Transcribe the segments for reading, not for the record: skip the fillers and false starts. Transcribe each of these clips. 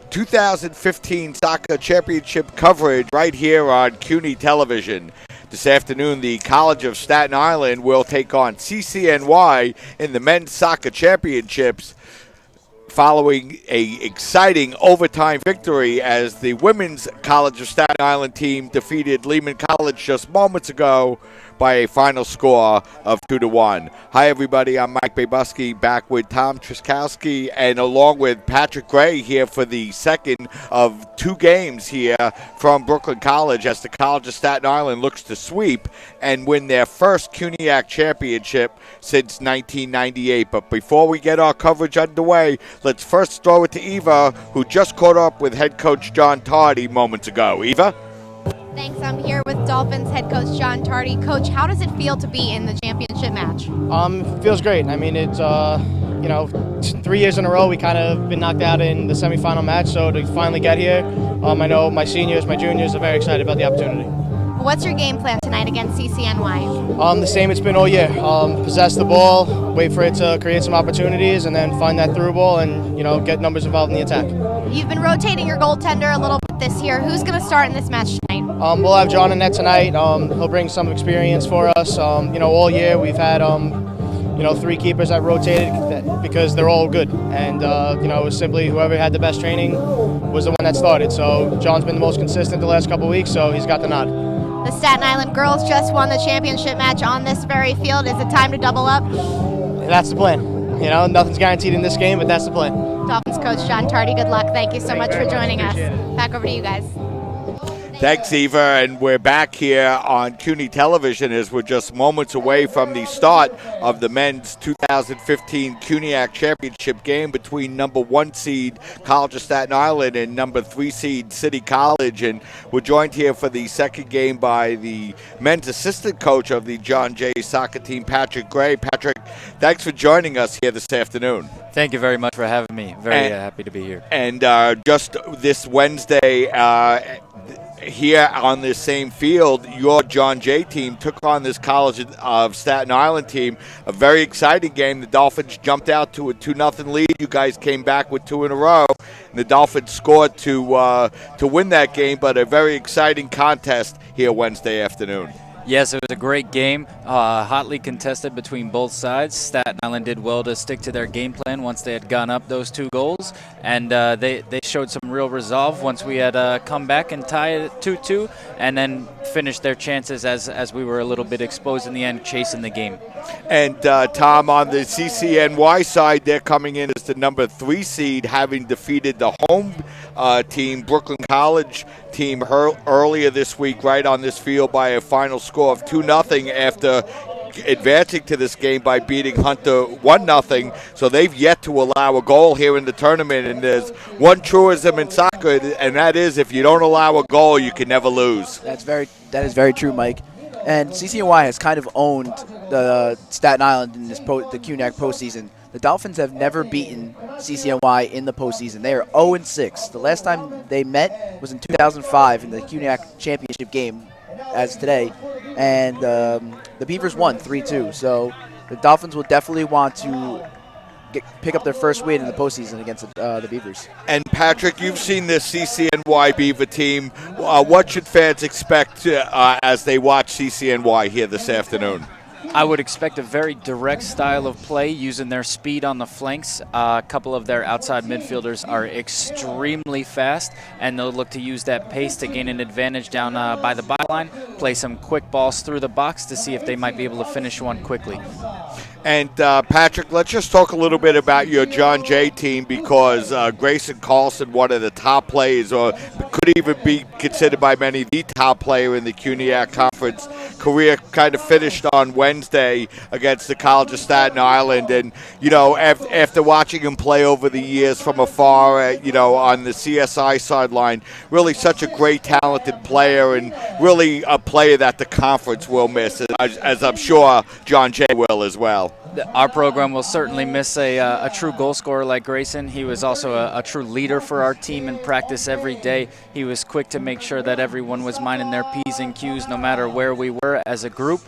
2015 soccer championship coverage right here on CUNY television. This afternoon, the College of Staten Island will take on CCNY in the men's soccer championships, following a exciting overtime victory as the women's College of Staten Island team defeated Lehman College just moments ago by a final score of 2-1. Hi, everybody. I'm Mike Babuski, back with Tom Truskowski, and along with Patrick Gray here for the second of two games here from Brooklyn College as the College of Staten Island looks to sweep and win their first CUNYAC championship since 1998. But before we get our coverage underway, let's first throw it to Eva, who just caught up with head coach John Tardy moments ago. Eva? Thanks. I'm here with Dolphins head coach John Tardy. Coach, how does it feel to be in the championship match? It feels great. I mean, it's 3 years in a row we kind of been knocked out in the semifinal match, so to finally get here, I know my seniors, my juniors are very excited about the opportunity. What's your game plan tonight against CCNY? The same it's been all year. Possess the ball, wait for it to create some opportunities, and then find that through ball and, get numbers involved in the attack. You've been rotating your goaltender a little bit this year. Who's going to start in this match tonight? We'll have John in net tonight. He'll bring some experience for us. All year we've had, three keepers that rotated because they're all good. And, it was simply whoever had the best training was the one that started. So John's been the most consistent the last couple of weeks, so he's got the nod. The Staten Island girls just won the championship match on this very field. Is it time to double up? That's the plan. Nothing's guaranteed in this game, but that's the plan. Dolphins coach John Tardy, good luck. Thank you so much for joining us. Back over to you guys. Thanks, Eva, and we're back here on CUNY television as we're just moments away from the start of the men's 2015 CUNYAC championship game between number 1 seed College of Staten Island and number 3 seed City College. And we're joined here for the second game by the men's assistant coach of the John Jay soccer team, Patrick Gray. Patrick, thanks for joining us here this afternoon. Thank you very much for having me. Very happy to be here. And just this Wednesday, here on this same field, your John Jay team took on this College of Staten Island team. A very exciting game. The Dolphins jumped out to a 2-0 lead. You guys came back with 2 in a row. And the Dolphins scored to win that game, but a very exciting contest here Wednesday afternoon. Yes, it was a great game, hotly contested between both sides. Staten Island did well to stick to their game plan once they had gone up those 2 goals, and they showed some real resolve once we had come back and tied it 2-2, and then finished their chances as we were a little bit exposed in the end, chasing the game. And Tom, on the CCNY side, they're coming in as the number 3 seed, having defeated the home team, Brooklyn College team, earlier this week right on this field by a final score of 2-0 after advancing to this game by beating Hunter 1-0. So they've yet to allow a goal here in the tournament, and there's one truism in soccer, and that is if you don't allow a goal, you can never lose. That is very true, Mike. And CCNY has kind of owned the Staten Island in the CUNYAC postseason. The Dolphins have never beaten CCNY in the postseason. They are 0-6. The last time they met was in 2005 in the CUNYAC championship game, as today, and the Beavers won 3-2. So the Dolphins will definitely want to pick up their first win in the postseason against the Beavers. And Patrick, you've seen this CCNY Beaver team. What should fans expect as they watch CCNY here this afternoon? I would expect a very direct style of play using their speed on the flanks. A couple of their outside midfielders are extremely fast, and they'll look to use that pace to gain an advantage down by the byline, play some quick balls through the box to see if they might be able to finish one quickly. And Patrick, let's just talk a little bit about your John Jay team, because Grayson Carlson, one of the top players, or could even be considered by many the top player in the CUNYAC conference, career kind of finished on Wednesday against the College of Staten Island. And, after watching him play over the years from afar, on the CSI sideline, really such a great, talented player, and really a player that the conference will miss, as I'm sure John Jay will as well. Our program will certainly miss a true goal scorer like Grayson. He was also a true leader for our team in practice every day. He was quick to make sure that everyone was minding their P's and Q's no matter where we were as a group,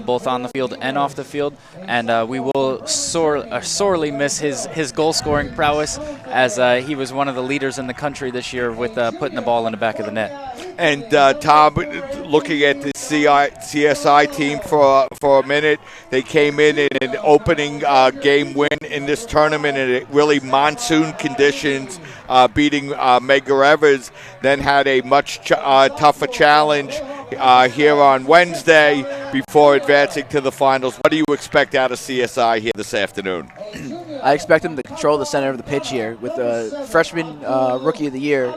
both on the field and off the field. And we will sorely miss his goal scoring prowess, as he was one of the leaders in the country this year with putting the ball in the back of the net. And Tom, looking at the CSI team for a minute, they came in an opening game win in this tournament in really monsoon conditions, beating Medgar-Evers, then had a much tougher challenge here on Wednesday before advancing to the finals. What do you expect out of CSI here this afternoon? I expect him to control the center of the pitch here with the freshman rookie of the year,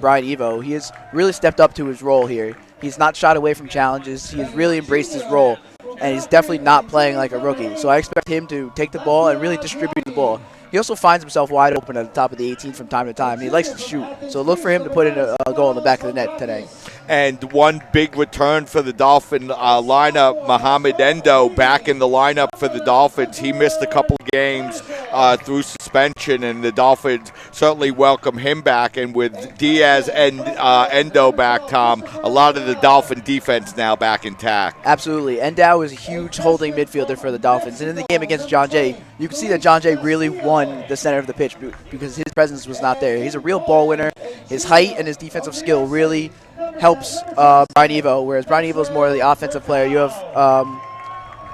Brian Evo. He has really stepped up to his role here. He's not shied away from challenges. He has really embraced his role, and he's definitely not playing like a rookie. So I expect him to take the ball and really distribute the ball. He also finds himself wide open at the top of the 18 from time to time. He likes to shoot, so look for him to put in a goal in the back of the net today. And one big return for the Dolphin lineup, Mohamed Endo back in the lineup for the Dolphins. He missed a couple of games through suspension, and the Dolphins certainly welcome him back. And with Diaz and Endo back, Tom, a lot of the Dolphin defense now back intact. Absolutely. Endo is a huge holding midfielder for the Dolphins. And in the game against John Jay, you can see that John Jay really won the center of the pitch because his presence was not there. He's a real ball winner. His height and his defensive skill really helps Brian Evo, whereas Brian Evo is more of the offensive player. You have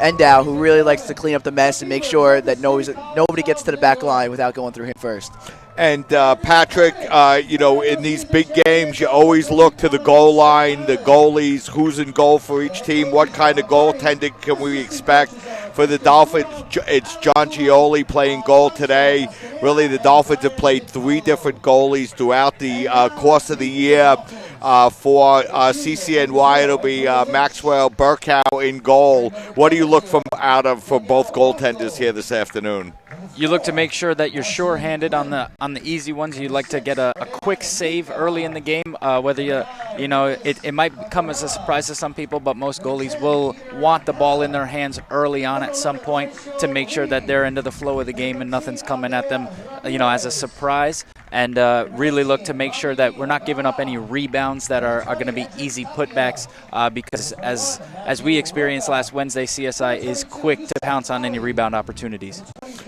Endow, who really likes to clean up the mess and make sure that nobody gets to the back line without going through him first. And Patrick, in these big games, you always look to the goal line, the goalies, who's in goal for each team, what kind of goaltending can we expect. For the Dolphins, it's John Gioli playing goal today. Really, the Dolphins have played 3 different goalies throughout the course of the year. For CCNY, it'll be Maxwell Burkow in goal. What do you look for both goaltenders here this afternoon? You look to make sure that you're sure-handed on the easy ones. You like to get a quick save early in the game. Whether it might come as a surprise to some people, but most goalies will want the ball in their hands early on at some point to make sure that they're into the flow of the game and nothing's coming at them, as a surprise. And really look to make sure that we're not giving up any rebounds that are going to be easy putbacks, because as we experienced last Wednesday, CSI is quick to pounce on any rebound opportunities.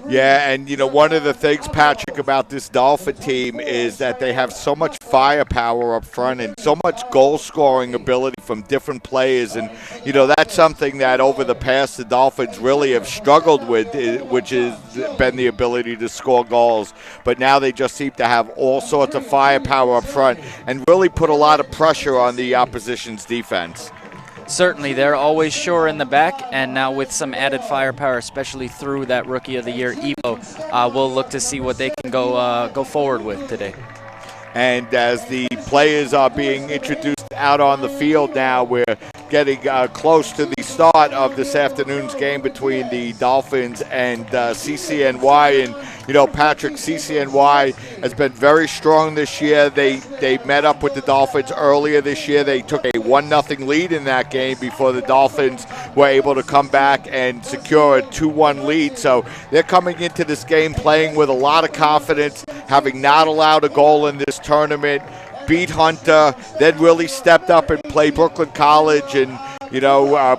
Yeah, and one of the things, Patrick, about this Dolphin team is that they have so much firepower up front and so much goal-scoring ability from different players. And, that's something that over the past the Dolphins really have struggled with, which has been the ability to score goals. But now they just seem to have all sorts of firepower up front and really put a lot of pressure on the opposition's defense. Certainly, they're always sure in the back, and now with some added firepower, especially through that Rookie of the Year, Evo, we'll look to see what they can go forward with today. And as the players are being introduced out on the field now, we're getting close to the start of this afternoon's game between the Dolphins and CCNY. And, Patrick, CCNY has been very strong this year. They met up with the Dolphins earlier this year. They took a 1-0 lead in that game before the Dolphins were able to come back and secure a 2-1 lead. So they're coming into this game playing with a lot of confidence, having not allowed a goal in this tournament. Beat Hunter, then really stepped up and played Brooklyn College, and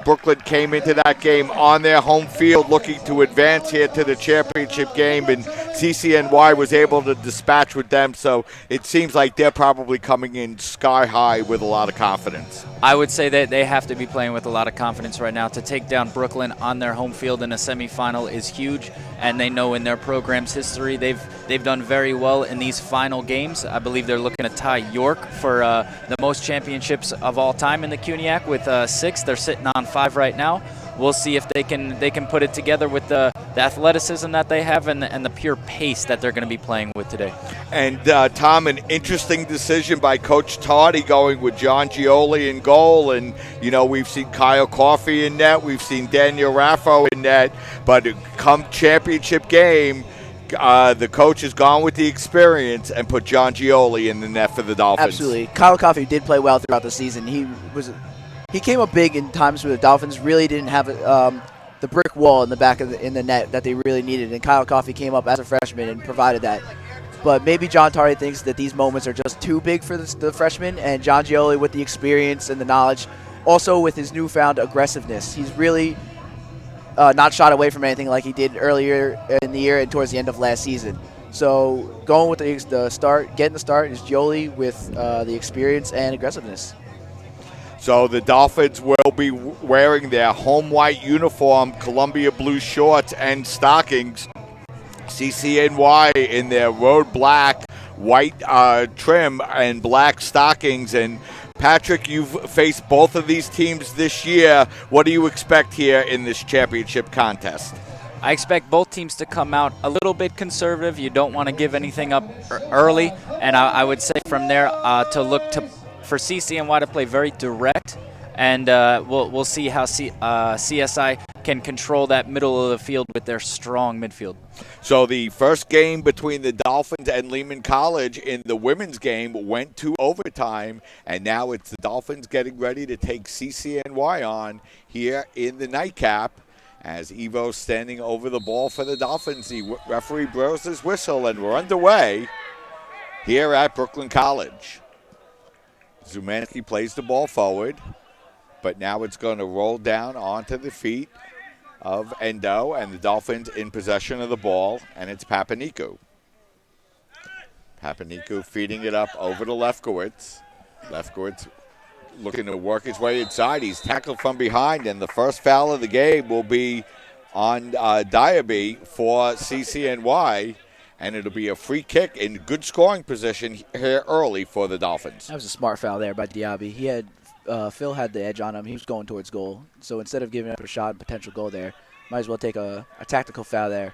Brooklyn came into that game on their home field looking to advance here to the championship game, and CCNY was able to dispatch with them, so it seems like they're probably coming in sky high with a lot of confidence. I would say that they have to be playing with a lot of confidence right now. To take down Brooklyn on their home field in a semifinal is huge, and they know in their program's history they've done very well in these final games. I believe they're looking to tie York for the most championships of all time in the CUNYAC with 6. They're sitting on 5 right now. We'll see if they can put it together with the athleticism that they have and the pure pace that they're going to be playing with today. And, Tom, an interesting decision by Coach Tardy going with John Gioli in goal. And, we've seen Kyle Coffey in net. We've seen Daniel Raffo in net. But come championship game, the coach has gone with the experience and put John Gioli in the net for the Dolphins. Absolutely. Kyle Coffey did play well throughout the season. He came up big in times where the Dolphins really didn't have the the brick wall in the back of in the net that they really needed. And Kyle Coffey came up as a freshman and provided that. But maybe John Tardy thinks that these moments are just too big for the freshman, and John Gioli, with the experience and the knowledge, also with his newfound aggressiveness, he's really not shot away from anything like he did earlier in the year and towards the end of last season. So going with the start, getting the start is Gioli with the experience and aggressiveness. So the Dolphins will be wearing their home white uniform, Columbia blue shorts and stockings. CCNY in their road black, white trim and black stockings. And Patrick, you've faced both of these teams this year. What do you expect here in this championship contest? I expect both teams to come out a little bit conservative. You don't want to give anything up early. And I would say from there to look for CCNY to play very direct. And we'll see how CSI can control that middle of the field with their strong midfield. So the first game between the Dolphins and Lehman College in the women's game went to overtime, and now it's the Dolphins getting ready to take CCNY on here in the nightcap as Evo's standing over the ball for the Dolphins. The referee blows his whistle, and we're underway here at Brooklyn College. Zumanski plays the ball forward, but now it's going to roll down onto the feet of Endo, and the Dolphins in possession of the ball, and it's Papaniku. Papaniku feeding it up over to Lefkowitz. Lefkowitz looking to work his way inside. He's tackled from behind, and the first foul of the game will be on Diaby for CCNY, and it'll be a free kick in good scoring position here early for the Dolphins. That was a smart foul there by Diaby. He had Phil had the edge on him. He was going towards goal. So instead of giving up a shot and potential goal there, might as well take a tactical foul there.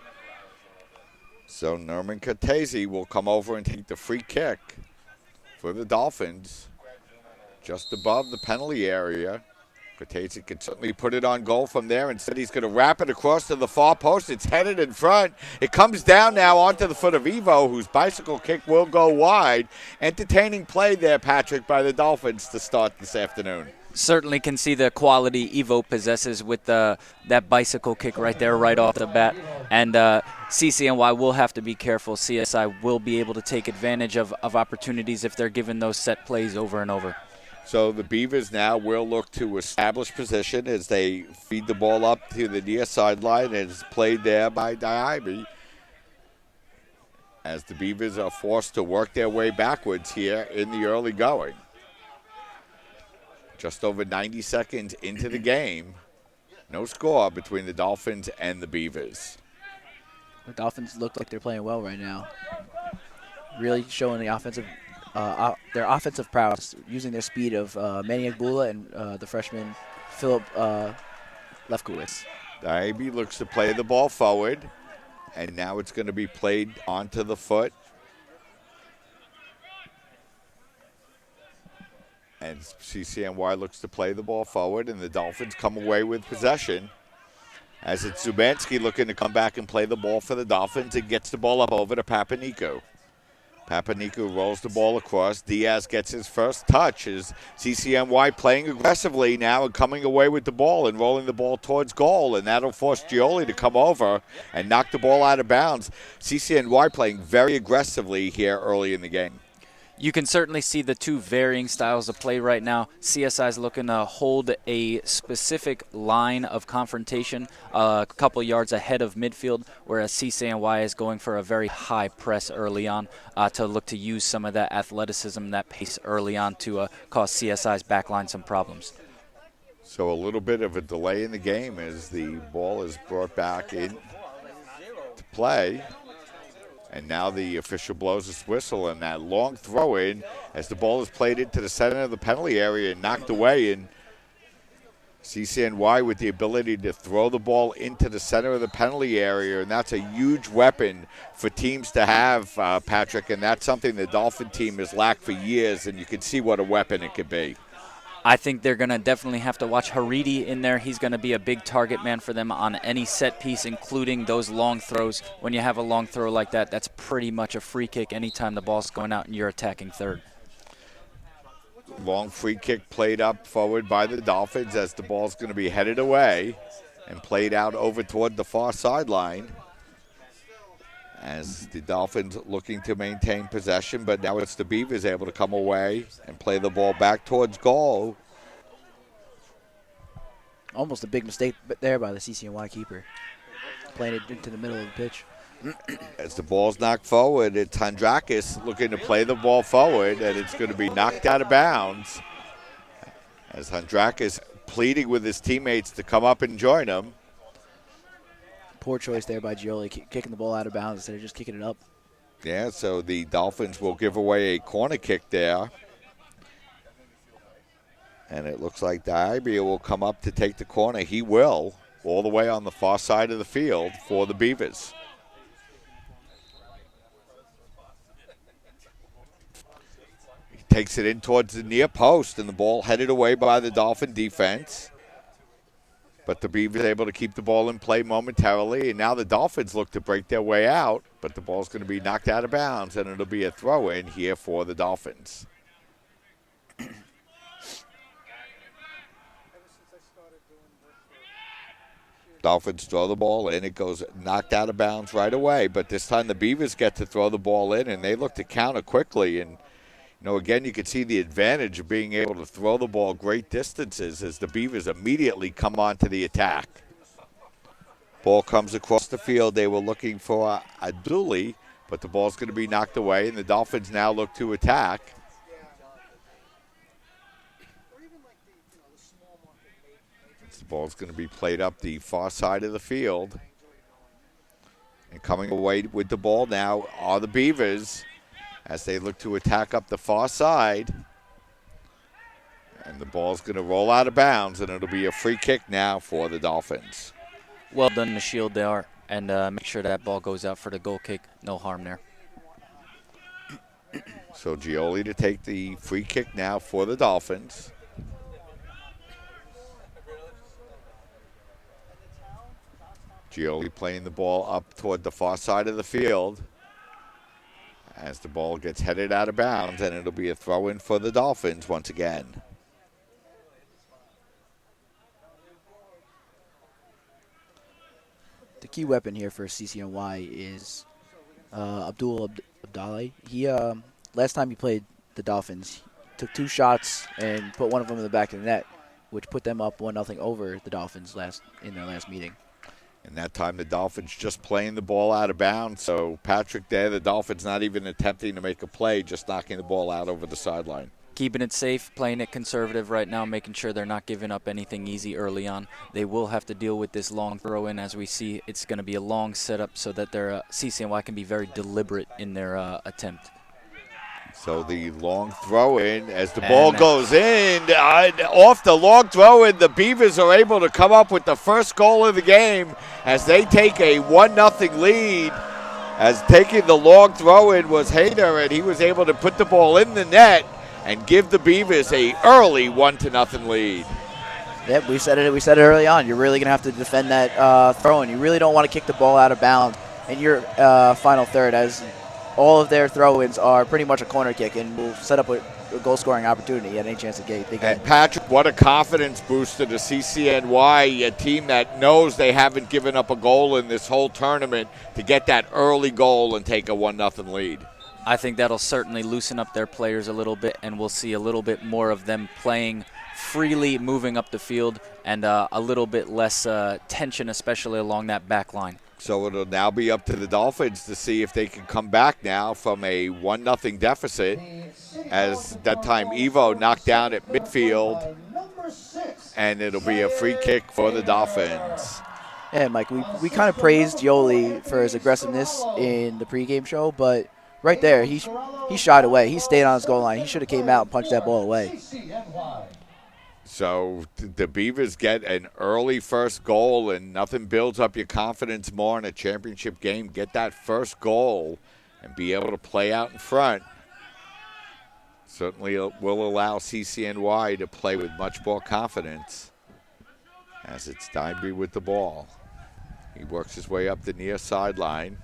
So Norman Cortese will come over and take the free kick for the Dolphins just above the penalty area. Cortese can certainly put it on goal from there. Instead, he's going to wrap it across to the far post. It's headed in front. It comes down now onto the foot of Evo, whose bicycle kick will go wide. Entertaining play there, Patrick, by the Dolphins to start this afternoon. Certainly can see the quality Evo possesses with that bicycle kick right there, right off the bat. And CCNY will have to be careful. CSI will be able to take advantage of opportunities if they're given those set plays over and over. So the Beavers now will look to establish position as they feed the ball up to the near sideline, and it's played there by Diaby. As the Beavers are forced to work their way backwards here in the early going. Just over 90 seconds into the game. No score between the Dolphins and the Beavers. The Dolphins look like they're playing well right now. Really showing the their offensive prowess, using their speed of Manny Agbula and the freshman Philip Lefkowitz. Diaby looks to play the ball forward, and now it's going to be played onto the foot. And CCNY looks to play the ball forward, and the Dolphins come away with possession. As it's Zubanski looking to come back and play the ball for the Dolphins and gets the ball up over to Papaniku. Papaniku rolls the ball across. Diaz gets his first touch as CCNY playing aggressively now and coming away with the ball and rolling the ball towards goal, and that'll force Gioli to come over and knock the ball out of bounds. CCNY playing very aggressively here early in the game. You can certainly see the two varying styles of play right now. CSI is looking to hold a specific line of confrontation a couple yards ahead of midfield, whereas CCNY is going for a very high press early on to look to use some of that athleticism, that pace early on to cause CSI's backline some problems. So a little bit of a delay in the game as the ball is brought back in to play. And now the official blows his whistle, and that long throw in as the ball is played into the center of the penalty area and knocked away. And CCNY with the ability to throw the ball into the center of the penalty area, and that's a huge weapon for teams to have, Patrick. And that's something the Dolphin team has lacked for years, and you can see what a weapon it could be. I think they're going to definitely have to watch Haridi in there. He's going to be a big target man for them on any set piece, including those long throws. When you have a long throw like that, that's pretty much a free kick anytime the ball's going out and you're attacking third. Long free kick played up forward by the Dolphins as the ball's going to be headed away. and played out over toward the far sideline. As the Dolphins looking to maintain possession, but now it's the Beavers able to come away and play the ball back towards goal. Almost a big mistake there by the CCNY keeper, playing it into the middle of the pitch. As the ball's knocked forward, it's Handrakis looking to play the ball forward, and it's going to be knocked out of bounds. As Handrakis pleading with his teammates to come up and join him. Poor choice there by Gioli, kicking the ball out of bounds instead of just kicking it up. Yeah, so the Dolphins will give away a corner kick there. And it looks like Diabia will come up to take the corner. He will, all the way on the far side of the field for the Beavers. He takes it in towards the near post, and the ball headed away by the Dolphin defense. But the Beavers able to keep the ball in play momentarily, and now the Dolphins look to break their way out, but the ball's going to be knocked out of bounds, and it'll be a throw-in here for the Dolphins. Dolphins throw the ball in. It goes knocked out of bounds right away, but this time the Beavers get to throw the ball in, and they look to counter quickly. And, again, you can see the advantage of being able to throw the ball great distances as the Beavers immediately come on to the attack. Ball comes across the field. They were looking for Aduli, but the ball's going to be knocked away, and the Dolphins now look to attack. The ball's going to be played up the far side of the field. And coming away with the ball now are the Beavers as they look to attack up the far side. And the ball's going to roll out of bounds, and it'll be a free kick now for the Dolphins. Well done to shield there, and make sure that ball goes out for the goal kick. No harm there. So Gioli to take the free kick now for the Dolphins. Gioli playing the ball up toward the far side of the field as the ball gets headed out of bounds, and it'll be a throw-in for the Dolphins once again. The key weapon here for CCNY is Abdul Abdallah. He last time he played the Dolphins, took 2 shots and put one of them in the back of the net, which put them up 1-0 over the Dolphins in their last meeting. And that time the Dolphins just playing the ball out of bounds. So Patrick there, the Dolphins not even attempting to make a play, just knocking the ball out over the sideline. Keeping it safe, playing it conservative right now, making sure they're not giving up anything easy early on. They will have to deal with this long throw-in. As we see, it's going to be a long setup so that their CCNY can be very deliberate in their attempt. So the long throw-in as the ball goes in. Off the long throw-in, the Beavers are able to come up with the first goal of the game as they take a 1-0 lead. As taking the long throw-in was Hayter, and he was able to put the ball in the net and give the Beavers a early 1-0 lead. Yep, we said it early on. You're really going to have to defend that throw-in. You really don't want to kick the ball out of bounds in your final third, as all of their throw-ins are pretty much a corner kick and will set up a goal-scoring opportunity at any chance they get. And Patrick, what a confidence booster to CCNY, a team that knows they haven't given up a goal in this whole tournament, to get that early goal and take a 1-0 lead. I think that'll certainly loosen up their players a little bit, and we'll see a little bit more of them playing freely, moving up the field, and a little bit less tension, especially along that back line. So it'll now be up to the Dolphins to see if they can come back now from a 1-0 deficit, as that time Evo knocked down at midfield, and it'll be a free kick for the Dolphins. Yeah, Mike, we kind of praised Yoli for his aggressiveness in the pregame show, but right there, he shied away. He stayed on his goal line. He should have came out and punched that ball away. So the Beavers get an early first goal, and nothing builds up your confidence more in a championship game. Get that first goal and be able to play out in front. Certainly will allow CCNY to play with much more confidence, as it's Dimeby with the ball. He works his way up the near sideline.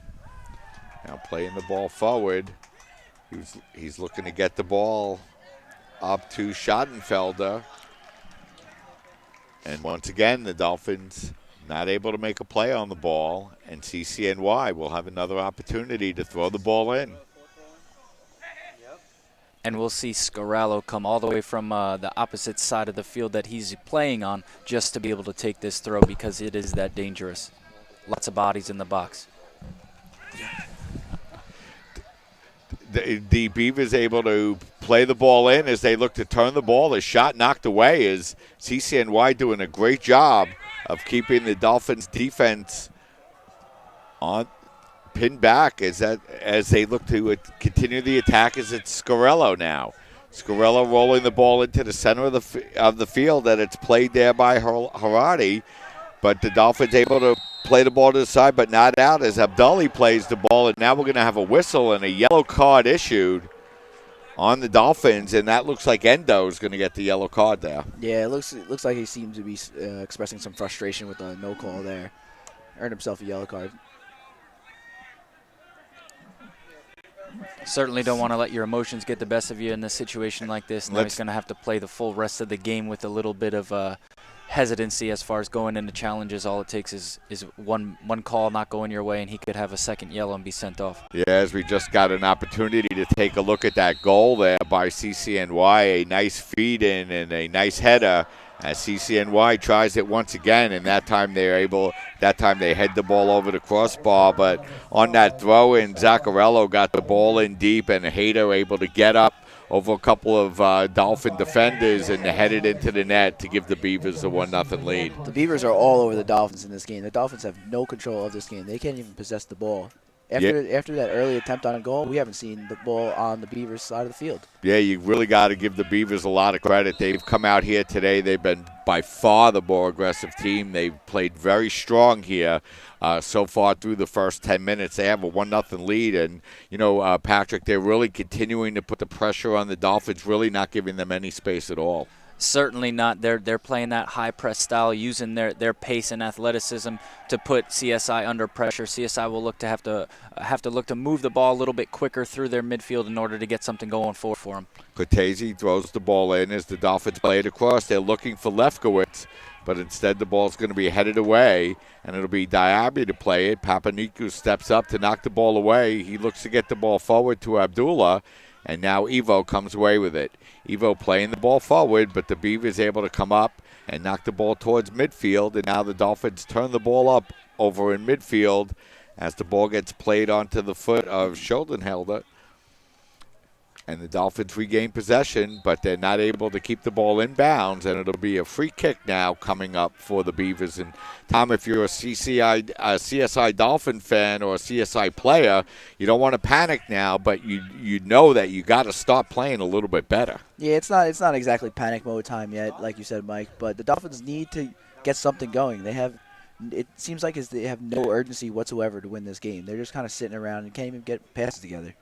Now playing the ball forward. He's looking to get the ball up to Schadenfelder. And once again, the Dolphins not able to make a play on the ball, and CCNY will have another opportunity to throw the ball in. And we'll see Scarallo come all the way from the opposite side of the field that he's playing on just to be able to take this throw because it is that dangerous. Lots of bodies in the box. The Beavers able to play the ball in as they look to turn the ball. The shot knocked away is CCNY doing a great job of keeping the Dolphins defense on pinned back as they look to continue the attack. As it's Scarello now. Scarello rolling the ball into the center of the field, and it's played there by Haradi. But the Dolphins able to play the ball to the side, but not out as Abdulli plays the ball. And now we're going to have a whistle and a yellow card issued on the Dolphins, and that looks like Endo is going to get the yellow card there. Yeah, it looks like he seems to be expressing some frustration with the no call there. Earned himself a yellow card. Certainly don't want to let your emotions get the best of you in a situation like this. Now he's going to have to play the full rest of the game with a little bit of hesitancy as far as going into challenges. All it takes is one call not going your way, and he could have a second yellow and be sent off. Yeah, as we just got an opportunity to take a look at that goal there by CCNY, a nice feed in and a nice header as CCNY tries it once again, and that time they head the ball over the crossbar. But on that throw in, Zaccarello got the ball in deep, and Hayter able to get up over a couple of Dolphin defenders and headed into the net to give the Beavers a 1-0 lead. The Beavers are all over the Dolphins in this game. The Dolphins have no control of this game. They can't even possess the ball. After that early attempt on a goal, we haven't seen the ball on the Beavers' side of the field. Yeah, you really got to give the Beavers a lot of credit. They've come out here today. They've been by far the more aggressive team. They've played very strong here so far through the first 10 minutes. They have a 1-0 lead. And, Patrick, they're really continuing to put the pressure on the Dolphins, really not giving them any space at all. Certainly not. They're playing that high press style, using their pace and athleticism to put CSI under pressure. CSI will have to look to move the ball a little bit quicker through their midfield in order to get something going for them. Cortese throws the ball in as the Dolphins play it across. They're looking for Lefkowitz, but instead the ball's going to be headed away, and it'll be Diaby to play it. Papanikou steps up to knock the ball away. He looks to get the ball forward to Abdullah, and now Evo comes away with it. Evo playing the ball forward, but the Beavers able to come up and knock the ball towards midfield, and now the Dolphins turn the ball up over in midfield as the ball gets played onto the foot of Schuldenhelder. And the Dolphins regain possession, but they're not able to keep the ball in bounds, and it'll be a free kick now coming up for the Beavers. And, Tom, if you're a CSI Dolphin fan or a CSI player, you don't want to panic now, but you know that you got to start playing a little bit better. Yeah, it's not exactly panic mode time yet, like you said, Mike, but the Dolphins need to get something going. It seems like they have no urgency whatsoever to win this game. They're just kind of sitting around and can't even get passes together.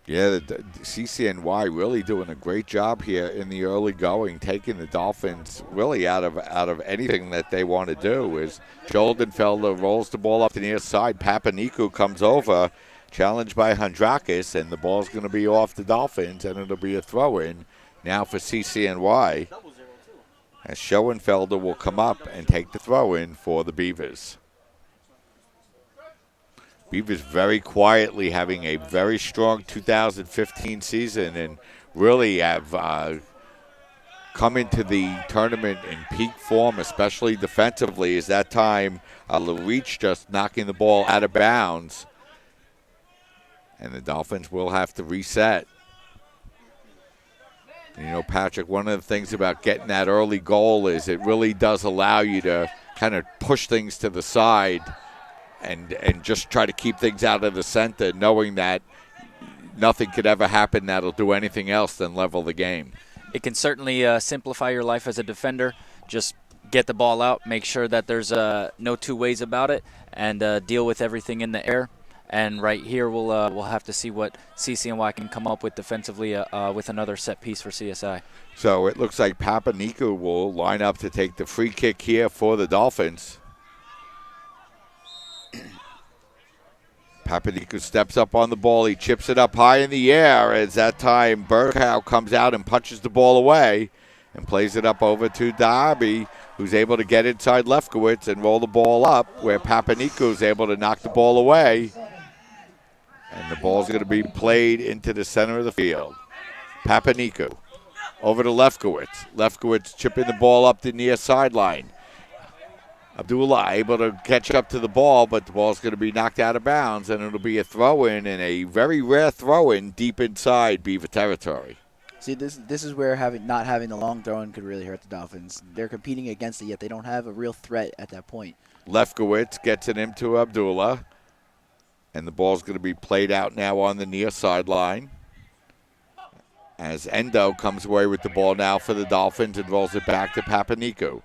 Yeah, the CCNY really doing a great job here in the early going, taking the Dolphins really out of anything that they want to do. As Schuldenfelder rolls the ball up the near side, Papanikou comes over, challenged by Handrakis, and the ball's going to be off the Dolphins, and it'll be a throw-in now for CCNY. As Schoenfelder will come up and take the throw-in for the Beavers. Beavers very quietly having a very strong 2015 season and really have come into the tournament in peak form, especially defensively, as that time LaReach just knocking the ball out of bounds. And the Dolphins will have to reset. Patrick, one of the things about getting that early goal is it really does allow you to kind of push things to the side and just try to keep things out of the center, knowing that nothing could ever happen that'll do anything else than level the game. It can certainly simplify your life as a defender. Just get the ball out, make sure that there's no two ways about it, and deal with everything in the air. And right here, we'll have to see what CCNY can come up with defensively with another set piece for CSI. So it looks like Papanikou will line up to take the free kick here for the Dolphins. Papanikou steps up on the ball. He chips it up high in the air as that time Berghow comes out and punches the ball away and plays it up over to Darby, who's able to get inside Lefkowitz and roll the ball up, where Papaniku is able to knock the ball away. And the ball's going to be played into the center of the field. Papaniku over to Lefkowitz. Lefkowitz chipping the ball up the near sideline. Abdullah able to catch up to the ball, but the ball's going to be knocked out of bounds, and it'll be a throw-in, and a very rare throw-in deep inside Beaver territory. See, this is where not having the long throw-in could really hurt the Dolphins. They're competing against it, yet they don't have a real threat at that point. Lefkowitz gets it into Abdullah, and the ball's going to be played out now on the near sideline as Endo comes away with the ball now for the Dolphins and rolls it back to Papaniku.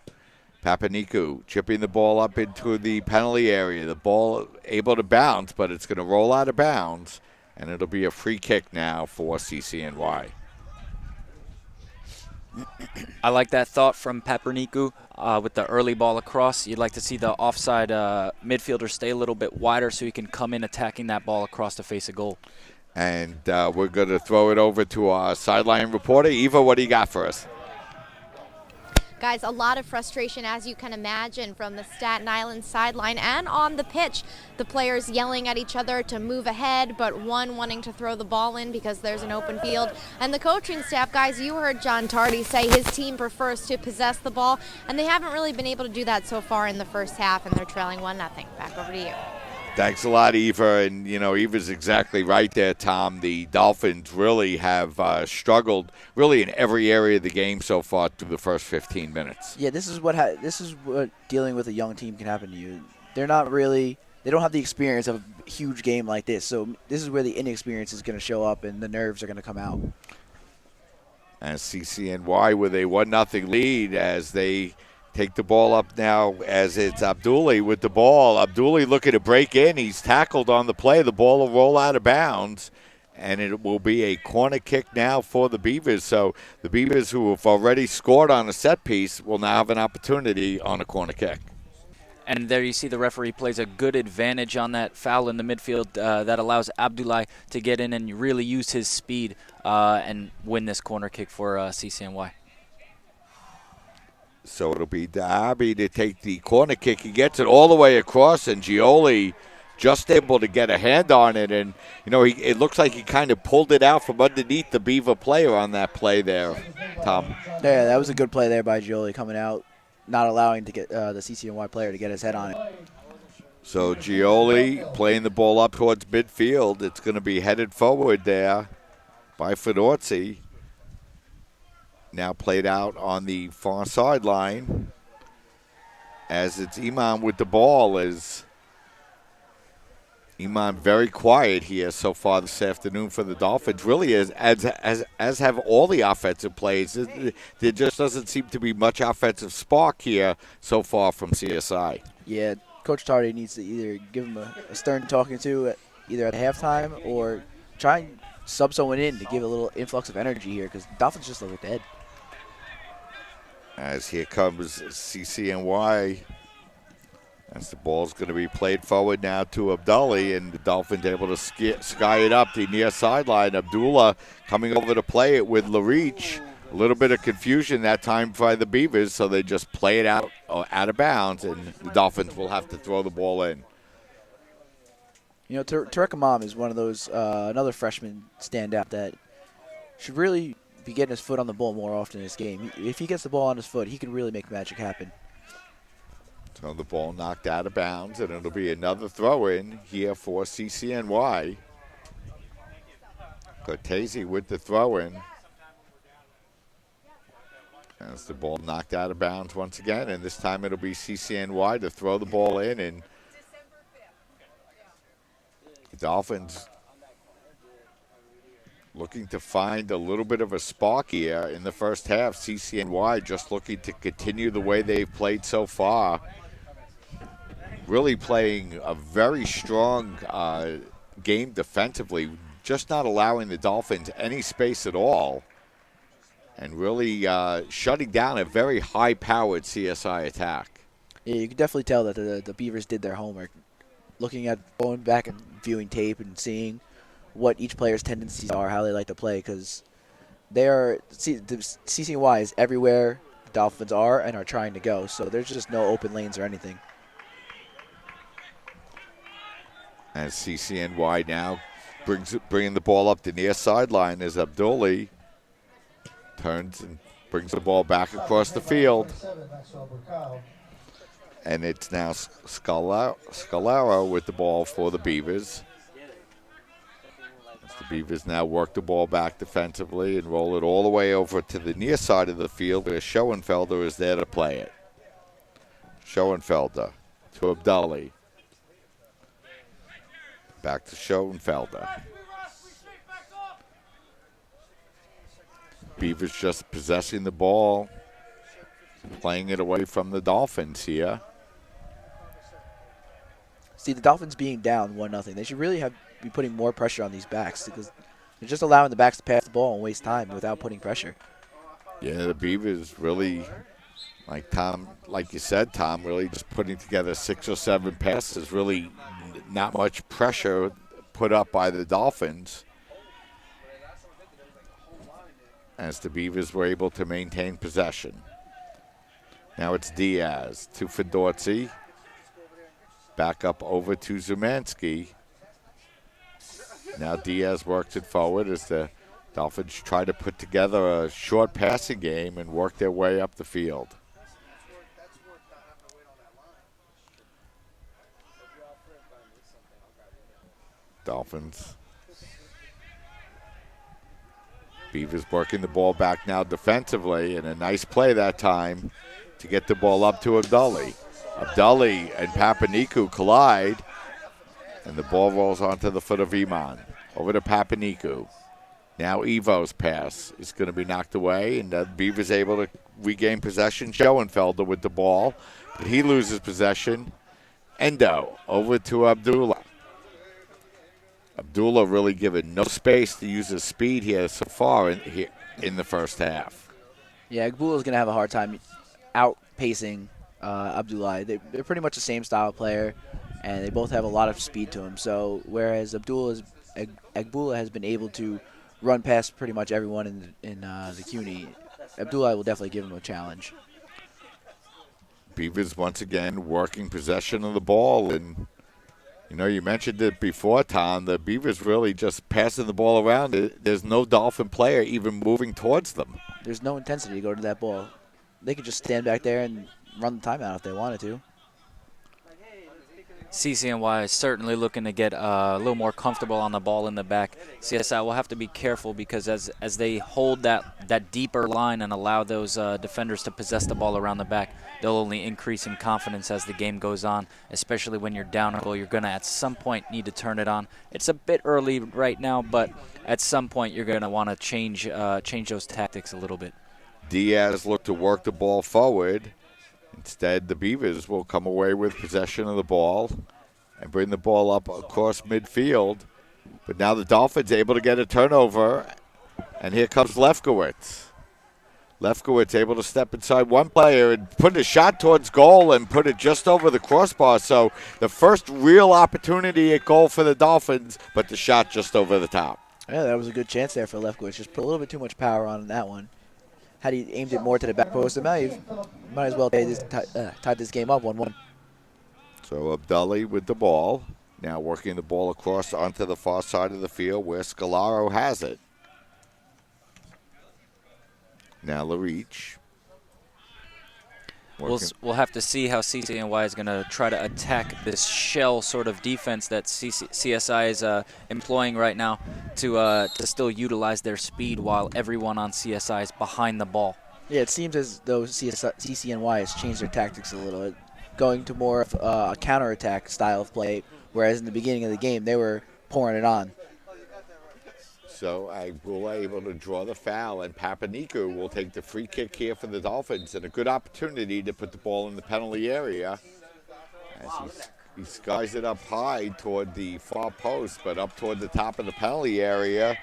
Papaniku chipping the ball up into the penalty area. The ball able to bounce, but it's going to roll out of bounds, and it'll be a free kick now for CCNY. I like that thought from Papaniku with the early ball across. You'd like to see the offside midfielder stay a little bit wider so he can come in attacking that ball across the face of goal. And we're going to throw it over to our sideline reporter. Eva, what do you got for us? Guys, a lot of frustration, as you can imagine, from the Staten Island sideline and on the pitch. The players yelling at each other to move ahead, but one wanting to throw the ball in because there's an open field. And the coaching staff, guys, you heard John Tardy say his team prefers to possess the ball, and they haven't really been able to do that so far in the first half, and they're trailing 1-0. Back over to you. Thanks a lot, Eva. And, Eva's exactly right there, Tom. The Dolphins really have struggled really in every area of the game so far through the first 15 minutes. Yeah, this is what dealing with a young team can happen to you. They don't have the experience of a huge game like this. So this is where the inexperience is going to show up and the nerves are going to come out. And CCNY with a 1-0 lead as they take the ball up now as it's Abdullah with the ball. Abdullah looking to break in. He's tackled on the play. The ball will roll out of bounds, and it will be a corner kick now for the Beavers. So the Beavers, who have already scored on a set piece, will now have an opportunity on a corner kick. And there you see the referee plays a good advantage on that foul in the midfield that allows Abdullah to get in and really use his speed and win this corner kick for CCNY. So it'll be Darby to take the corner kick. He gets it all the way across, and Gioli just able to get a hand on it. And, it looks like he kind of pulled it out from underneath the Beaver player on that play there, Tom. Yeah, that was a good play there by Gioli coming out, not allowing to get the CCNY player to get his head on it. So Gioli playing the ball up towards midfield. It's going to be headed forward there by Fedorzi. Now played out on the far sideline as it's Iman with the ball. Is Iman very quiet here so far this afternoon for the Dolphins. Really, as have all the offensive plays. There just doesn't seem to be much offensive spark here so far from CSI. Yeah, Coach Tardy needs to either give him a stern talking to either at halftime or try and sub someone in to give a little influx of energy here because Dolphins just look dead. As here comes CCNY. As the ball's going to be played forward now to Abdullah, and the Dolphins able to sky it up the near sideline. Abdullah coming over to play it with LaReach. A little bit of confusion that time by the Beavers, so they just play it out of bounds, and the Dolphins will have to throw the ball in. Tarek Imam is one of those, another freshman standout that should really be getting his foot on the ball more often in this game. If he gets the ball on his foot, he can really make magic happen. So the ball knocked out of bounds, and it'll be another throw-in here for CCNY. Cortese with the throw-in. As the ball knocked out of bounds once again, and this time it'll be CCNY to throw the ball in, and the Dolphins looking to find a little bit of a spark here in the first half. CCNY just looking to continue the way they've played so far. Really playing a very strong game defensively, just not allowing the Dolphins any space at all, and really shutting down a very high-powered CSI attack. Yeah, you can definitely tell that the Beavers did their homework, going back and viewing tape and seeing what each player's tendencies are, how they like to play, because the CCNY is everywhere. The Dolphins are and are trying to go. So there's just no open lanes or anything. As CCNY now bringing the ball up the near sideline as Abdulli turns and brings the ball back across the field. And it's now Scalaro with the ball for the Beavers. As the Beavers now work the ball back defensively and roll it all the way over to the near side of the field where Schoenfelder is there to play it. Schoenfelder to Abdulli. Back to Schoenfelder. Beavers just possessing the ball, playing it away from the Dolphins here. See, the Dolphins being down 1-0, they should really be putting more pressure on these backs because they're just allowing the backs to pass the ball and waste time without putting pressure. Yeah, the Beavers really, like you said, Tom, really just putting together 6 or 7 passes, really not much pressure put up by the Dolphins as the Beavers were able to maintain possession. Now it's Diaz to Fedorzi. Back up over to Zumanski. Now Diaz works it forward as the Dolphins try to put together a short passing game and work their way up the field. Dolphins. Beavers working the ball back now defensively, and a nice play that time to get the ball up to Abdulli. Abdulli and Papaniku collide, and the ball rolls onto the foot of Iman. Over to Papaniku. Now Evo's pass is going to be knocked away, and Beavers able to regain possession. Schoenfelder with the ball, but he loses possession. Endo over to Abdullah. Abdullah really given no space to use his speed here so far in the first half. Yeah, Agbulah is going to have a hard time outpacing Abdullah. They're pretty much the same style of player, and they both have a lot of speed to them. So whereas Agbulah has been able to run past pretty much everyone in the CUNY, Abdullah will definitely give him a challenge. Beavers once again working possession of the ball, and you mentioned it before, Tom. The Beavers really just passing the ball around. There's no Dolphin player even moving towards them. There's no intensity to go to that ball. They could just stand back there and run the timeout if they wanted to. CCNY is certainly looking to get a little more comfortable on the ball in the back. CSI will have to be careful because as they hold that deeper line and allow those defenders to possess the ball around the back, they'll only increase in confidence as the game goes on, especially when you're down a goal. You're going to at some point need to turn it on. It's a bit early right now, but at some point you're going to want to change those tactics a little bit. Diaz looked to work the ball forward. Instead, the Beavers will come away with possession of the ball and bring the ball up across midfield. But now the Dolphins able to get a turnover, and here comes Lefkowitz. Lefkowitz able to step inside one player and put a shot towards goal and put it just over the crossbar. So the first real opportunity at goal for the Dolphins, but the shot just over the top. Yeah, that was a good chance there for Lefkowitz. Just put a little bit too much power on that one. Had he aimed it more to the back post, might as well tied this game up 1-1. So Abdulli with the ball. Now working the ball across onto the far side of the field where Scalaro has it. Now LaReach. We'll have to see how CCNY is going to try to attack this shell sort of defense that CSI is employing right now to still utilize their speed while everyone on CSI is behind the ball. Yeah, it seems as though CCNY has changed their tactics a little, going to more of a counterattack style of play, whereas in the beginning of the game they were pouring it on. So Agbulah able to draw the foul, and Papaniku will take the free kick here for the Dolphins, and a good opportunity to put the ball in the penalty area as he skies it up high toward the far post, but up toward the top of the penalty area,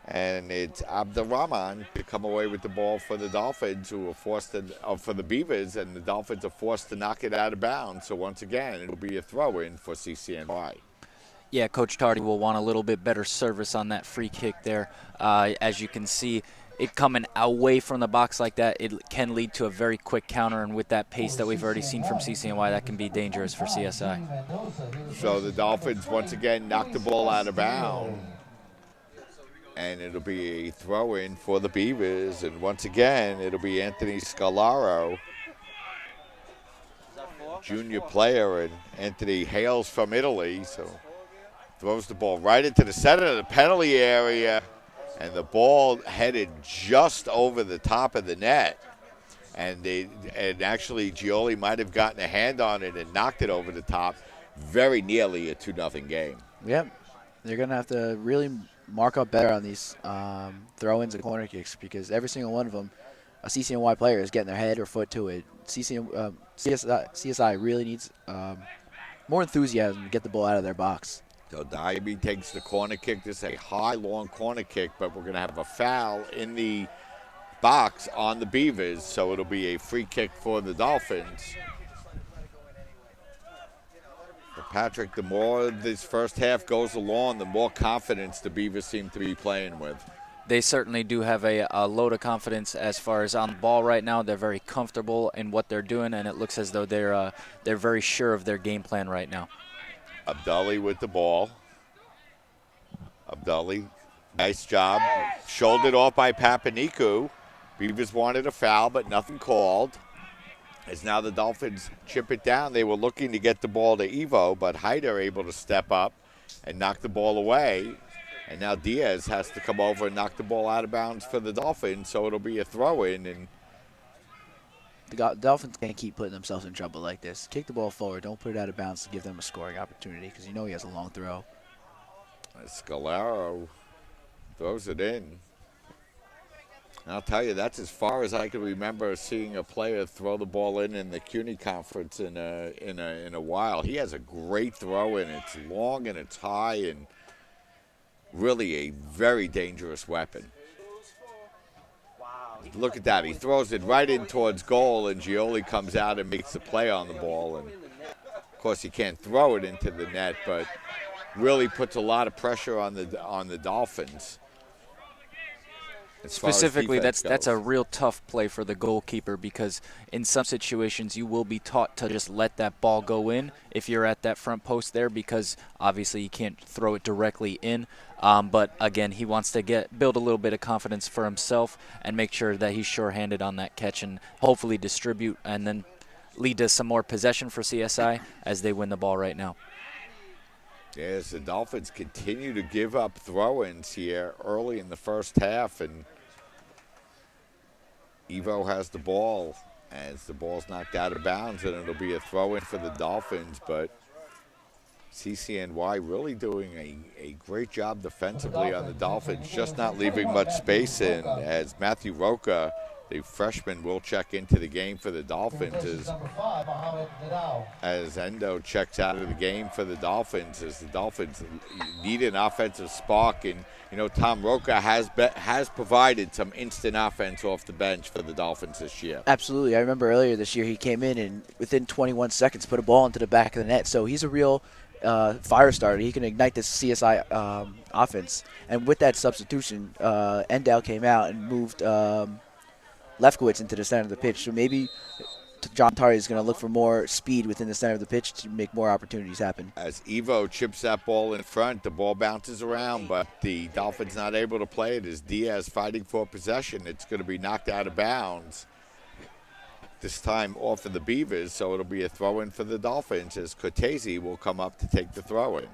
and it's Abdurrahman to come away with the ball for the Dolphins, who are forced to, for the Beavers, and the Dolphins are forced to knock it out of bounds. So once again, it'll be a throw-in for CCNY. Yeah, Coach Tardy will want a little bit better service on that free kick there. As you can see, it coming away from the box like that, it can lead to a very quick counter, and with that pace that we've already seen from CCNY, that can be dangerous for CSI. So the Dolphins once again knock the ball out of bounds. And it'll be a throw-in for the Beavers. And once again, it'll be Anthony Scalaro, junior player, and Anthony hails from Italy, so throws the ball right into the center of the penalty area, and the ball headed just over the top of the net. And actually Gioli might have gotten a hand on it and knocked it over the top. Very nearly a 2-0 game. Yep. They're going to have to really mark up better on these throw-ins and corner kicks, because every single one of them, a CCNY player is getting their head or foot to it. CSI really needs more enthusiasm to get the ball out of their box. So Diaby takes the corner kick. This is a high, long corner kick, but we're going to have a foul in the box on the Beavers, so it'll be a free kick for the Dolphins. But Patrick, the more this first half goes along, the more confidence the Beavers seem to be playing with. They certainly do have a load of confidence as far as on the ball right now. They're very comfortable in what they're doing, and it looks as though they're very sure of their game plan right now. Abdulli with the ball. Abdulli, nice job. Shouldered off by Papaniku. Beavers wanted a foul, but nothing called. As now the Dolphins chip it down. They were looking to get the ball to Evo, but Hyder able to step up and knock the ball away. And now Diaz has to come over and knock the ball out of bounds for the Dolphins, so it'll be a throw-in. And the Dolphins can't keep putting themselves in trouble like this. Kick the ball forward. Don't put it out of bounds to give them a scoring opportunity, because you know he has a long throw. Scalaro throws it in. And I'll tell you, that's as far as I can remember seeing a player throw the ball in the CUNY conference in a while. He has a great throw in. It's long and it's high and really a very dangerous weapon. Look at that. He throws it right in towards goal, and Gioli comes out and makes the play on the ball. And, of course, he can't throw it into the net, but really puts a lot of pressure on the Dolphins. Specifically, that's a real tough play for the goalkeeper, because in some situations you will be taught to just let that ball go in if you're at that front post there, because obviously you can't throw it directly in. But again, he wants to build a little bit of confidence for himself and make sure that he's sure-handed on that catch and hopefully distribute and then lead to some more possession for CSI as they win the ball right now. Yes, the Dolphins continue to give up throw-ins here early in the first half, and Evo has the ball as the ball's knocked out of bounds, and it'll be a throw-in for the Dolphins. But CCNY really doing a great job defensively on the Dolphins, just not leaving much space in, as Matthew Roca, the freshman, will check into the game for the Dolphins as Endo checks out of the game for the Dolphins, as the Dolphins need an offensive spark. And, you know, Tom Roca has provided some instant offense off the bench for the Dolphins this year. Absolutely. I remember earlier this year he came in and within 21 seconds put a ball into the back of the net. So he's a real fire starter. He can ignite this CSI offense. And with that substitution, Endow came out and moved Lefkowitz into the center of the pitch. So maybe John Tardy is going to look for more speed within the center of the pitch to make more opportunities happen. As Evo chips that ball in front, the ball bounces around, but the Dolphins not able to play it as Diaz fighting for possession. It's going to be knocked out of bounds, this time off of the Beavers, so it'll be a throw-in for the Dolphins as Cortese will come up to take the throw-in.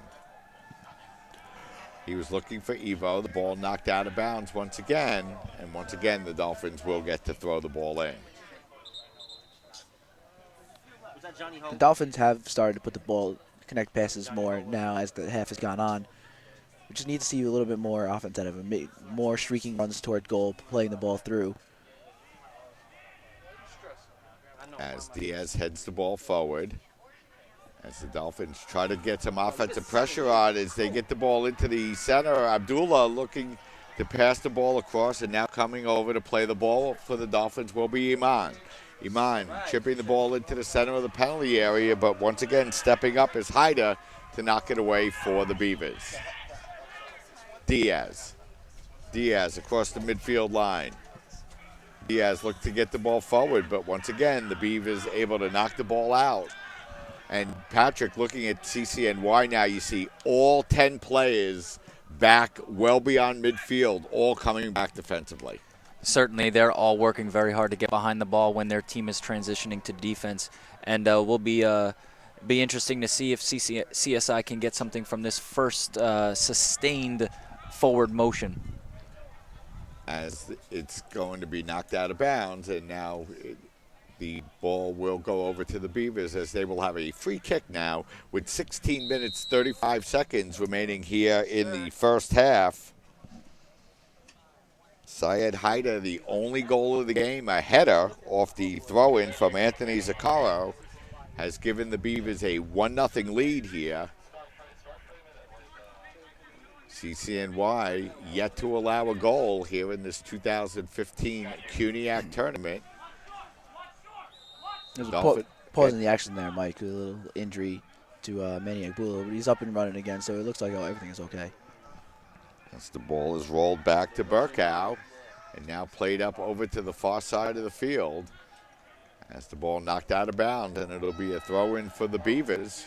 He was looking for Evo. The ball knocked out of bounds once again, and once again the Dolphins will get to throw the ball in. The Dolphins have started to put the ball, connect passes more now as the half has gone on. We just need to see a little bit more offense out of him, more streaking runs toward goal, playing the ball through. As Diaz heads the ball forward, as the Dolphins try to get some offensive pressure on as they get the ball into the center. Abdullah looking to pass the ball across, and now coming over to play the ball for the Dolphins will be Iman. Iman chipping the ball into the center of the penalty area, but once again stepping up is Haida to knock it away for the Beavers. Diaz across the midfield line. Diaz looked to get the ball forward, but once again, the Beavers able to knock the ball out. And Patrick, looking at CCNY now, you see all 10 players back well beyond midfield, all coming back defensively. Certainly, they're all working very hard to get behind the ball when their team is transitioning to defense. And will be interesting to see if CSI can get something from this first sustained forward motion. As it's going to be knocked out of bounds, and now the ball will go over to the Beavers as they will have a free kick now with 16 minutes, 35 seconds remaining here in the first half. Syed Haida, the only goal of the game, a header off the throw-in from Anthony Zaccaro, has given the Beavers a 1-0 lead here. CCNY yet to allow a goal here in this 2015 CUNYAC tournament. There's a pause in the action there, Mike. A little injury to Manny Agbula, but he's up and running again, so it looks like everything is okay. As the ball is rolled back to Burkow and now played up over to the far side of the field. As the ball knocked out of bounds, and it'll be a throw-in for the Beavers.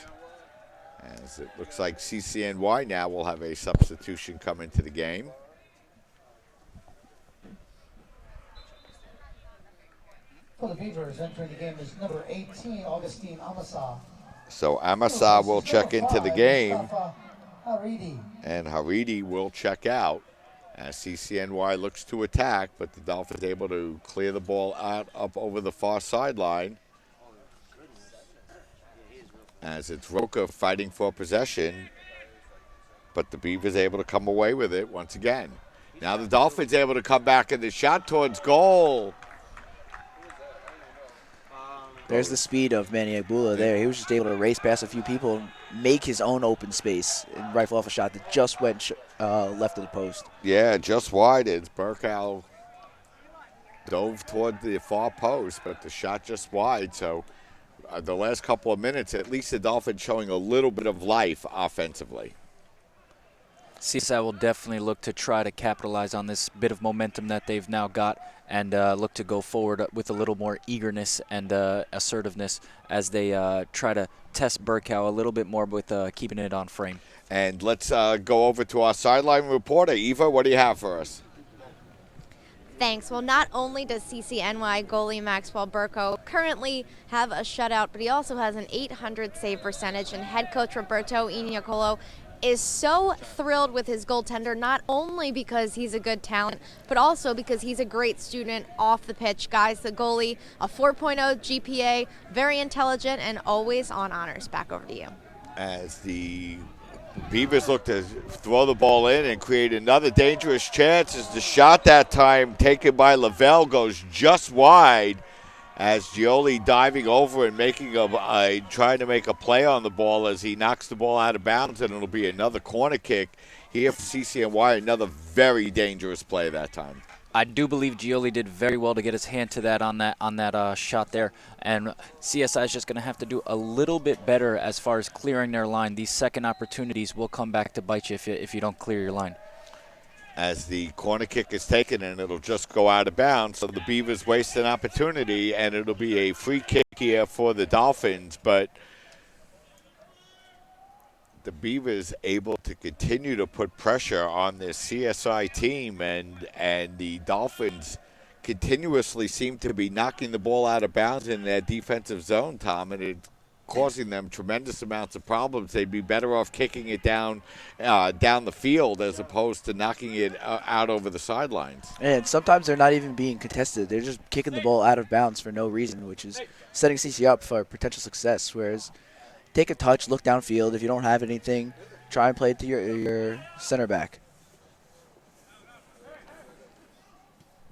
As it looks like CCNY now will have a substitution come into the game. For the Beavers, entering the game is number 18, Augustine Amasa. So Amasa will check into the game, Haridi. and Haridi will check out as CCNY looks to attack, but the Dolphins able to clear the ball out up over the far sideline. As it's Roca fighting for possession, but the Beavers able to come away with it once again. Now the Dolphins able to come back, and the shot towards goal. There's the speed of Manny Agbula there. He was just able to race past a few people and make his own open space and rifle off a shot that just went left of the post. Yeah, just wide. It's Burkow dove toward the far post, but the shot just wide. So the last couple of minutes, at least the Dolphins showing a little bit of life offensively. CSI will definitely look to try to capitalize on this bit of momentum that they've now got and look to go forward with a little more eagerness and assertiveness as they try to test Burkow a little bit more with keeping it on frame. And let's go over to our sideline reporter. Eva, what do you have for us? Thanks. Well, not only does CCNY goalie Maxwell Burko currently have a shutout, but he also has an .800 save percentage, and head coach Roberto Iñacolo is so thrilled with his goaltender, not only because he's a good talent, but also because he's a great student off the pitch. Guys, the goalie, a 4.0 GPA, very intelligent, and always on honors. Back over to you. As the Beavers look to throw the ball in and create another dangerous chance, as the shot that time taken by Lavelle goes just wide, as Gioli diving over and making trying to make a play on the ball as he knocks the ball out of bounds, and it'll be another corner kick here for CCNY. Another very dangerous play that time. I do believe Gioli did very well to get his hand to that on that shot there, and CSI is just going to have to do a little bit better as far as clearing their line. These second opportunities will come back to bite you if you don't clear your line. As the corner kick is taken, and it'll just go out of bounds, so the Beavers waste an opportunity, and it'll be a free kick here for the Dolphins, but the Beavers able to continue to put pressure on this CSI team, and the Dolphins continuously seem to be knocking the ball out of bounds in their defensive zone, Tom, and it's causing them tremendous amounts of problems. They'd be better off kicking it down the field as opposed to knocking it out over the sidelines. And sometimes they're not even being contested. They're just kicking the ball out of bounds for no reason, which is setting CC up for potential success, whereas take a touch, look downfield. If you don't have anything, try and play it to your center back.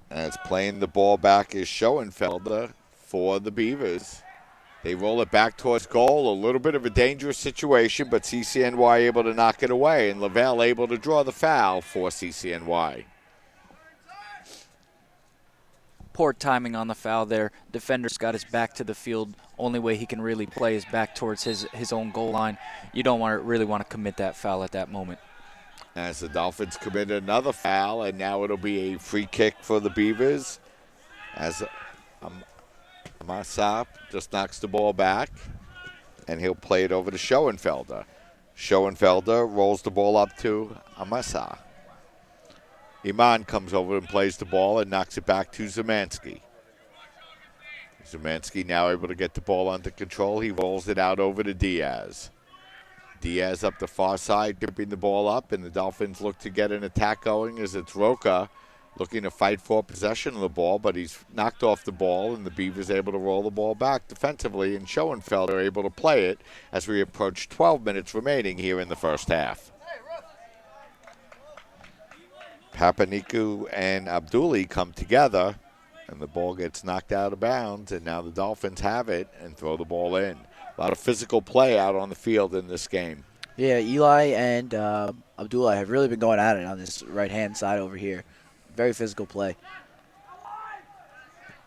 As playing the ball back is Schoenfelder for the Beavers. They roll it back towards goal. A little bit of a dangerous situation, but CCNY able to knock it away, and Lavelle able to draw the foul for CCNY. poor timing on the foul there. Defender's got his back to the field. Only way he can really play is back towards his own goal line. You don't really want to commit that foul at that moment. As the Dolphins committed another foul, and now it'll be a free kick for the Beavers. As Masop just knocks the ball back, and he'll play it over to Schoenfelder. Schoenfelder rolls the ball up to Amasa. Iman comes over and plays the ball and knocks it back to Zemansky. Zemansky now able to get the ball under control. He rolls it out over to Diaz. Diaz up the far side, dipping the ball up, and the Dolphins look to get an attack going as it's Roca looking to fight for possession of the ball, but he's knocked off the ball, and the Beavers able to roll the ball back defensively, and Schoenfelder able to play it as we approach 12 minutes remaining here in the first half. Papaniku and Abduli come together, and the ball gets knocked out of bounds, and now the Dolphins have it and throw the ball in. A lot of physical play out on the field in this game. Yeah, Eli and Abdullah have really been going at it on this right-hand side over here. Very physical play.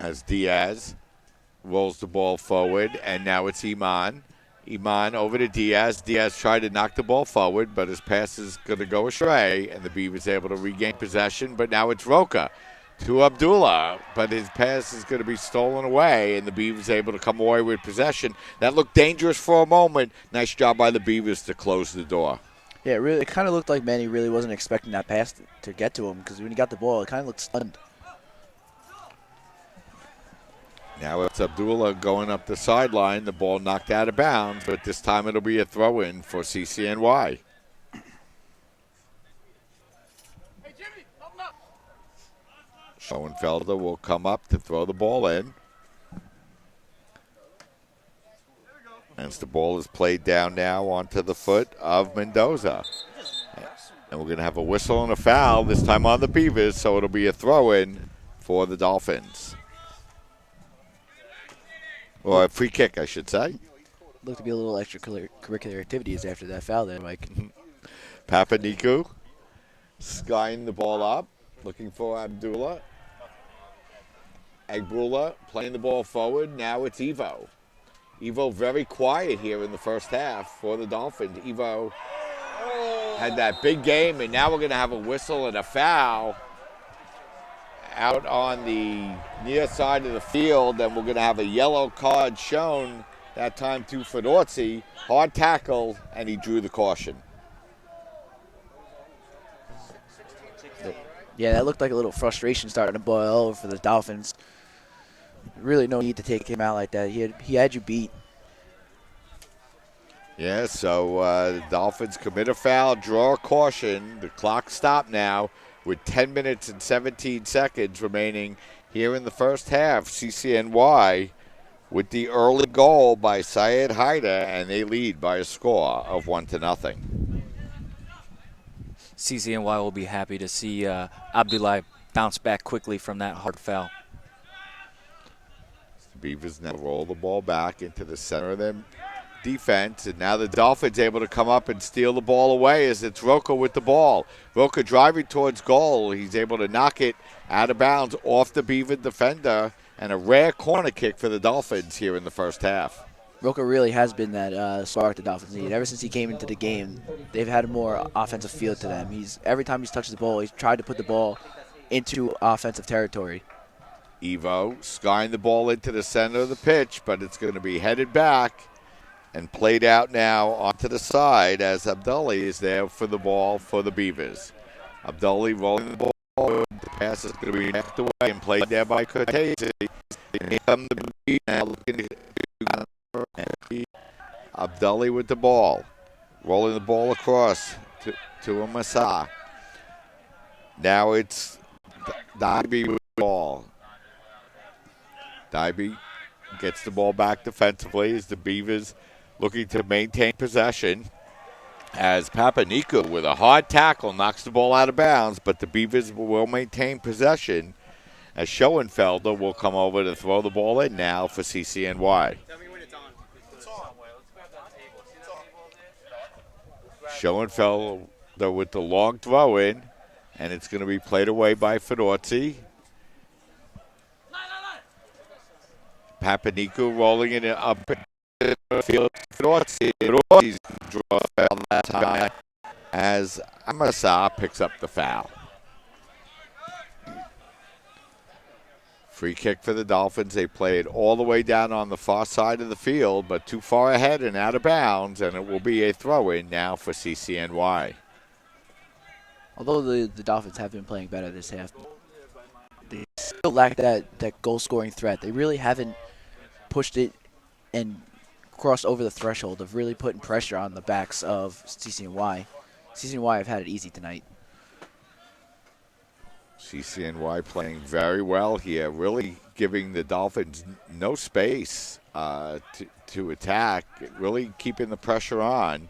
As Diaz rolls the ball forward, and now it's Iman. Iman over to Diaz. Diaz tried to knock the ball forward, but his pass is going to go astray, and the Beavers able to regain possession, but now it's Roca to Abdullah, but his pass is going to be stolen away, and the Beavers able to come away with possession. That looked dangerous for a moment. Nice job by the Beavers to close the door. Yeah, it kind of looked like Manny really wasn't expecting that pass to get to him, because when he got the ball, it kind of looked stunned. Now it's Abdullah going up the sideline. The ball knocked out of bounds, but this time it'll be a throw-in for CCNY. Schoenfelder will come up to throw the ball in. As the ball is played down now onto the foot of Mendoza. And we're going to have a whistle and a foul, this time on the Beavers, so it'll be a throw-in for the Dolphins. Or a free kick, I should say. Looked to be a little extracurricular activities after that foul there, Mike. Papaniku skying the ball up, looking for Abdullah. Agbula playing the ball forward. Now it's Evo. Evo very quiet here in the first half for the Dolphins. Evo had that big game, and now we're going to have a whistle and a foul out on the near side of the field, and we're going to have a yellow card shown, that time to Fedorzi. Hard tackle, and he drew the caution. Yeah, that looked like a little frustration starting to boil over for the Dolphins. Really no need to take him out like that. He had you beat. Yeah, so the Dolphins commit a foul, draw a caution. The clock stopped now with 10 minutes and 17 seconds remaining here in the first half. CCNY with the early goal by Syed Haida, and they lead by a score of 1-0. CCNY will be happy to see Abdullah bounce back quickly from that hard foul. The Beavers now roll the ball back into the center of their defense, and now the Dolphins able to come up and steal the ball away as it's Roca with the ball. Roca driving towards goal. He's able to knock it out of bounds off the Beaver defender, and a rare corner kick for the Dolphins here in the first half. Roca really has been that spark the Dolphins need. Ever since he came into the game, they've had a more offensive feel to them. Every time he's touched the ball, he's tried to put the ball into offensive territory. Evo skying the ball into the center of the pitch, but it's going to be headed back and played out now onto the side as Abdullah is there for the ball for the Beavers. Abdullah rolling the ball. The pass is going to be knocked away and played there by Cortese. Here come the Beavers now looking to Abdullah with the ball. Rolling the ball across to Amasa. Now it's Dibby with the ball. Dibby gets the ball back defensively as the Beavers looking to maintain possession. As Papaniku with a hard tackle knocks the ball out of bounds, but the Beavers will maintain possession as Schoenfelder will come over to throw the ball in now for CCNY. Schoenfelder with the long throw in, and it's going to be played away by Fedorzi. Papaniku rolling it up in the field. He's draw foul that time as Amasa picks up the foul. Free kick for the Dolphins. They play it all the way down on the far side of the field, but too far ahead and out of bounds, and it will be a throw-in now for CCNY. Although the Dolphins have been playing better this half, they still lack that goal-scoring threat. They really haven't pushed it and crossed over the threshold of really putting pressure on the backs of CCNY. CCNY have had it easy tonight. CCNY playing very well here, really giving the Dolphins no space to attack, really keeping the pressure on,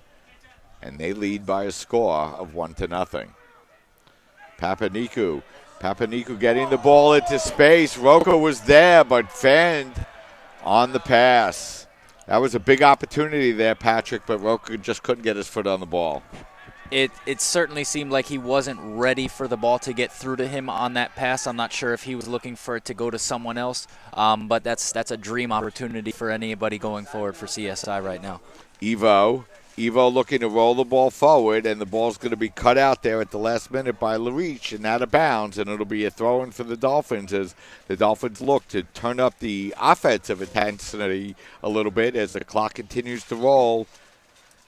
and they lead by a score of 1-0. Papaniku getting the ball into space. Roca was there, but fanned on the pass. That was a big opportunity there, Patrick, but Roca just couldn't get his foot on the ball. It certainly seemed like he wasn't ready for the ball to get through to him on that pass. I'm not sure if he was looking for it to go to someone else, but that's a dream opportunity for anybody going forward for CSI right now. Evo looking to roll the ball forward, and the ball's going to be cut out there at the last minute by Lariche and out of bounds, and it'll be a throw-in for the Dolphins as the Dolphins look to turn up the offensive intensity a little bit as the clock continues to roll.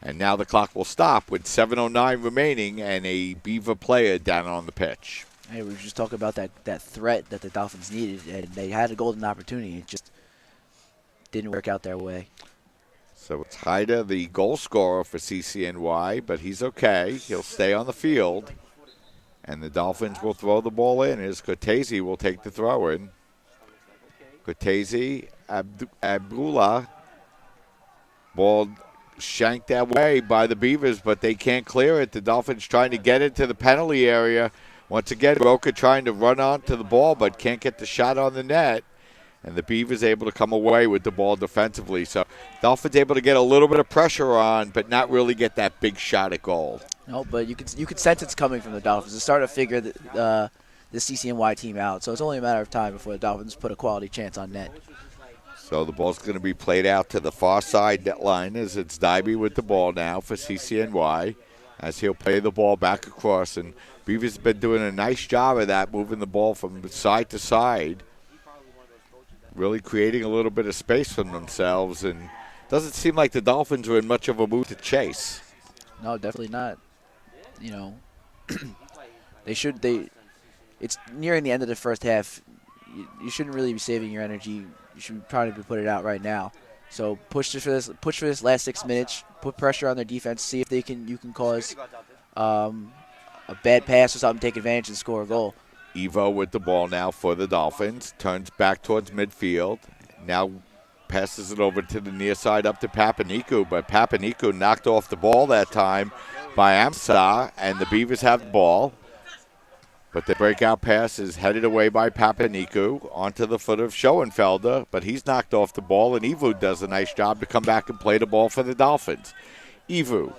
And now the clock will stop with 7:09 remaining and a Beaver player down on the pitch. Hey, we were just talking about that threat that the Dolphins needed, and they had a golden opportunity. It just didn't work out their way. So it's Haida, the goal scorer for CCNY, but he's okay. He'll stay on the field. And the Dolphins will throw the ball in as Cortese will take the throw in. Cortese, Abdullah, ball shanked that way by the Beavers, but they can't clear it. The Dolphins trying to get into the penalty area. Once again, Roca trying to run onto the ball, but can't get the shot on the net. And the Beavers able to come away with the ball defensively. So Dolphins able to get a little bit of pressure on, but not really get that big shot at goal. No, but you could sense it's coming from the Dolphins. They're starting to figure the CCNY team out. So it's only a matter of time before the Dolphins put a quality chance on net. So the ball's going to be played out to the far side net line as it's Dybie with the ball now for CCNY as he'll play the ball back across. And Beavers have been doing a nice job of that, moving the ball from side to side, really creating a little bit of space for themselves. And it doesn't seem like the Dolphins are in much of a mood to chase. No, definitely not. You know, it's nearing the end of the first half. You shouldn't really be saving your energy. You should probably put it out right now. So push for this last 6 minutes. Put pressure on their defense. See if you can cause a bad pass or something, take advantage and score a goal. Evo with the ball now for the Dolphins. Turns back towards midfield. Now passes it over to the near side up to Papaniku, but Papaniku knocked off the ball that time by Amsa, and the Beavers have the ball. But the breakout pass is headed away by Papaniku onto the foot of Schoenfelder, but he's knocked off the ball, and Evu does a nice job to come back and play the ball for the Dolphins. Evu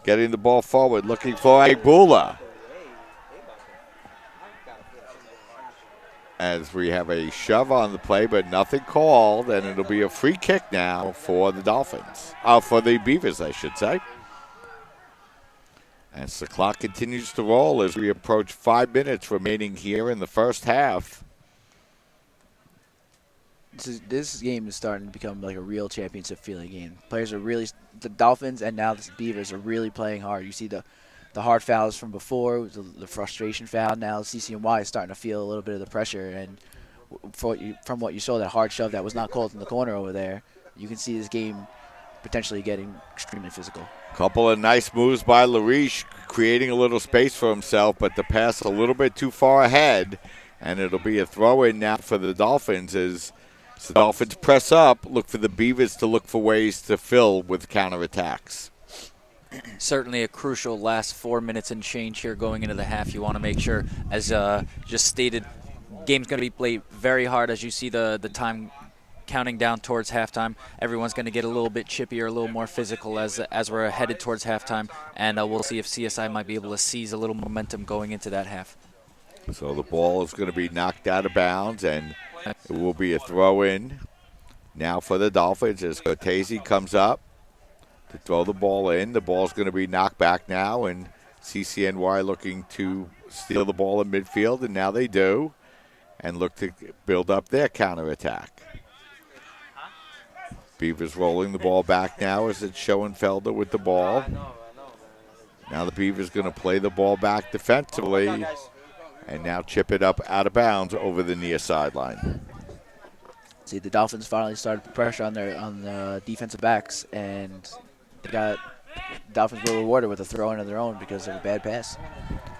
getting the ball forward, looking for Agbula. As we have a shove on the play, but nothing called, and it'll be a free kick now for the Dolphins. For the Beavers, I should say. As the clock continues to roll as we approach 5 minutes remaining here in the first half. This game is starting to become like a real championship feeling game. Players are really, the Dolphins and now the Beavers are really playing hard. You see the hard fouls from before, the frustration foul. Now CCNY is starting to feel a little bit of the pressure. And from what you saw, that hard shove that was not called in the corner over there, you can see this game potentially getting extremely physical. Couple of nice moves by Lariche, creating a little space for himself, but the pass a little bit too far ahead, and it'll be a throw-in now for the Dolphins as the Dolphins press up, look for the Beavers to look for ways to fill with counterattacks. Certainly a crucial last 4 minutes and change here going into the half. You want to make sure, as just stated, game's going to be played very hard as you see the time counting down towards halftime. Everyone's going to get a little bit chippier, a little more physical as we're headed towards halftime, and we'll see if CSI might be able to seize a little momentum going into that half. So the ball is going to be knocked out of bounds, and it will be a throw-in Now for the Dolphins as Cortese comes up to throw the ball in. The ball's going to be knocked back now, and CCNY looking to steal the ball in midfield, and now they do, and look to build up their counterattack. Beavers rolling the ball back now as it's Schoenfelder with the ball. Now the Beavers going to play the ball back defensively, and now chip it up out of bounds over the near sideline. See, the Dolphins finally started to pressure on the defensive backs, and the Dolphins were rewarded with a throw-in of their own because of a bad pass.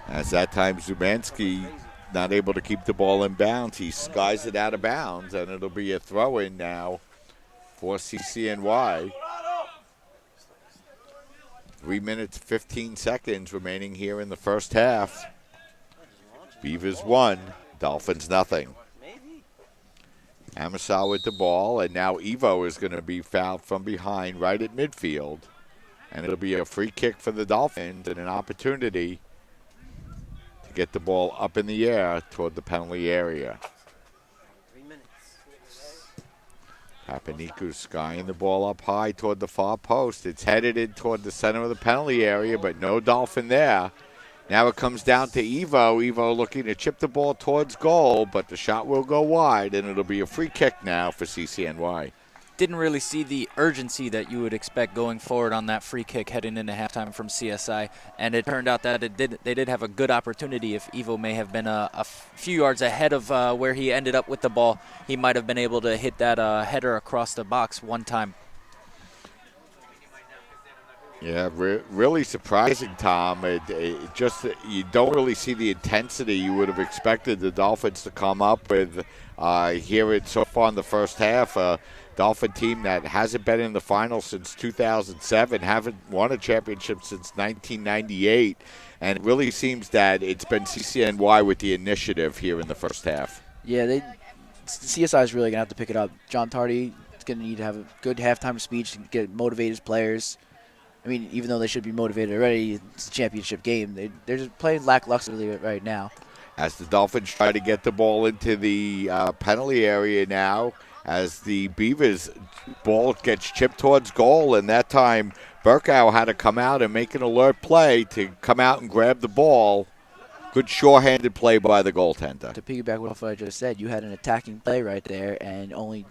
As that time Zubanski not able to keep the ball in bounds, he skies it out of bounds, and it'll be a throw-in now for CCNY. 3 minutes, 15 seconds remaining here in the first half. Beavers 1, Dolphins nothing. Amasal with the ball, and now Evo is going to be fouled from behind right at midfield. And it'll be a free kick for the Dolphins and an opportunity to get the ball up in the air toward the penalty area. Papaniku's skying the ball up high toward the far post. It's headed in toward the center of the penalty area, but no Dolphin there. Now it comes down to Evo. Evo looking to chip the ball towards goal, but the shot will go wide, and it'll be a free kick now for CCNY. Didn't really see the urgency that you would expect going forward on that free kick heading into halftime from CSI, and it turned out that they did have a good opportunity. If Evo may have been a few yards ahead of where he ended up with the ball, he might have been able to hit that header across the box one time. Yeah, really surprising, Tom. It just you don't really see the intensity you would have expected the Dolphins to come up with here so far in the first half. Dolphin team that hasn't been in the finals since 2007, haven't won a championship since 1998, and it really seems that it's been CCNY with the initiative here in the first half. Yeah, CSI is really going to have to pick it up. John Tardy is going to need to have a good halftime speech to motivate his players. I mean, even though they should be motivated already, it's a championship game. They're just playing lacklusterly right now. As the Dolphins try to get the ball into the penalty area now, as the Beavers ball gets chipped towards goal, and that time Burkow had to come out and make an alert play to come out and grab the ball. Good sure-handed play by the goaltender. To piggyback off what I just said, you had an attacking play right there, and only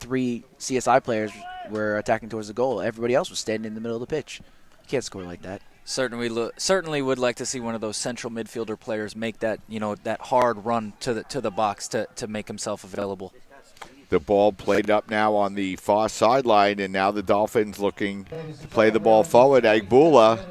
3 CSI players were attacking towards the goal. Everybody else was standing in the middle of the pitch. You can't score like that. Certainly would like to see one of those central midfielder players make that that hard run to the box to make himself available. The ball played up now on the far sideline, and now the Dolphins looking to play the ball forward. Agbula,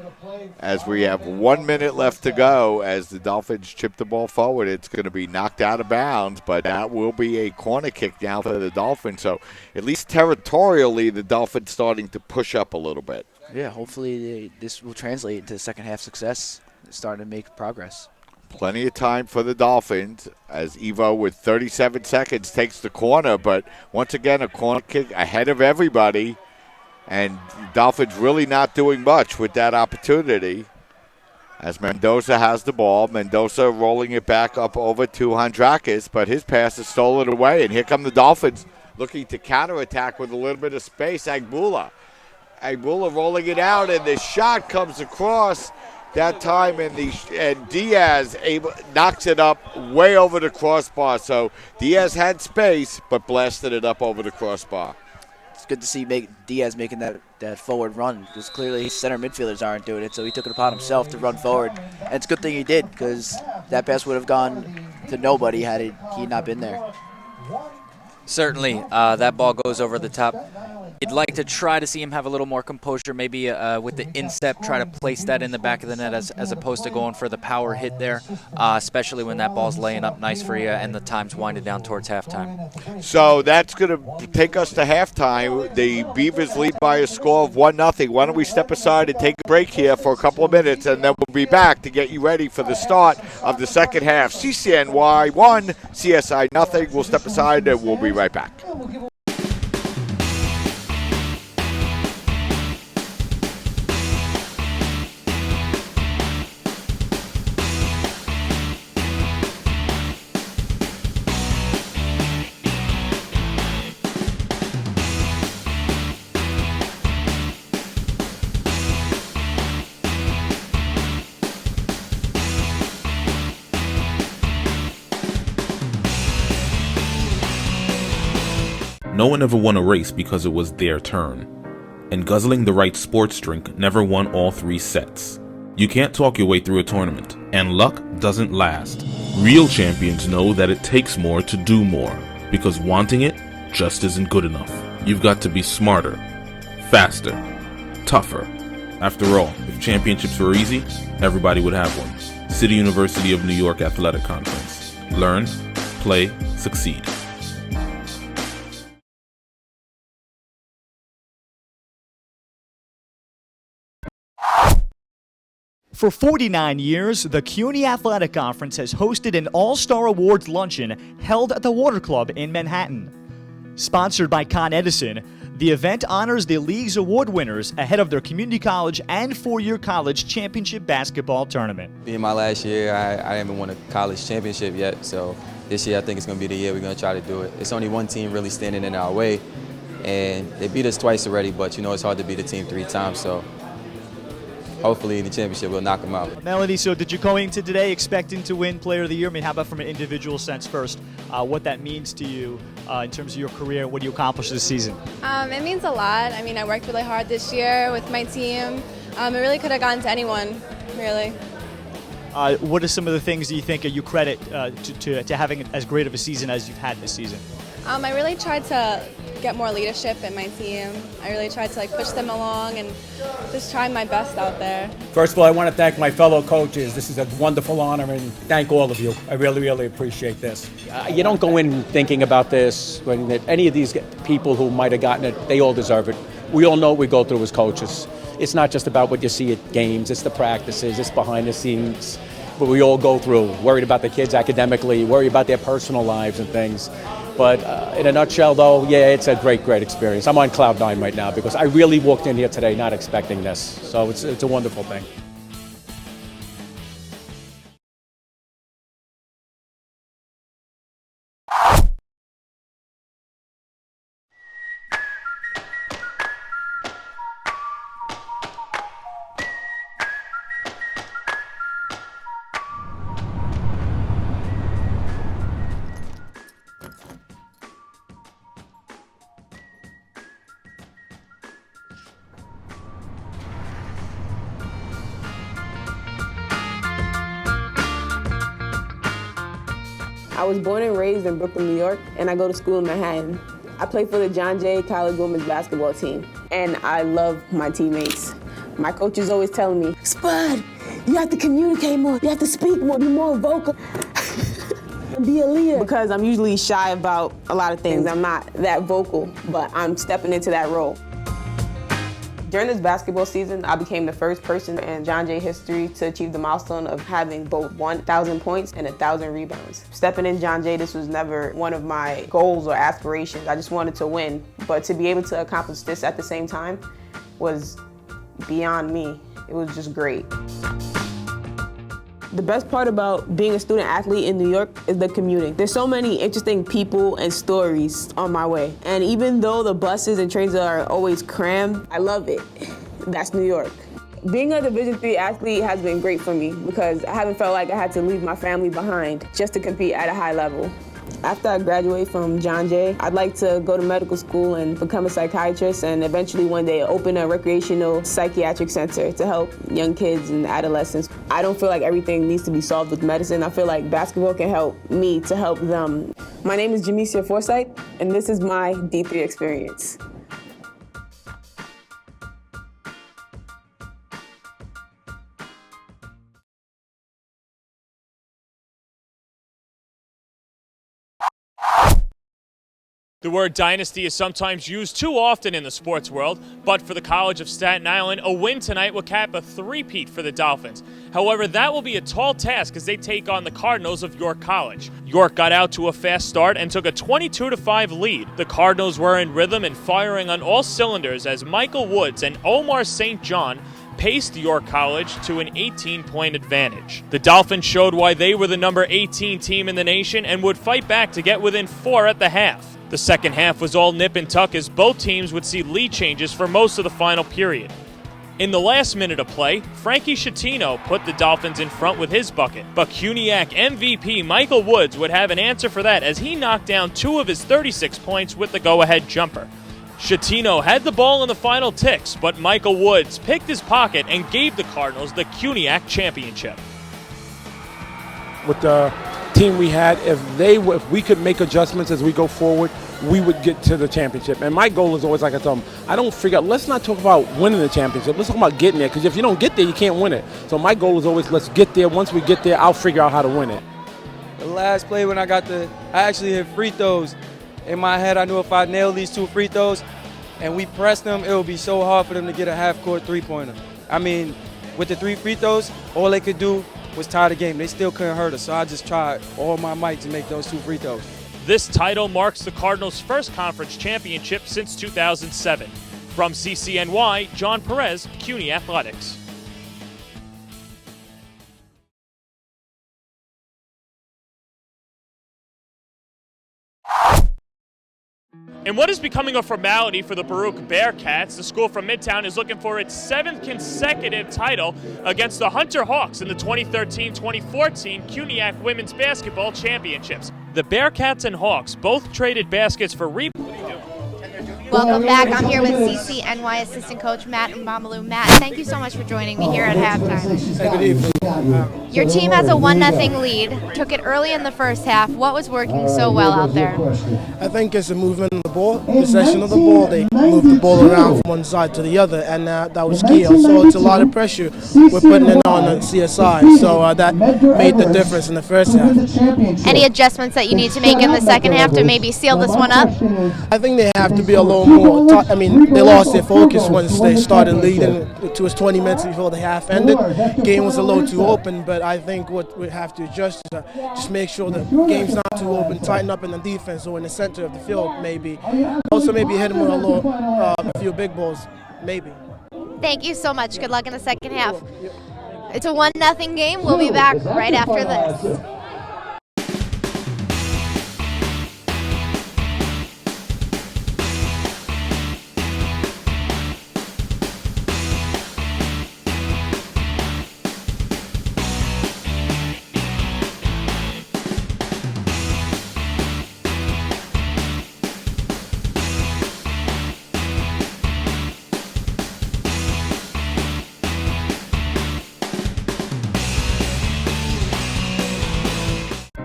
as we have 1 minute left to go, as the Dolphins chip the ball forward, it's going to be knocked out of bounds, but that will be a corner kick now for the Dolphins. So at least territorially, the Dolphins starting to push up a little bit. Yeah, hopefully this will translate into second half success, starting to make progress. Plenty of time for the Dolphins as Evo with 37 seconds takes the corner, but once again a corner kick ahead of everybody, and Dolphins really not doing much with that opportunity as Mendoza has the ball. Mendoza rolling it back up over to Handrakis, but his pass is stolen away, and here come the Dolphins looking to counterattack with a little bit of space. Agbula rolling it out, and the shot comes across that time, and Diaz knocks it up way over the crossbar. So Diaz had space, but blasted it up over the crossbar. It's good to see Diaz making that forward run, because clearly center midfielders aren't doing it, so he took it upon himself to run forward. And it's a good thing he did, because that pass would have gone to nobody had he not been there. Certainly, that ball goes over the top. You'd like to try to see him have a little more composure, maybe with the instep, try to place that in the back of the net as opposed to going for the power hit there, especially when that ball's laying up nice for you and the time's winding down towards halftime. So that's going to take us to halftime. The Beavers lead by a score of 1-0. Why don't we step aside and take a break here for a couple of minutes, and then we'll be back to get you ready for the start of the second half. CCNY 1, CSI nothing. We'll step aside and we'll be right back. No one ever won a race because it was their turn. And guzzling the right sports drink never won all 3 sets. You can't talk your way through a tournament, and luck doesn't last. Real champions know that it takes more to do more, because wanting it just isn't good enough. You've got to be smarter, faster, tougher. After all, if championships were easy, everybody would have one. City University of New York Athletic Conference. Learn, play, succeed. For 49 years, the CUNY Athletic Conference has hosted an All-Star Awards luncheon held at the Water Club in Manhattan. Sponsored by Con Edison, the event honors the league's award winners ahead of their community college and four-year college championship basketball tournament. Being my last year, I haven't won a college championship yet, so this year I think it's going to be the year we're going to try to do it. It's only one team really standing in our way, and they beat us twice already, but you know it's hard to beat a team 3 times, so hopefully in the championship we'll knock them out. Melody, so did you go into today expecting to win Player of the Year? I mean, how about from an individual sense first, what that means to you in terms of your career, what you accomplished this season? It means a lot. I mean, I worked really hard this year with my team. It really could have gone to anyone, really. What are some of the things that you think you credit to having as great of a season as you've had this season? I really tried to get more leadership in my team. I really tried to push them along and just try my best out there. First of all, I want to thank my fellow coaches. This is a wonderful honor, and thank all of you. I really, really appreciate this. You don't go in thinking about this when any of these people who might have gotten it, they all deserve it. We all know what we go through as coaches. It's not just about what you see at games, it's the practices, it's behind the scenes, what we all go through, worried about the kids academically, worried about their personal lives and things. But in a nutshell, though, yeah, it's a great, great experience. I'm on cloud 9 right now because I really walked in here today not expecting this. So it's a wonderful thing. I was born and raised in Brooklyn, New York, and I go to school in Manhattan. I play for the John Jay College women's basketball team, and I love my teammates. My coach is always telling me, Spud, you have to communicate more, you have to speak more, be more vocal, and be a leader. Because I'm usually shy about a lot of things. I'm not that vocal, but I'm stepping into that role. During this basketball season, I became the first person in John Jay history to achieve the milestone of having both 1,000 points and 1,000 rebounds. Stepping in John Jay, this was never one of my goals or aspirations. I just wanted to win, but to be able to accomplish this at the same time was beyond me. It was just great. The best part about being a student athlete in New York is the commuting. There's so many interesting people and stories on my way. And even though the buses and trains are always crammed, I love it. That's New York. Being a Division III athlete has been great for me because I haven't felt like I had to leave my family behind just to compete at a high level. After I graduate from John Jay, I'd like to go to medical school and become a psychiatrist and eventually one day open a recreational psychiatric center to help young kids and adolescents. I don't feel like everything needs to be solved with medicine. I feel like basketball can help me to help them. My name is Jamesia Forsythe, and this is my D3 experience. The word dynasty is sometimes used too often in the sports world, but for the College of Staten Island, a win tonight will cap a three-peat for the Dolphins. However, that will be a tall task as they take on the Cardinals of York College. York got out to a fast start and took a 22-5 lead. The Cardinals were in rhythm and firing on all cylinders as Michael Woods and Omar St. John paced York College to an 18-point advantage. The Dolphins showed why they were the number 18 team in the nation and would fight back to get within 4 at the half. The second half was all nip and tuck as both teams would see lead changes for most of the final period. In the last minute of play, Frankie Schettino put the Dolphins in front with his bucket, but CUNYAC MVP Michael Woods would have an answer for that as he knocked down 2 of his 36 points with the go-ahead jumper. Schettino had the ball in the final ticks, but Michael Woods picked his pocket and gave the Cardinals the CUNYAC championship. With the team we had, if we could make adjustments as we go forward, we would get to the championship. And my goal is always, like I tell them, I don't figure, let's not talk about winning the championship. Let's talk about getting there, because if you don't get there, you can't win it. So my goal is always, let's get there. Once we get there, I'll figure out how to win it. The last play when I actually hit free throws. In my head, I knew if I nailed these 2 free throws and we pressed them, it would be so hard for them to get a half-court three-pointer. I mean, with the 3 free throws, all they could do was tie the game. They still couldn't hurt us, so I just tried all my might to make those 2 free throws. This title marks the Cardinals' first conference championship since 2007. From CCNY, John Perez, CUNY Athletics. In what is becoming a formality for the Baruch Bearcats, the school from Midtown is looking for its 7th consecutive title against the Hunter Hawks in the 2013-2014 CUNYAC Women's Basketball Championships. The Bearcats and Hawks both traded baskets for Welcome back. I'm here with CCNY assistant coach Matt Mbamalu. Matt, thank you so much for joining me here at halftime. Good evening. Your team has a 1-0 lead. Took it early in the first half. What was working so well out there? I think it's the movement of the ball, possession of the ball. They move the ball around from one side to the other, and that was key. So it's a lot of pressure we're putting in on the CSI. So that made the difference in the first half. Any adjustments that you need to make in the second half to maybe seal this one up? I think they have to be a little more. They lost their focus once they started leading to 20 minutes before the half ended. Game was a little too open, but I think what we have to adjust is just make sure the game's not too open, tighten up in the defense or in the center of the field maybe. Also maybe hit them with a few big balls, maybe. Thank you so much. Good luck in the second half. It's a 1-0 game. We'll be back right after this.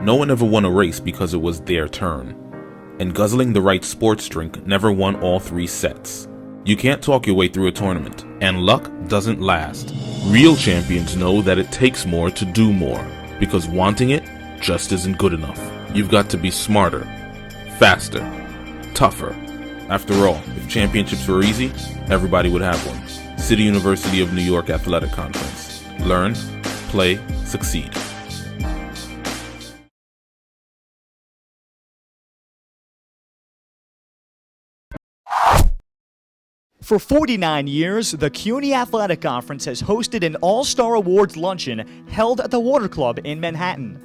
No one ever won a race because it was their turn. And guzzling the right sports drink never won all 3 sets. You can't talk your way through a tournament, and luck doesn't last. Real champions know that it takes more to do more, because wanting it just isn't good enough. You've got to be smarter, faster, tougher. After all, if championships were easy, everybody would have one. City University of New York Athletic Conference. Learn, play, succeed. For 49 years, the CUNY Athletic Conference has hosted an All-Star Awards luncheon held at the Water Club in Manhattan.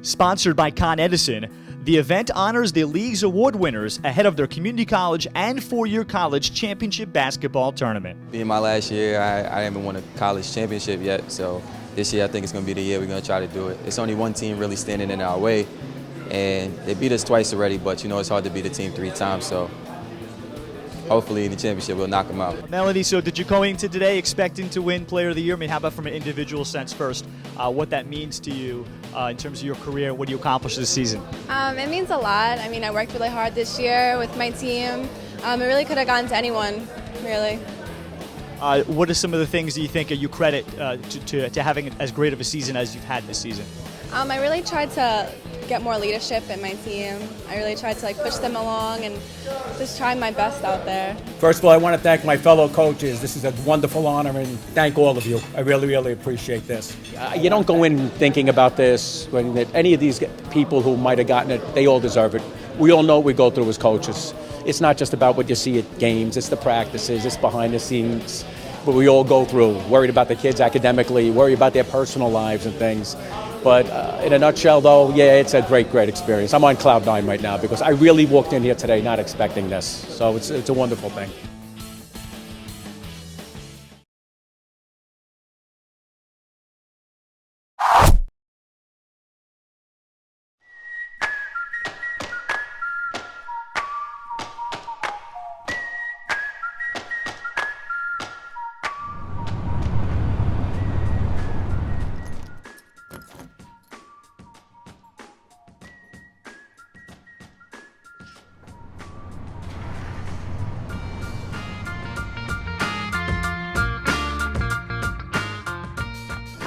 Sponsored by Con Edison, the event honors the league's award winners ahead of their community college and four-year college championship basketball tournament. Being my last year, I haven't won a college championship yet, so this year I think it's going to be the year we're going to try to do it. It's only one team really standing in our way, and they beat us twice already, but it's hard to beat a team 3 times, so hopefully in the championship we'll knock them out. Melody, so did you go into today expecting to win Player of the Year? I mean, how about from an individual sense first, what that means to you in terms of your career, what you accomplished this season? It means a lot. I mean, I worked really hard this year with my team. It really could have gone to anyone, really. What are some of the things that you think you credit to having as great of a season as you've had this season? I really tried to get more leadership in my team. I really tried to push them along and just try my best out there. First of all, I want to thank my fellow coaches. This is a wonderful honor, and thank all of you. I really, really appreciate this. You don't go in thinking about this when any of these people who might have gotten it, they all deserve it. We all know what we go through as coaches. It's not just about what you see at games, it's the practices, it's behind the scenes, what we all go through, worried about the kids academically, worried about their personal lives and things. But in a nutshell, though, yeah, it's a great, great experience. I'm on cloud 9 right now because I really walked in here today not expecting this. So it's a wonderful thing.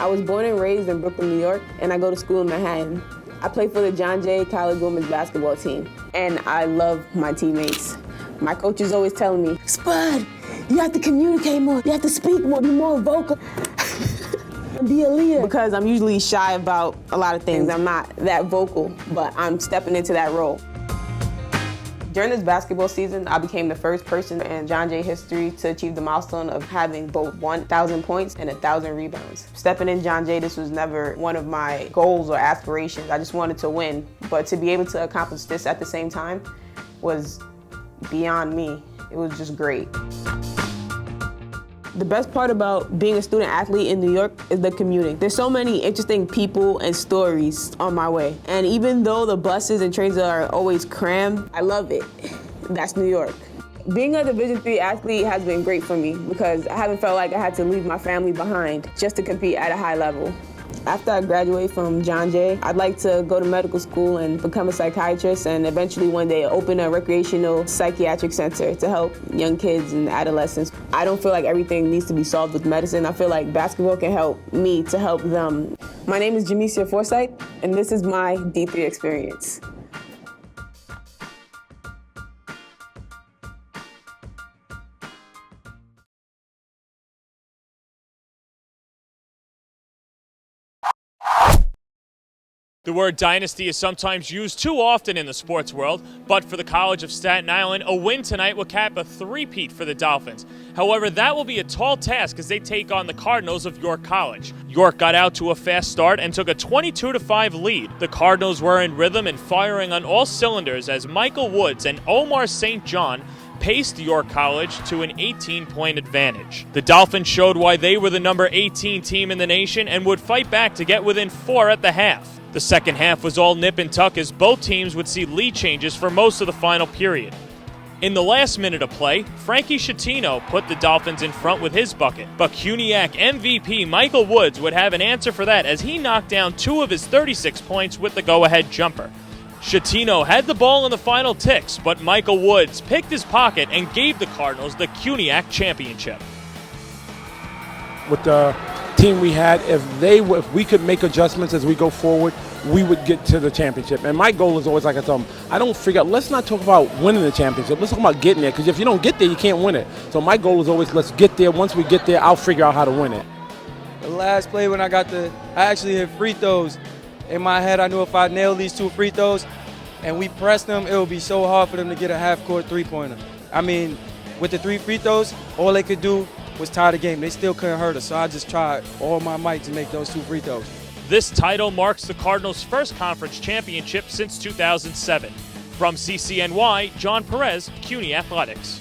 I was born and raised in Brooklyn, New York, and I go to school in Manhattan. I play for the John Jay College women's basketball team, and I love my teammates. My coach is always telling me, Spud, you have to communicate more, you have to speak more, be more vocal. Be a leader. Because I'm usually shy about a lot of things. I'm not that vocal, but I'm stepping into that role. During this basketball season, I became the first person in John Jay history to achieve the milestone of having both 1,000 points and 1,000 rebounds. Stepping in John Jay, this was never one of my goals or aspirations. I just wanted to win, but to be able to accomplish this at the same time was beyond me. It was just great. The best part about being a student athlete in New York is the commuting. There's so many interesting people and stories on my way. And even though the buses and trains are always crammed, I love it. That's New York. Being a Division III athlete has been great for me because I haven't felt like I had to leave my family behind just to compete at a high level. After I graduate from John Jay, I'd like to go to medical school and become a psychiatrist and eventually one day open a recreational psychiatric center to help young kids and adolescents. I don't feel like everything needs to be solved with medicine. I feel like basketball can help me to help them. My name is Jamesia Forsythe, and this is my D3 experience. The word dynasty is sometimes used too often in the sports world, but for the College of Staten Island, a win tonight will cap a three-peat for the Dolphins. However, that will be a tall task as they take on the Cardinals of York College. York got out to a fast start and took a 22-5 lead. The Cardinals were in rhythm and firing on all cylinders as Michael Woods and Omar St. John paced York College to an 18-point advantage. The Dolphins showed why they were the number 18 team in the nation and would fight back to get within 4 at the half. The second half was all nip and tuck as both teams would see lead changes for most of the final period. In the last minute of play, Frankie Schettino put the Dolphins in front with his bucket, but CUNYAC MVP Michael Woods would have an answer for that as he knocked down 2 of his 36 points with the go-ahead jumper. Schettino had the ball in the final ticks, but Michael Woods picked his pocket and gave the Cardinals the CUNYAC championship. With the team we had, if we could make adjustments as we go forward, we would get to the championship. And my goal is always, like I tell them, I don't forget, let's not talk about winning the championship. Let's talk about getting there, because if you don't get there, you can't win it. So my goal is always, let's get there. Once we get there, I'll figure out how to win it. The last play when I actually hit free throws. In my head, I knew if I nailed these 2 free throws and we pressed them, it would be so hard for them to get a half-court three-pointer. I mean, with the 3 free throws, all they could do was tie the game. They still couldn't hurt us, so I just tried all my might to make those 2 free throws. This title marks the Cardinals' first conference championship since 2007. From CCNY, John Perez, CUNY Athletics.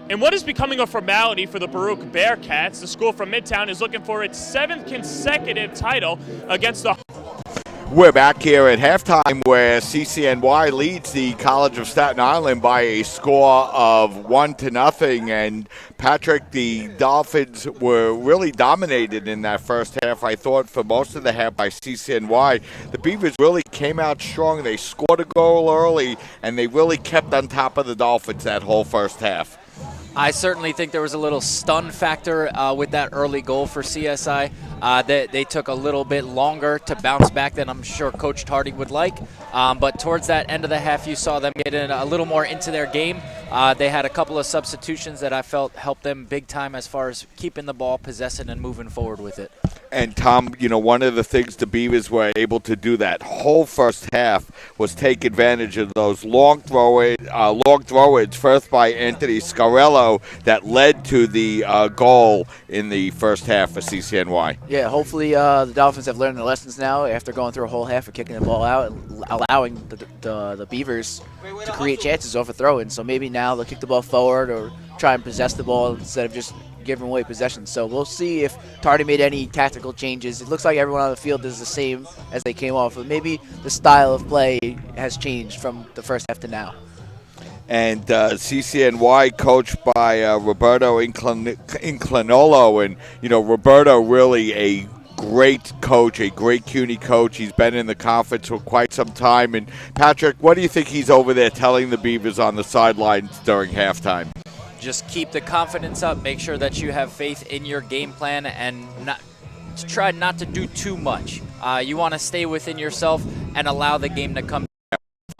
In what is becoming a formality for the Baruch Bearcats, the school from Midtown is looking for its 7th consecutive title against the... We're back here at halftime where CCNY leads the College of Staten Island by a score of 1-0. And Patrick, the Dolphins were really dominated in that first half. I thought for most of the half by CCNY. The Beavers really came out strong. They scored a goal early, and they really kept on top of the Dolphins that whole first half. I certainly think there was a little stun factor with that early goal for CSI. They took a little bit longer to bounce back than I'm sure Coach Tardy would like. But towards that end of the half, you saw them get in a little more into their game. They had a couple of substitutions that I felt helped them big time as far as keeping the ball, possessing, and moving forward with it. And, Tom, you know, one of the things the Beavers were able to do that whole first half was take advantage of those long throw-ins, first by Anthony Scarello, that led to the goal in the first half for CCNY. Yeah, hopefully the Dolphins have learned their lessons now after going through a whole half of kicking the ball out and allowing the Beavers to create chances off a throw-in. So maybe now they'll kick the ball forward or try and possess the ball instead of just giving away possession. So we'll see if Tardy made any tactical changes. It looks like everyone on the field is the same as they came off, but maybe the style of play has changed from the first half to now. And CCNY coached by Roberto Inclinolo. And, you know, Roberto really a great coach, a great CUNY coach. He's been in the conference for quite some time. And, Patrick, what do you think he's over there telling the Beavers on the sidelines during halftime? Just keep the confidence up. Make sure that you have faith in your game plan and try not to do too much. You want to stay within yourself and allow the game to come.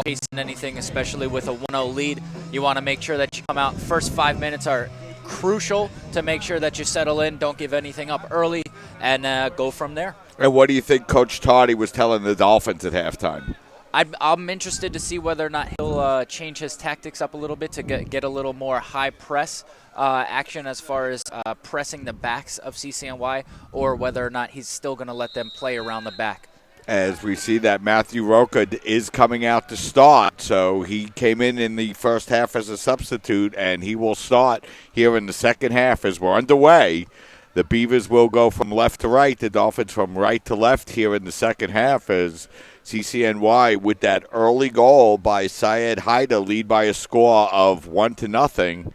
Chasing anything, especially with a 1-0 lead. You want to make sure that you come out. First 5 minutes are crucial to make sure that you settle in, don't give anything up early, and go from there. And what do you think Coach Tardy was telling the Dolphins at halftime? I'm interested to see whether or not he'll change his tactics up a little bit to get a little more high press action as far as pressing the backs of CCNY, or whether or not he's still going to let them play around the back. As we see that Matthew Roca is coming out to start. So he came in the first half as a substitute, and he will start here in the second half as we're underway. The Beavers will go from left to right, the Dolphins from right to left here in the second half as CCNY with that early goal by Syed Haida lead by a score of 1-0.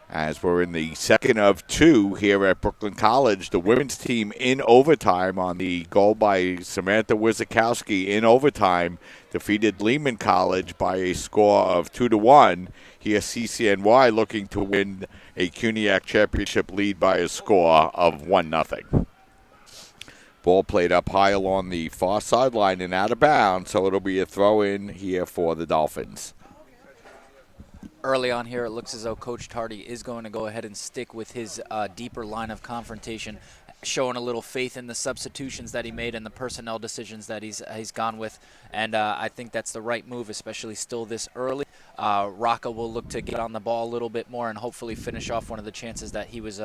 As we're in the second of two here at Brooklyn College, the women's team in overtime on the goal by Samantha Wizakowski in overtime defeated Lehman College by a score of 2-1. Here CCNY looking to win a CUNYAC championship lead by a score of 1-0. Ball played up high along the far sideline and out of bounds, so it'll be a throw-in here for the Dolphins. Early on here, it looks as though Coach Tardy is going to go ahead and stick with his deeper line of confrontation, showing a little faith in the substitutions that he made and the personnel decisions that he's gone with. And I think that's the right move, especially still this early. Rocca will look to get on the ball a little bit more and hopefully finish off one of the chances that he was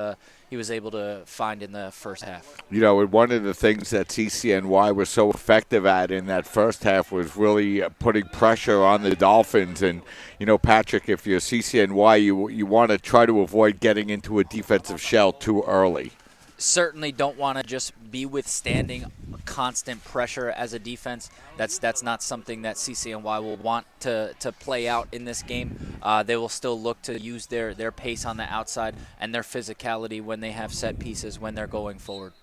able to find in the first half. You know, one of the things that CCNY was so effective at in that first half was really putting pressure on the Dolphins. And, you know, Patrick, if you're CCNY, you want to try to avoid getting into a defensive shell too early. Certainly don't want to just be withstanding constant pressure as a defense. That's not something that CCNY will want to play out in this game. They will still look to use their pace on the outside and their physicality when they have set pieces when they're going forward.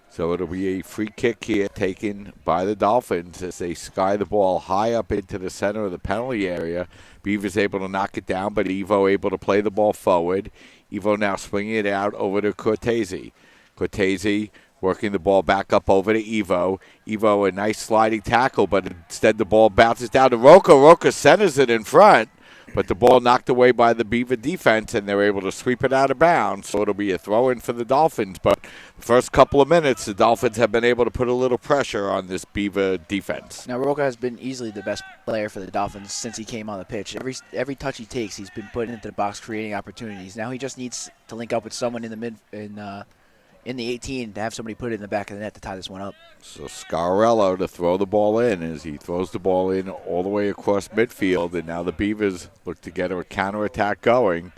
So it'll be a free kick here taken by the Dolphins as they sky the ball high up into the center of the penalty area. Beavers able to knock it down, but Evo able to play the ball forward. Evo now swinging it out over to Cortese. Cortese working the ball back up over to Evo. Evo, a nice sliding tackle, but instead the ball bounces down to Roca. Roca centers it in front, but the ball knocked away by the Beaver defense, and they're able to sweep it out of bounds. So it'll be a throw-in for the Dolphins. But the first couple of minutes, the Dolphins have been able to put a little pressure on this Beaver defense. Now, Roca has been easily the best player for the Dolphins since he came on the pitch. Every touch he takes, he's been putting into the box, creating opportunities. Now he just needs to link up with someone in the 18 to have somebody put it in the back of the net to tie this one up. So Scarello to throw the ball in as he throws the ball in all the way across midfield, and now the Beavers look to get a counterattack going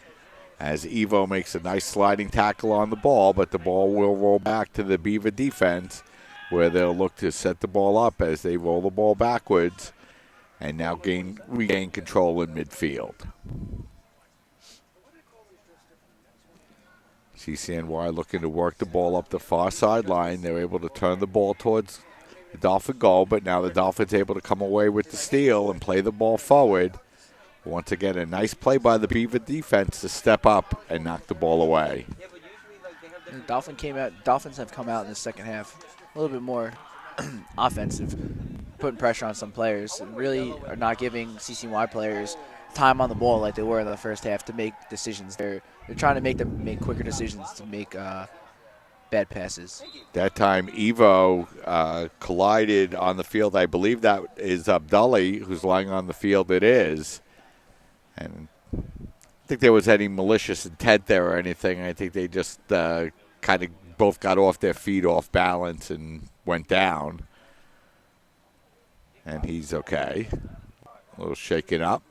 as Evo makes a nice sliding tackle on the ball, but the ball will roll back to the Beaver defense where they'll look to set the ball up as they roll the ball backwards and now regain control in midfield. CCNY looking to work the ball up the far sideline. They're able to turn the ball towards the Dolphin goal, but now the Dolphins able to come away with the steal and play the ball forward. Once again, a nice play by the Beaver defense to step up and knock the ball away. The Dolphins have come out in the second half a little bit more offensive, putting pressure on some players, and really are not giving CCNY players time on the ball like they were in the first half to make decisions. They're trying to make them make quicker decisions to make bad passes. That time, Evo collided on the field. I believe that is Abdulli who's lying on the field. It is. And I don't think there was any malicious intent there or anything. I think they just kind of both got off their feet, off balance, and went down. And he's okay. A little shaken up.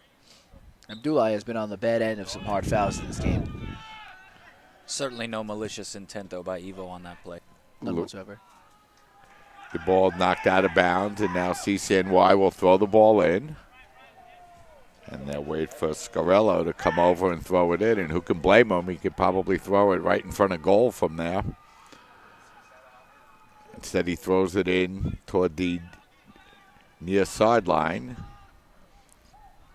Abdullah has been on the bad end of some hard fouls in this game. Certainly no malicious intent, though, by Evo on that play. None whatsoever. The ball knocked out of bounds, and now CCNY will throw the ball in. And they'll wait for Scarello to come over and throw it in. And who can blame him? He could probably throw it right in front of goal from there. Instead, he throws it in toward the near sideline.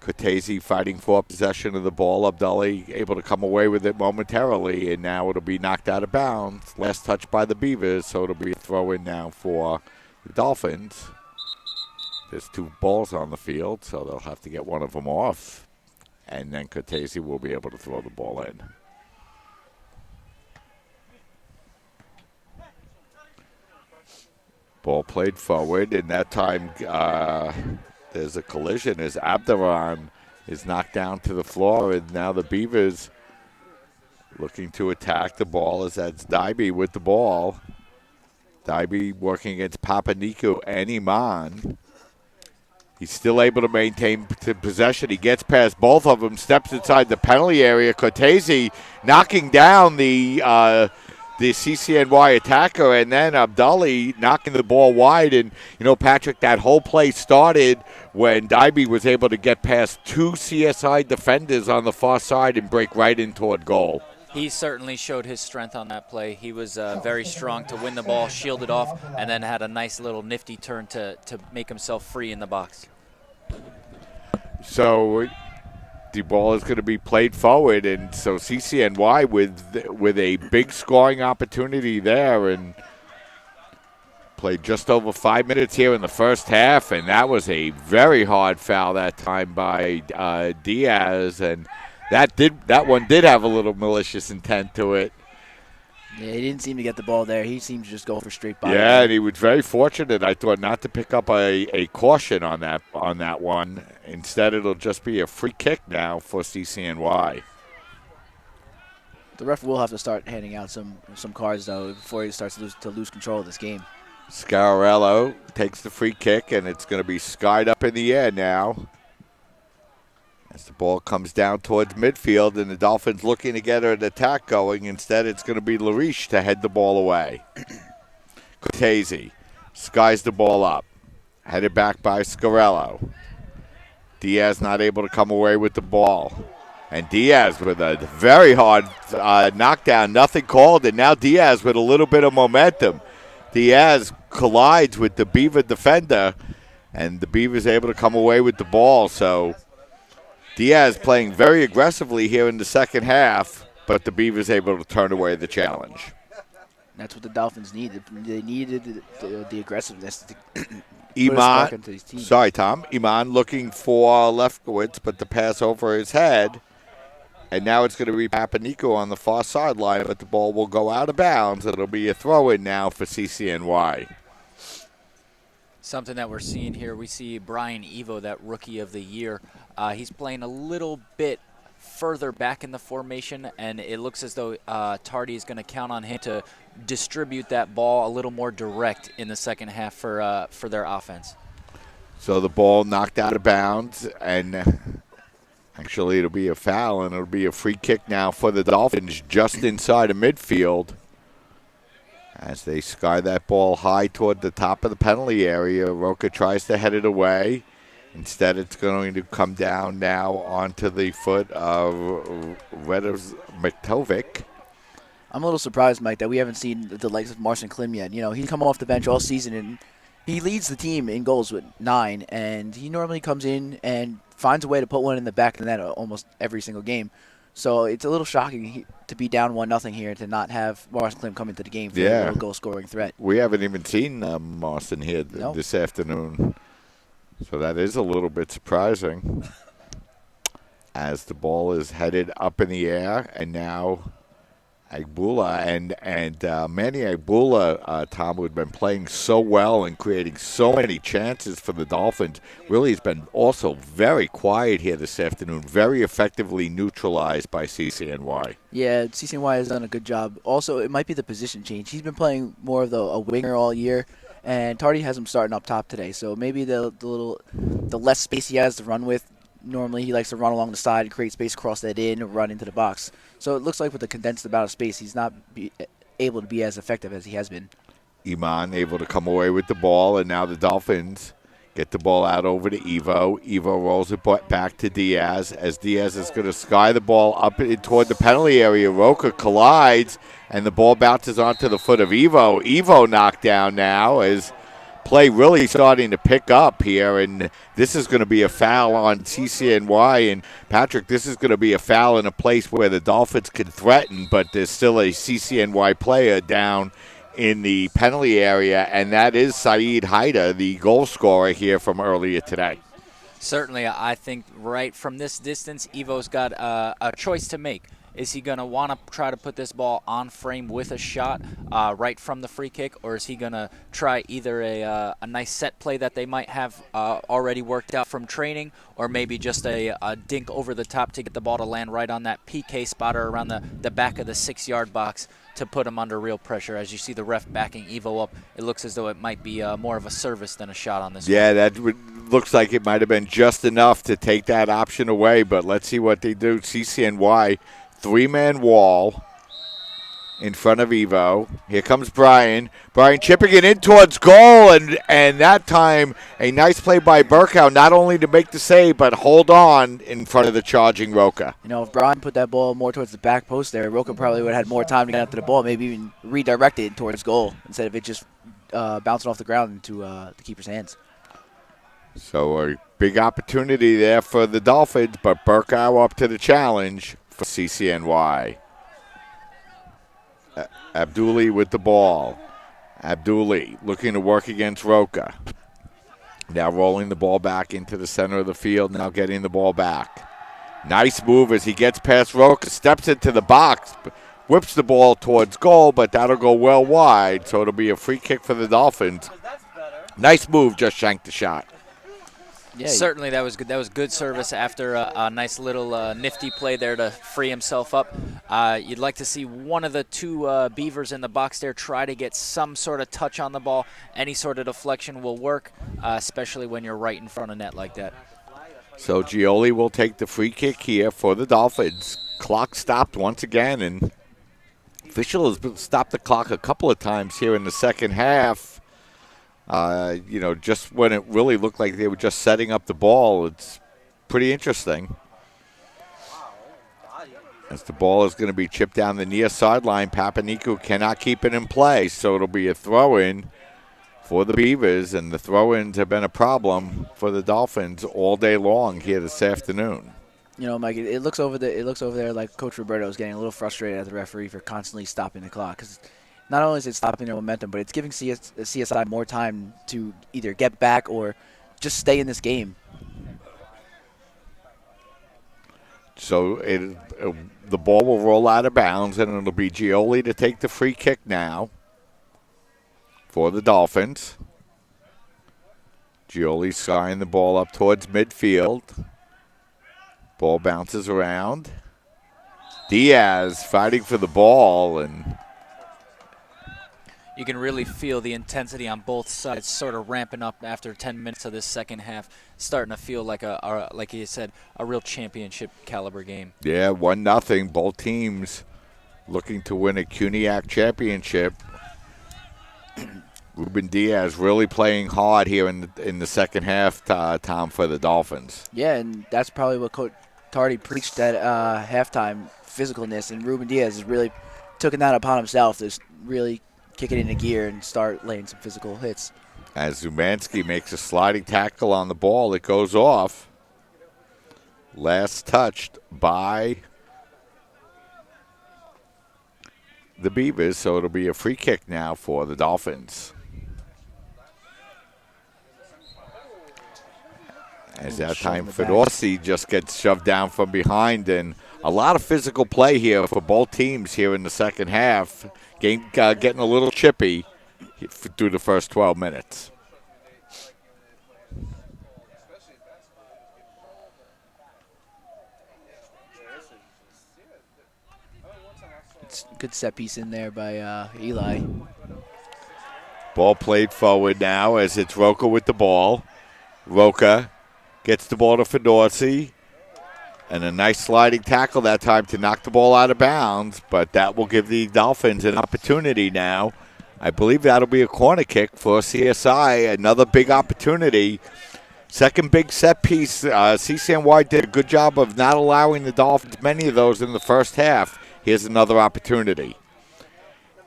Cortese fighting for possession of the ball. Abdulli able to come away with it momentarily, and now it'll be knocked out of bounds. Last touch by the Beavers, so it'll be a throw-in now for the Dolphins. There's 2 balls on the field, so they'll have to get one of them off, and then Cortese will be able to throw the ball in. Ball played forward, and that time there's a collision as Abderrahman is knocked down to the floor, and now the Beavers looking to attack the ball as that's Daibi with the ball. Daibi working against Papaniku and Iman. He's still able to maintain possession. He gets past both of them, steps inside the penalty area. Cortese knocking down the CCNY attacker, and then Abdulli knocking the ball wide. And, you know, Patrick, that whole play started when Daibi was able to get past 2 CSI defenders on the far side and break right in toward goal. He certainly showed his strength on that play. He was very strong to win the ball, shielded off, and then had a nice little nifty turn to make himself free in the box. So the ball is going to be played forward, and so CCNY with a big scoring opportunity there, and played just over 5 minutes here in the first half, and that was a very hard foul that time by Diaz, and that one did have a little malicious intent to it. Yeah, he didn't seem to get the ball there. He seemed to just go for straight by. Yeah, and he was very fortunate, I thought, not to pick up a caution on that one. Instead, it'll just be a free kick now for CCNY. The ref will have to start handing out some cards, though, before he starts to lose control of this game. Scarello takes the free kick, and it's going to be skied up in the air now. As the ball comes down towards midfield, and the Dolphins looking to get an attack going. Instead, it's going to be Lariche to head the ball away. Cortese skies the ball up. Headed back by Scarello. Diaz not able to come away with the ball. And Diaz with a very hard knockdown. Nothing called, and now Diaz with a little bit of momentum. Diaz collides with the Beaver defender, and the Beaver's able to come away with the ball. So Diaz playing very aggressively here in the second half, but the Beavers able to turn away the challenge. That's what the Dolphins needed. They needed the aggressiveness to Iman, sorry, Tom. Iman looking for Lefkowitz, but the pass over his head. And now it's going to be Papaniku on the far sideline, but the ball will go out of bounds. It'll be a throw-in now for CCNY. Something that we're seeing here, we see Brian Evo, that Rookie of the Year. He's playing a little bit further back in the formation, and it looks as though Tardy is going to count on him to distribute that ball a little more direct in the second half for their offense. So the ball knocked out of bounds, and actually it'll be a foul, and it'll be a free kick now for the Dolphins just inside of midfield. As they sky that ball high toward the top of the penalty area, Roca tries to head it away. Instead, it's going to come down now onto the foot of Reders Miktovic. I'm a little surprised, Mike, that we haven't seen the likes of Marcin Klim yet. You know, he's come off the bench all season, and he leads the team in goals with 9, and he normally comes in and finds a way to put one in the back of the net almost every single game. So it's a little shocking to be down 1-0 here, to not have Marcin Klim come into the game for a real goal-scoring threat. We haven't even seen Marcin here this afternoon. So that is a little bit surprising. As the ball is headed up in the air, and now Agbula and Manny Agbula, Tom, who had been playing so well and creating so many chances for the Dolphins, really has been also very quiet here this afternoon, very effectively neutralized by CCNY. Yeah, CCNY has done a good job. Also, it might be the position change. He's been playing more of a winger all year, and Tardy has him starting up top today. So maybe the less space he has to run with. Normally, he likes to run along the side, create space, cross that in, and run into the box. So it looks like with the condensed amount of space, he's not able to be as effective as he has been. Iman able to come away with the ball, and now the Dolphins Get the ball out over to Evo. Evo rolls it back to Diaz as Diaz is going to sky the ball up toward the penalty area. Roca collides, and the ball bounces onto the foot of Evo. Evo knocked down now as play really starting to pick up here, and this is going to be a foul on CCNY. And, Patrick, this is going to be a foul in a place where the Dolphins can threaten, but there's still a CCNY player down in the penalty area, and that is Saeed Haida, the goal scorer here from earlier today. Certainly, I think right from this distance, Evo's got a choice to make. Is he going to want to try to put this ball on frame with a shot right from the free kick, or is he going to try either a nice set play that they might have already worked out from training, or maybe just a dink over the top to get the ball to land right on that PK spotter around the back of the 6-yard box to put him under real pressure. As you see the ref backing Evo up, it looks as though it might be more of a service than a shot on this one. Yeah, that looks like it might have been just enough to take that option away, but let's see what they do. CCNY, 3-man wall in front of Evo. Here comes Brian. Brian chipping it in towards goal, and that time a nice play by Burkow, not only to make the save, but hold on in front of the charging Roca. You know, if Brian put that ball more towards the back post there, Roca probably would have had more time to get after the ball, maybe even redirect it towards goal instead of it just bouncing off the ground into the keeper's hands. So a big opportunity there for the Dolphins, but Burkow up to the challenge for CCNY. Abduli with the ball. Abduli looking to work against Roca. Now rolling the ball back into the center of the field, now getting the ball back. Nice move as he gets past Roca, steps into the box, whips the ball towards goal, but that'll go well wide, so it'll be a free kick for the Dolphins. Nice move, just shanked the shot. Yeah, certainly that was good. That was good service after a nice little nifty play there to free himself up. You'd like to see one of the two Beavers in the box there try to get some sort of touch on the ball. Any sort of deflection will work, especially when you're right in front of net like that. So Gioli will take the free kick here for the Dolphins. Clock stopped once again, and official has stopped the clock a couple of times here in the second half. Just when it really looked like they were just setting up the ball, it's pretty interesting. As the ball is going to be chipped down the near sideline, Papaniku cannot keep it in play, so it'll be a throw-in for the Beavers, and the throw-ins have been a problem for the Dolphins all day long here this afternoon. You know, Mike, it looks over there like Coach Roberto is getting a little frustrated at the referee for constantly stopping the clock, because not only is it stopping their momentum, but it's giving CSI more time to either get back or just stay in this game. So the ball will roll out of bounds, and it'll be Gioli to take the free kick now for the Dolphins. Gioli skying the ball up towards midfield. Ball bounces around. Diaz fighting for the ball, and you can really feel the intensity on both sides sort of ramping up after 10 minutes of this second half, starting to feel like like you said, a real championship caliber game. Yeah, 1-0. Both teams looking to win a CUNYAC championship. Ruben Diaz really playing hard here in the second half, Tom, for the Dolphins. Yeah, and that's probably what Coach Tardy preached at halftime, physicalness, and Ruben Diaz has really taken that upon himself to really kick it into gear and start laying some physical hits. As Zumanski makes a sliding tackle on the ball, it goes off. Last touched by the Beavers, so it'll be a free kick now for the Dolphins. As that time, Fedorsi just gets shoved down from behind, and a lot of physical play here for both teams here in the second half. Game getting a little chippy through the first 12 minutes. It's a good set piece in there by Eli. Ball played forward now as it's Roca with the ball. Roca gets the ball to Fedorsi. And a nice sliding tackle that time to knock the ball out of bounds, but that will give the Dolphins an opportunity now I believe that'll be a corner kick for CSI. Another big opportunity. Second big set piece. CCNY did a good job of not allowing the Dolphins many of those in the first half. Here's another opportunity.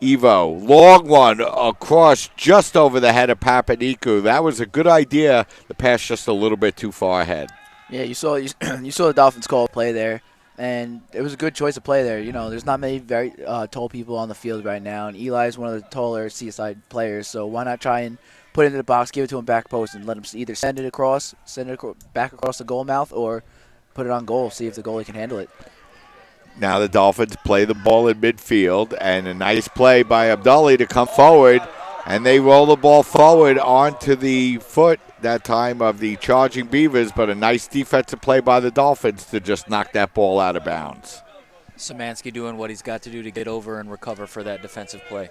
Evo, long one across just over the head of Papaniku. That was a good idea. The pass just a little bit too far ahead. Yeah, you saw the Dolphins call a play there, and it was a good choice of play there. You know, there's not many very tall people on the field right now, and Eli's one of the taller CSI players, so why not try and put it into the box, give it to him back post, and let him either send it back across the goal mouth, or put it on goal, see if the goalie can handle it. Now the Dolphins play the ball in midfield, and a nice play by Abdulli to come forward, and they roll the ball forward onto the foot that time of the charging Beavers, but a nice defensive play by the Dolphins to just knock that ball out of bounds. Szymanski doing what he's got to do to get over and recover for that defensive play.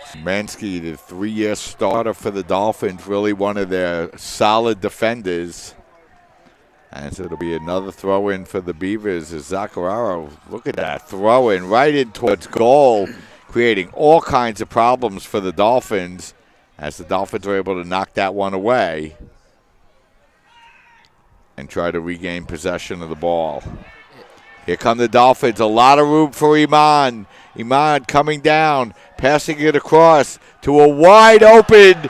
Szymanski, the 3-year starter for the Dolphins, really one of their solid defenders. And so it'll be another throw-in for the Beavers as Zaccararo, look at that, throw-in right in towards goal, creating all kinds of problems for the Dolphins as the Dolphins were able to knock that one away and try to regain possession of the ball. Here come the Dolphins, a lot of room for Iman. Iman coming down, passing it across to a wide-open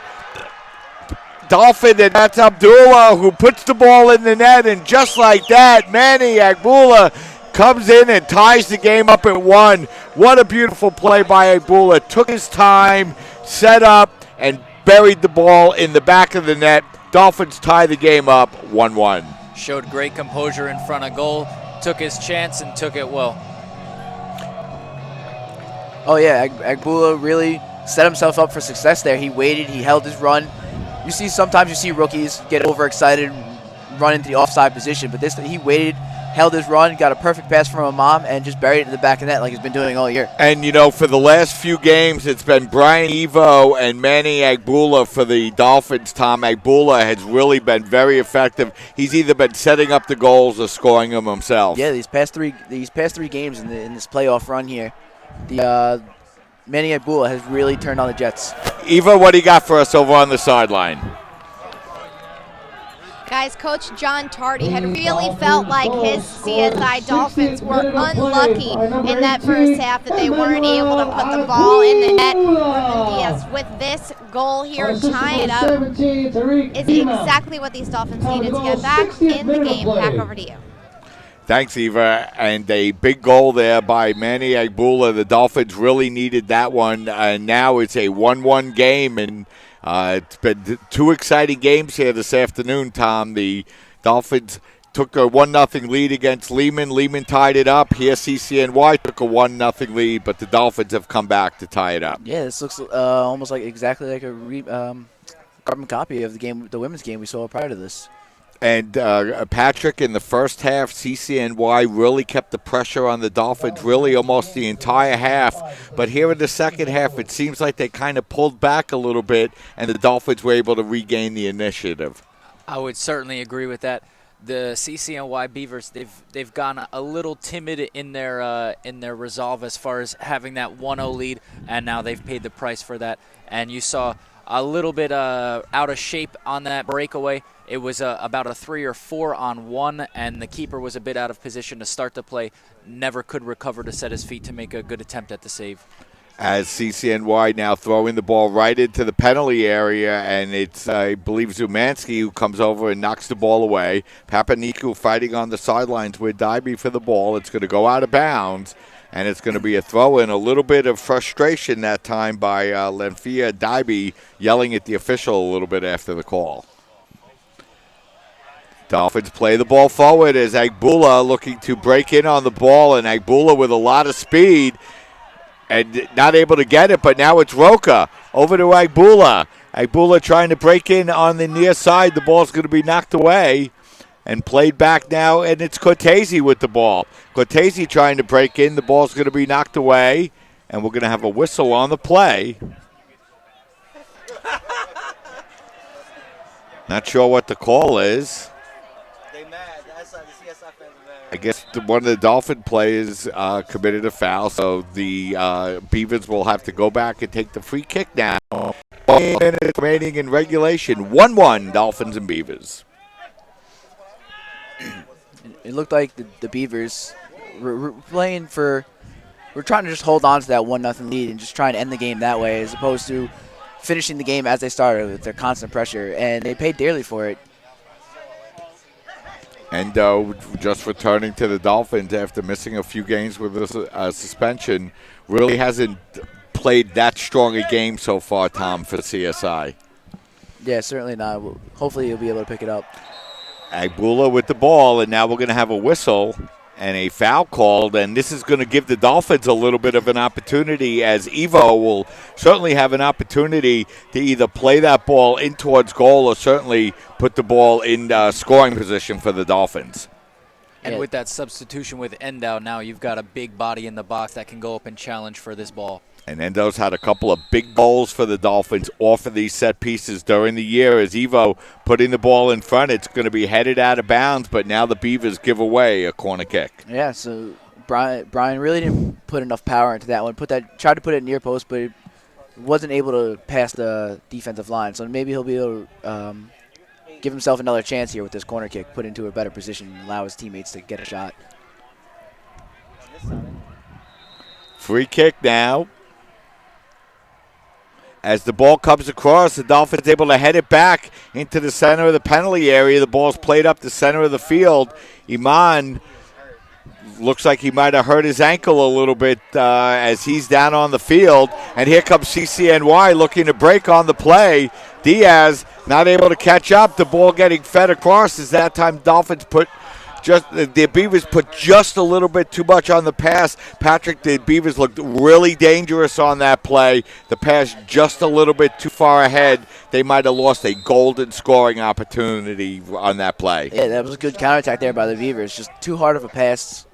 Dolphin, and that's Abdullah who puts the ball in the net, and just like that, Manny Agbula comes in and ties the game up at 1. What a beautiful play by Agbula. Took his time, set up, and buried the ball in the back of the net. Dolphins tie the game up 1-1. Showed great composure in front of goal, took his chance and took it well. Oh yeah, Agbula really set himself up for success there. He waited, he held his run. Sometimes you see rookies get overexcited, run into the offside position, but he waited, held his run, got a perfect pass from Imam, and just buried it in the back of the net like he's been doing all year. And, you know, for the last few games, it's been Brian Evo and Manny Agbula for the Dolphins. Tom Agbula has really been very effective. He's either been setting up the goals or scoring them himself. Yeah, these past three games in this playoff run here, the Manny Agbula has really turned on the Jets. Eva, what do you got for us over on the sideline? Guys, Coach John Tardy had really felt like his CSI Dolphins were unlucky in that first half that they weren't able to put the ball in the net. Diaz, with this goal here, tying it up, is exactly what these Dolphins needed to get back in the game. Back over to you. Thanks, Eva. And a big goal there by Manny Agbula. The Dolphins really needed that one. And now it's a 1-1 game. And it's been 2 exciting games here this afternoon, Tom. The Dolphins took a 1-0 lead against Lehman. Lehman tied it up. Here CCNY took a 1-0 lead, but the Dolphins have come back to tie it up. Yeah, this looks almost like exactly like a carbon copy of the women's game we saw prior to this. And Patrick, in the first half, CCNY really kept the pressure on the Dolphins really almost the entire half. But here in the second half, it seems like they kind of pulled back a little bit, and the Dolphins were able to regain the initiative. I would certainly agree with that. The CCNY Beavers, they've gone a little timid in their resolve as far as having that 1-0 lead, and now they've paid the price for that. And you saw a little bit out of shape on that breakaway. It was about a 3 or 4 on 1, and the keeper was a bit out of position to start the play. Never could recover to set his feet to make a good attempt at the save. As CCNY now throwing the ball right into the penalty area, and it's, I believe, Szymanski who comes over and knocks the ball away. Papaniku fighting on the sidelines with Dybie for the ball. It's going to go out of bounds, and it's going to be a throw-in. A little bit of frustration that time by Lemfia Dybie, yelling at the official a little bit after the call. Dolphins play the ball forward as Agbula looking to break in on the ball, and Agbula with a lot of speed and not able to get it, but now it's Roca over to Agbula. Agbula trying to break in on the near side. The ball's going to be knocked away and played back now, and it's Cortese with the ball. Cortese trying to break in. The ball's going to be knocked away, and we're going to have a whistle on the play. Not sure what the call is. They mad. The CSI fans are mad. I guess one of the Dolphin players committed a foul, so the Beavers will have to go back and take the free kick now. 1 minute remaining in regulation. 1-1, Dolphins and Beavers. It looked like the Beavers were playing for. We're trying to just hold on to that 1-0 lead and just trying to end the game that way, as opposed to finishing the game as they started with their constant pressure, and they paid dearly for it. Endo just returning to the Dolphins after missing a few games with a suspension. Really hasn't played that strong a game so far, Tom, for CSI. Yeah, certainly not. Hopefully he'll be able to pick it up. Agbula with the ball, and now we're going to have a whistle and a foul called, and this is going to give the Dolphins a little bit of an opportunity, as Evo will certainly have an opportunity to either play that ball in towards goal or certainly put the ball in scoring position for the Dolphins. And with that substitution with Endow, now you've got a big body in the box that can go up and challenge for this ball. And Endo's had a couple of big goals for the Dolphins off of these set pieces during the year. As Evo putting the ball in front, it's going to be headed out of bounds, but now the Beavers give away a corner kick. Yeah, so Brian really didn't put enough power into that one. Tried to put it near post, but wasn't able to pass the defensive line. So maybe he'll be able to give himself another chance here with this corner kick, put into a better position and allow his teammates to get a shot. Free kick now. As the ball comes across, the Dolphins able to head it back into the center of the penalty area. The ball's played up the center of the field. Iman looks like he might have hurt his ankle a little bit as he's down on the field. And here comes CCNY looking to break on the play. Diaz not able to catch up. The ball getting fed across. As that time Dolphins the Beavers put just a little bit too much on the pass. Patrick, the Beavers looked really dangerous on that play. The pass just a little bit too far ahead. They might have lost a golden scoring opportunity on that play. Yeah, that was a good counterattack there by the Beavers. Just too hard of a pass.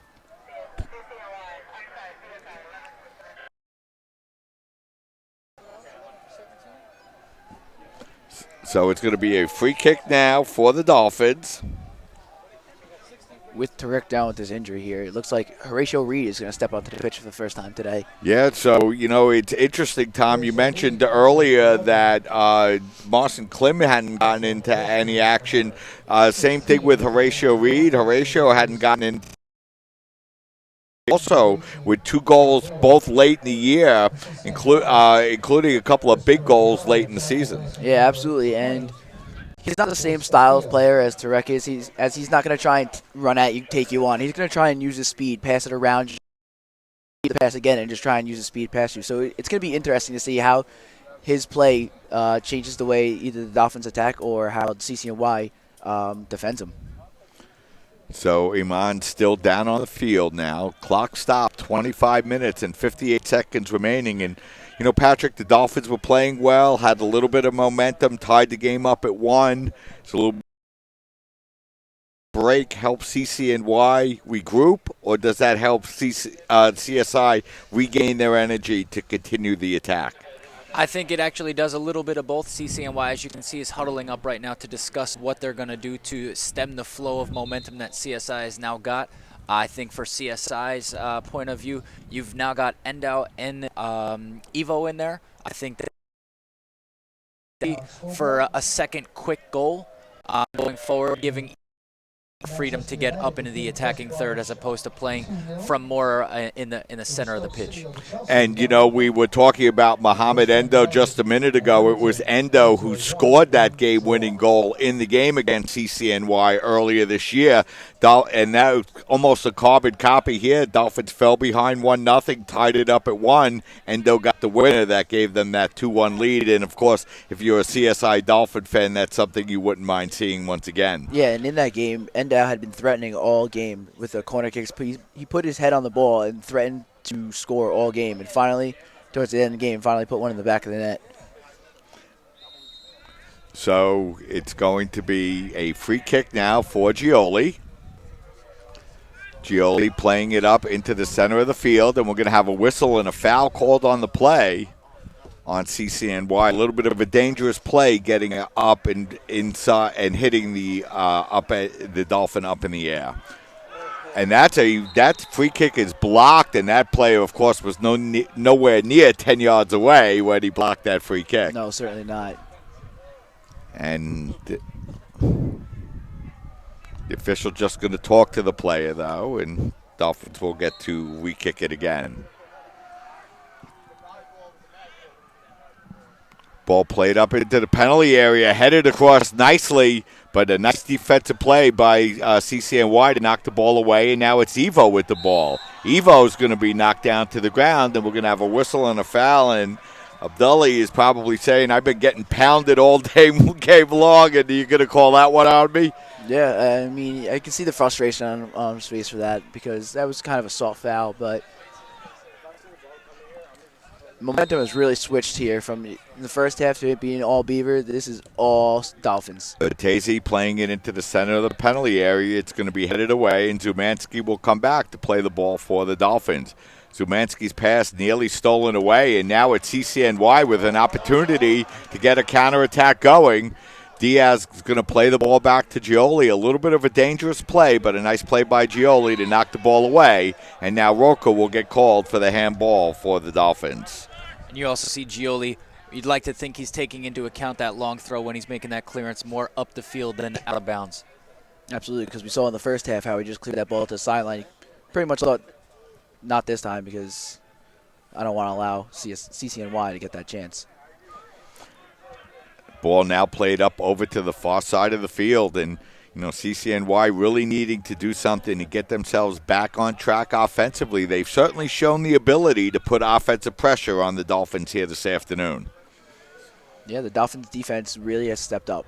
So it's going to be a free kick now for the Dolphins. With Tarek down with his injury here, it looks like Horatio Reed is going to step onto the pitch for the first time today. Yeah, so, it's interesting, Tom. You mentioned earlier that Marcin Klim hadn't gotten into any action. Same thing with Horatio Reed. Horatio hadn't gotten in. Also, with 2 goals both late in the year, including a couple of big goals late in the season. Yeah, absolutely, and he's not the same style of player as Tarek is. He's not going to try and run at you, take you on. He's going to try and use his speed, pass it around, the pass again, and just try and use his speed past you. So it's going to be interesting to see how his play changes the way either the Dolphins attack or how CCNY defends him. So Iman still down on the field now. Clock stopped, 25 minutes and 58 seconds remaining. And Patrick, the Dolphins were playing well, had a little bit of momentum, tied the game up at 1. So a little break help CCNY regroup, or does that help CSI regain their energy to continue the attack? I think it actually does a little bit of both. CCNY, as you can see, is huddling up right now to discuss what they're going to do to stem the flow of momentum that CSI has now got. I think for CSI's point of view, you've now got Endow and Evo in there. I think that for a second quick goal going forward, giving freedom to get up into the attacking third as opposed to playing from more in the center of the pitch. And, we were talking about Mohamed Endo just a minute ago. It was Endo who scored that game-winning goal in the game against CCNY earlier this year. And now almost a carbon copy here. Dolphins fell behind 1-0, tied it up at 1. Endo got the winner. That gave them that 2-1 lead. And, of course, if you're a CSI Dolphin fan, that's something you wouldn't mind seeing once again. Yeah, and in that game, Endo had been threatening all game with the corner kicks. He put his head on the ball and threatened to score all game. And finally, towards the end of the game, finally put one in the back of the net. So it's going to be a free kick now for Gioli. Gioli playing it up into the center of the field, and we're going to have a whistle and a foul called on the play on CCNY. A little bit of a dangerous play, getting up and inside and hitting the Dolphin up in the air. And that free kick is blocked, and that player, of course, was nowhere near 10 yards away when he blocked that free kick. No, certainly not. And the official just going to talk to the player, though, and Dolphins will get to re-kick it again. Ball played up into the penalty area, headed across nicely, but a nice defensive play by CCNY to knock the ball away, and now it's Evo with the ball. Evo's going to be knocked down to the ground, and we're going to have a whistle and a foul, and Abdullah is probably saying, I've been getting pounded all day game long, and you're going to call that one on me? Yeah, I mean, I can see the frustration on his face for that because that was kind of a soft foul, but momentum has really switched here from the first half to it being all Beaver. This is all Dolphins. Tazy playing it into the center of the penalty area. It's going to be headed away, and Zumanski will come back to play the ball for the Dolphins. Zumanski's pass nearly stolen away, and now it's CCNY with an opportunity to get a counterattack going. Diaz is going to play the ball back to Gioli. A little bit of a dangerous play, but a nice play by Gioli to knock the ball away. And now Roca will get called for the handball for the Dolphins. And you also see Gioli. You'd like to think he's taking into account that long throw when he's making that clearance more up the field than out of bounds. Absolutely, because we saw in the first half how he just cleared that ball to the sideline. He pretty much thought, not this time because I don't want to allow CCNY to get that chance. Ball now played up over to the far side of the field, and CCNY really needing to do something to get themselves back on track offensively. They've certainly shown the ability to put offensive pressure on the Dolphins here this afternoon. Yeah, the Dolphins' defense really has stepped up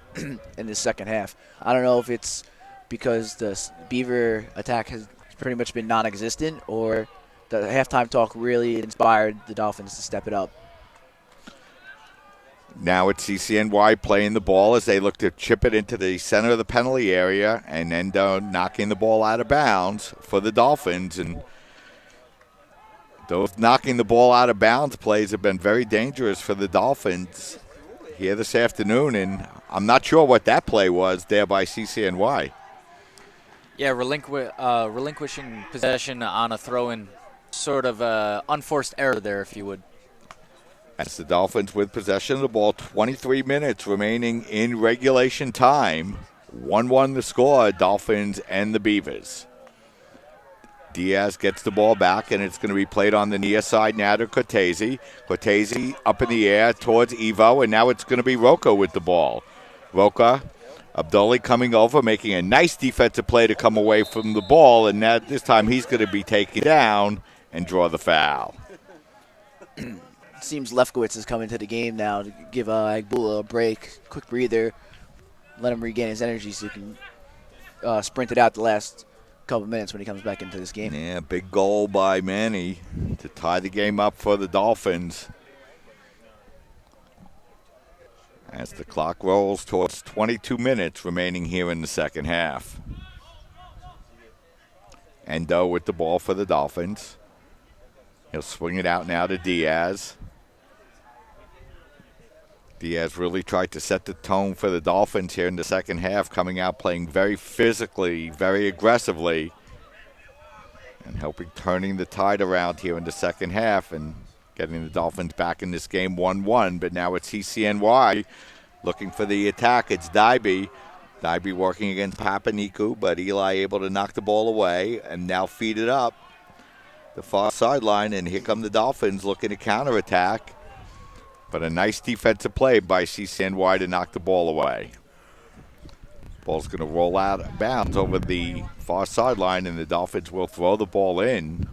in the second half. I don't know if it's because the Beaver attack has pretty much been non-existent or the halftime talk really inspired the Dolphins to step it up. Now it's CCNY playing the ball as they look to chip it into the center of the penalty area and then knocking the ball out of bounds for the Dolphins. And those knocking the ball out of bounds plays have been very dangerous for the Dolphins here this afternoon. And I'm not sure what that play was there by CCNY. Yeah, relinquishing possession on a throw-in, sort of unforced error there, if you would. That's the Dolphins with possession of the ball. 23 minutes remaining in regulation time. 1-1 the score, Dolphins and the Beavers. Diaz gets the ball back, and it's going to be played on the near side now to Cortese. Cortese up in the air towards Evo, and now it's going to be Roca with the ball. Roca, Abdullah coming over, making a nice defensive play to come away from the ball, and this time he's going to be taken down and draw the foul. Seems Lefkowitz is coming to the game now to give Agbula a break, quick breather, let him regain his energy so he can sprint it out the last couple minutes when he comes back into this game. Yeah, big goal by Manny to tie the game up for the Dolphins. As the clock rolls towards 22 minutes remaining here in the second half. Endo with the ball for the Dolphins. He'll swing it out now to Diaz. Diaz really tried to set the tone for the Dolphins here in the second half, coming out playing very physically, very aggressively, and helping turning the tide around here in the second half and getting the Dolphins back in this game 1-1. But now it's CCNY looking for the attack. It's Daibi. Daibi working against Papaniku, but Eli able to knock the ball away and now feed it up the far sideline, and here come the Dolphins looking to counterattack. But a nice defensive play by CCNY to knock the ball away. Ball's going to roll out of bounds over the far sideline, and the Dolphins will throw the ball in.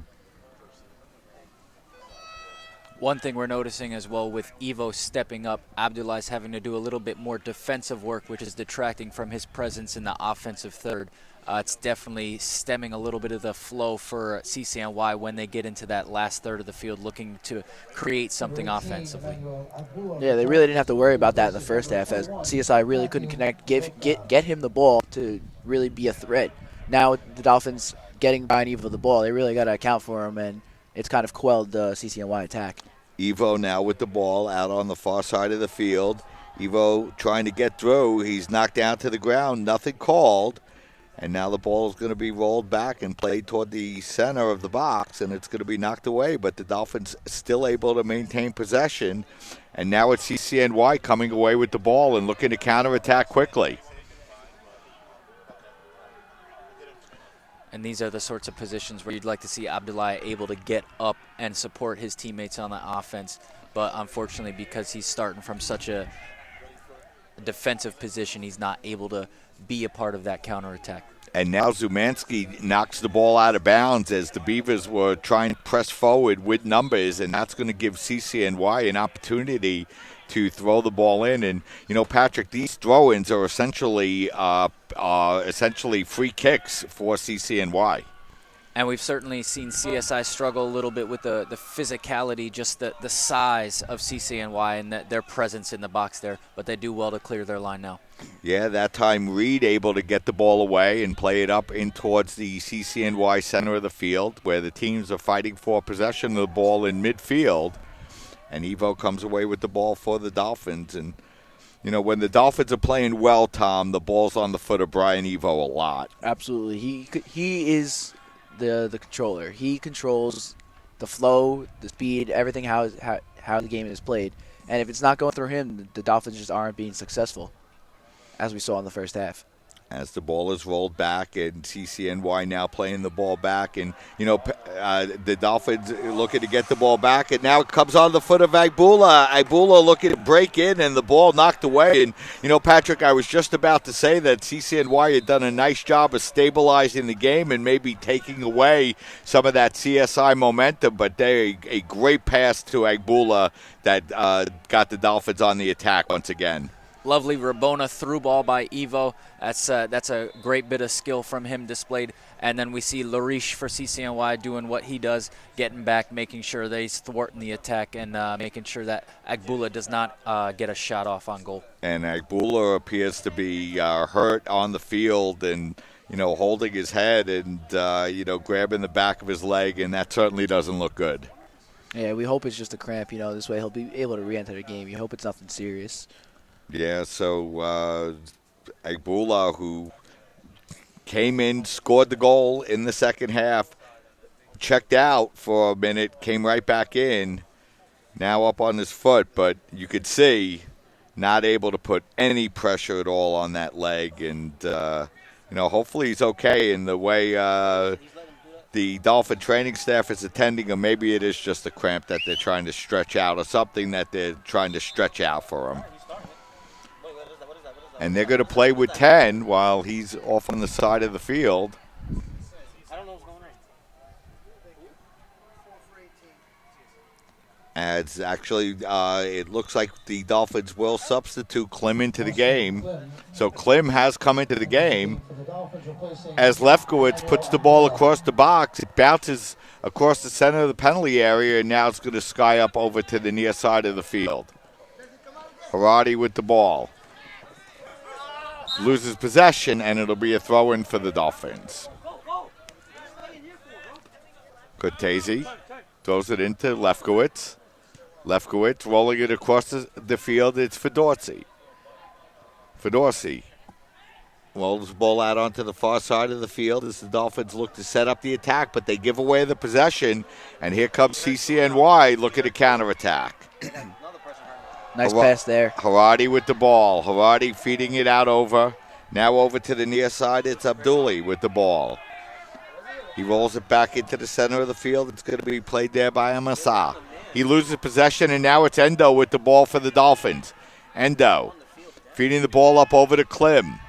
One thing we're noticing as well with Evo stepping up, Abdullah's having to do a little bit more defensive work, which is detracting from his presence in the offensive third. It's definitely stemming a little bit of the flow for CCNY when they get into that last third of the field looking to create something offensively. Yeah, they really didn't have to worry about that in the first half as CSI really couldn't connect, get him the ball to really be a threat. Now with the Dolphins getting Brian Evo the ball, they really got to account for him, and it's kind of quelled the CCNY attack. Evo now with the ball out on the far side of the field. Evo trying to get through. He's knocked down to the ground. Nothing called. And now the ball is going to be rolled back and played toward the center of the box, and it's going to be knocked away. But the Dolphins still able to maintain possession. And now it's CCNY coming away with the ball and looking to counterattack quickly. And these are the sorts of positions where you'd like to see Abdullah able to get up and support his teammates on the offense. But unfortunately, because he's starting from such a defensive position, he's not able to be a part of that counterattack. And now Zumanski knocks the ball out of bounds as the Beavers were trying to press forward with numbers, and that's going to give CCNY an opportunity to throw the ball in. And, you know, Patrick, these throw-ins are essentially free kicks for CCNY. And we've certainly seen CSI struggle a little bit with the physicality, just the size of CCNY and their presence in the box there. But they do well to clear their line now. Yeah, that time Reed able to get the ball away and play it up in towards the CCNY center of the field, where the teams are fighting for possession of the ball in midfield. And Evo comes away with the ball for the Dolphins. And, you know, when the Dolphins are playing well, Tom, the ball's on the foot of Brian Evo a lot. Absolutely. He is the controller. He controls the flow, the speed, everything, how the game is played. And if it's not going through him, the Dolphins just aren't being successful, as we saw in the first half. As the ball is rolled back, and CCNY now playing the ball back. And, you know, the Dolphins looking to get the ball back, and now it comes on the foot of Agbula. Agbula looking to break in, and the ball knocked away. And, you know, Patrick, I was just about to say that CCNY had done a nice job of stabilizing the game and maybe taking away some of that CSI momentum, but a great pass to Agbula that got the Dolphins on the attack once again. Lovely Rabona through ball by Evo. That's a great bit of skill from him displayed. And then we see Larish for CCNY doing what he does, getting back, making sure that he's thwarting the attack, and making sure that Agbula does not get a shot off on goal. And Agbula appears to be hurt on the field and, you know, holding his head and, you know, grabbing the back of his leg, and that certainly doesn't look good. Yeah, we hope it's just a cramp. You know, this way he'll be able to re-enter the game. You hope it's nothing serious. Yeah, so Agbula, who came in, scored the goal in the second half, checked out for a minute, came right back in, now up on his foot, but you could see not able to put any pressure at all on that leg. And, you know, hopefully he's okay in the way the Dolphin training staff is attending, or maybe it is just a cramp that they're trying to stretch out or something that they're trying to stretch out for him. And they're going to play with 10 while he's off on the side of the field. As actually, it looks like the Dolphins will substitute Klim into the game. So Klim has come into the game. As Lefkowitz puts the ball across the box, it bounces across the center of the penalty area, and now it's going to sky up over to the near side of the field. Haradi with the ball. Loses possession, and it'll be a throw-in for the Dolphins. Cortese throws it into Lefkowitz. Lefkowitz rolling it across the field. It's Fedorsi. Fedorsi rolls the ball out onto the far side of the field as the Dolphins look to set up the attack, but they give away the possession, and here comes CCNY looking to counterattack. Nice pass there. Haradi with the ball. Haradi feeding it out over. Now over to the near side. It's Abduli with the ball. He rolls it back into the center of the field. It's going to be played there by Amasa. He loses possession, and now it's Endo with the ball for the Dolphins. Endo feeding the ball up over to Klim.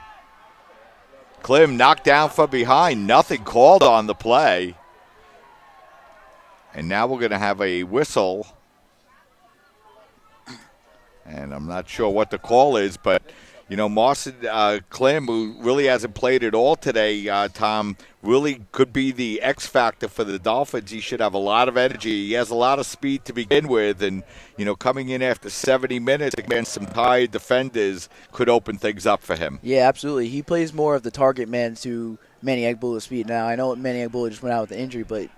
Klim knocked down from behind. Nothing called on the play. And now we're going to have a whistle. And I'm not sure what the call is, but, you know, Marcin Klim, who really hasn't played at all today, Tom, really could be the X factor for the Dolphins. He should have a lot of energy. He has a lot of speed to begin with, and, you know, coming in after 70 minutes against some tired defenders could open things up for him. Yeah, absolutely. He plays more of the target man to Manny Agbula's speed. Now, I know Manny Agbula just went out with an injury, but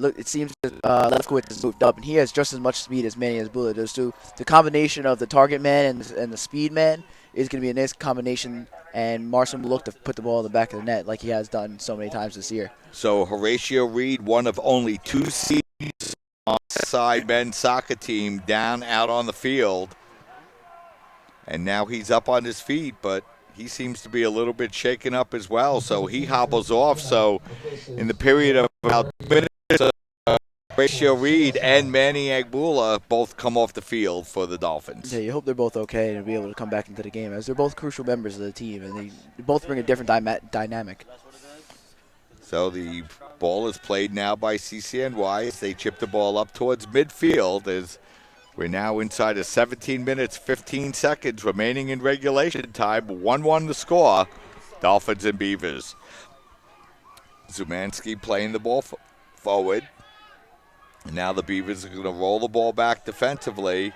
look, it seems that Lefkowitz has moved up, and he has just as much speed as Manny Azbula does too. The combination of the target man and the speed man is going to be a nice combination, and Marson will look to put the ball in the back of the net like he has done so many times this year. So Horatio Reed, one of only 2 seniors on the CSI men's soccer team, down out on the field. And now he's up on his feet, but he seems to be a little bit shaken up as well. So he hobbles off. So in the period of about 2 minutes, Horatio Reed and Manny Agbula both come off the field for the Dolphins. Yeah, you hope they're both okay and be able to come back into the game, as they're both crucial members of the team, and they both bring a different dynamic. So the ball is played now by CCNY as they chip the ball up towards midfield, as we're now inside of 17 minutes, 15 seconds remaining in regulation time. 1-1 the score, Dolphins and Beavers. Zumanski playing the ball forward. And now the Beavers are going to roll the ball back defensively.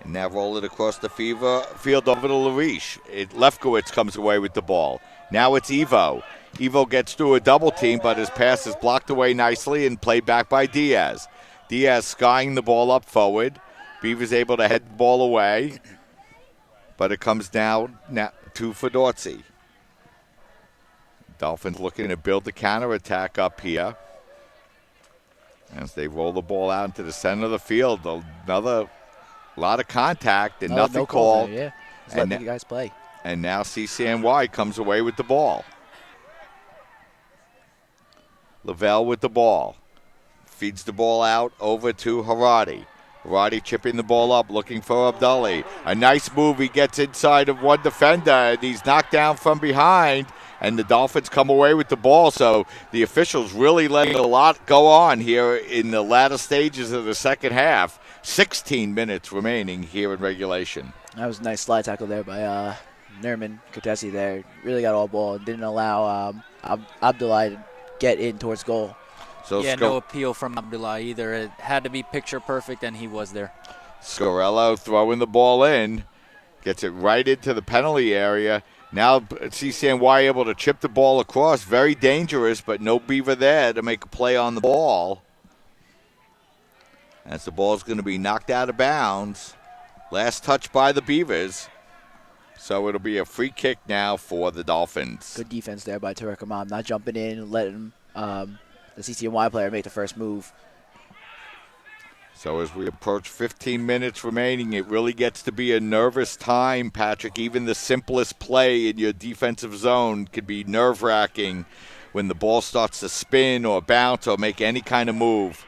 And now roll it across the field over to Lariche. Lefkowitz comes away with the ball. Now it's Evo. Evo gets through a double team, but his pass is blocked away nicely and played back by Diaz. Diaz skying the ball up forward. Beavers able to head the ball away. But it comes down now to Fedorzi. Dolphins looking to build the counterattack up here. As they roll the ball out into the center of the field. Another lot of contact and nothing called. Yeah, just let the guys play. And now CCNY comes away with the ball. Lavelle with the ball. Feeds the ball out over to Haradi. Haradi chipping the ball up, looking for Abdulli. A nice move. He gets inside of one defender, and he's knocked down from behind. And the Dolphins come away with the ball, so the officials really letting a lot go on here in the latter stages of the second half. 16 minutes remaining here in regulation. That was a nice slide tackle there by Nerman Katesi there. Really got all ball and didn't allow Abdullah to get in towards goal. So yeah, no appeal from Abdullah either. It had to be picture perfect, and he was there. Scorello throwing the ball in, gets it right into the penalty area. Now CCNY able to chip the ball across. Very dangerous, but no Beaver there to make a play on the ball. As the ball is going to be knocked out of bounds. Last touch by the Beavers. So it'll be a free kick now for the Dolphins. Good defense there by Tarek Imam, not jumping in and letting the CCNY player make the first move. So as we approach 15 minutes remaining, it really gets to be a nervous time, Patrick. Even the simplest play in your defensive zone could be nerve-wracking when the ball starts to spin or bounce or make any kind of move.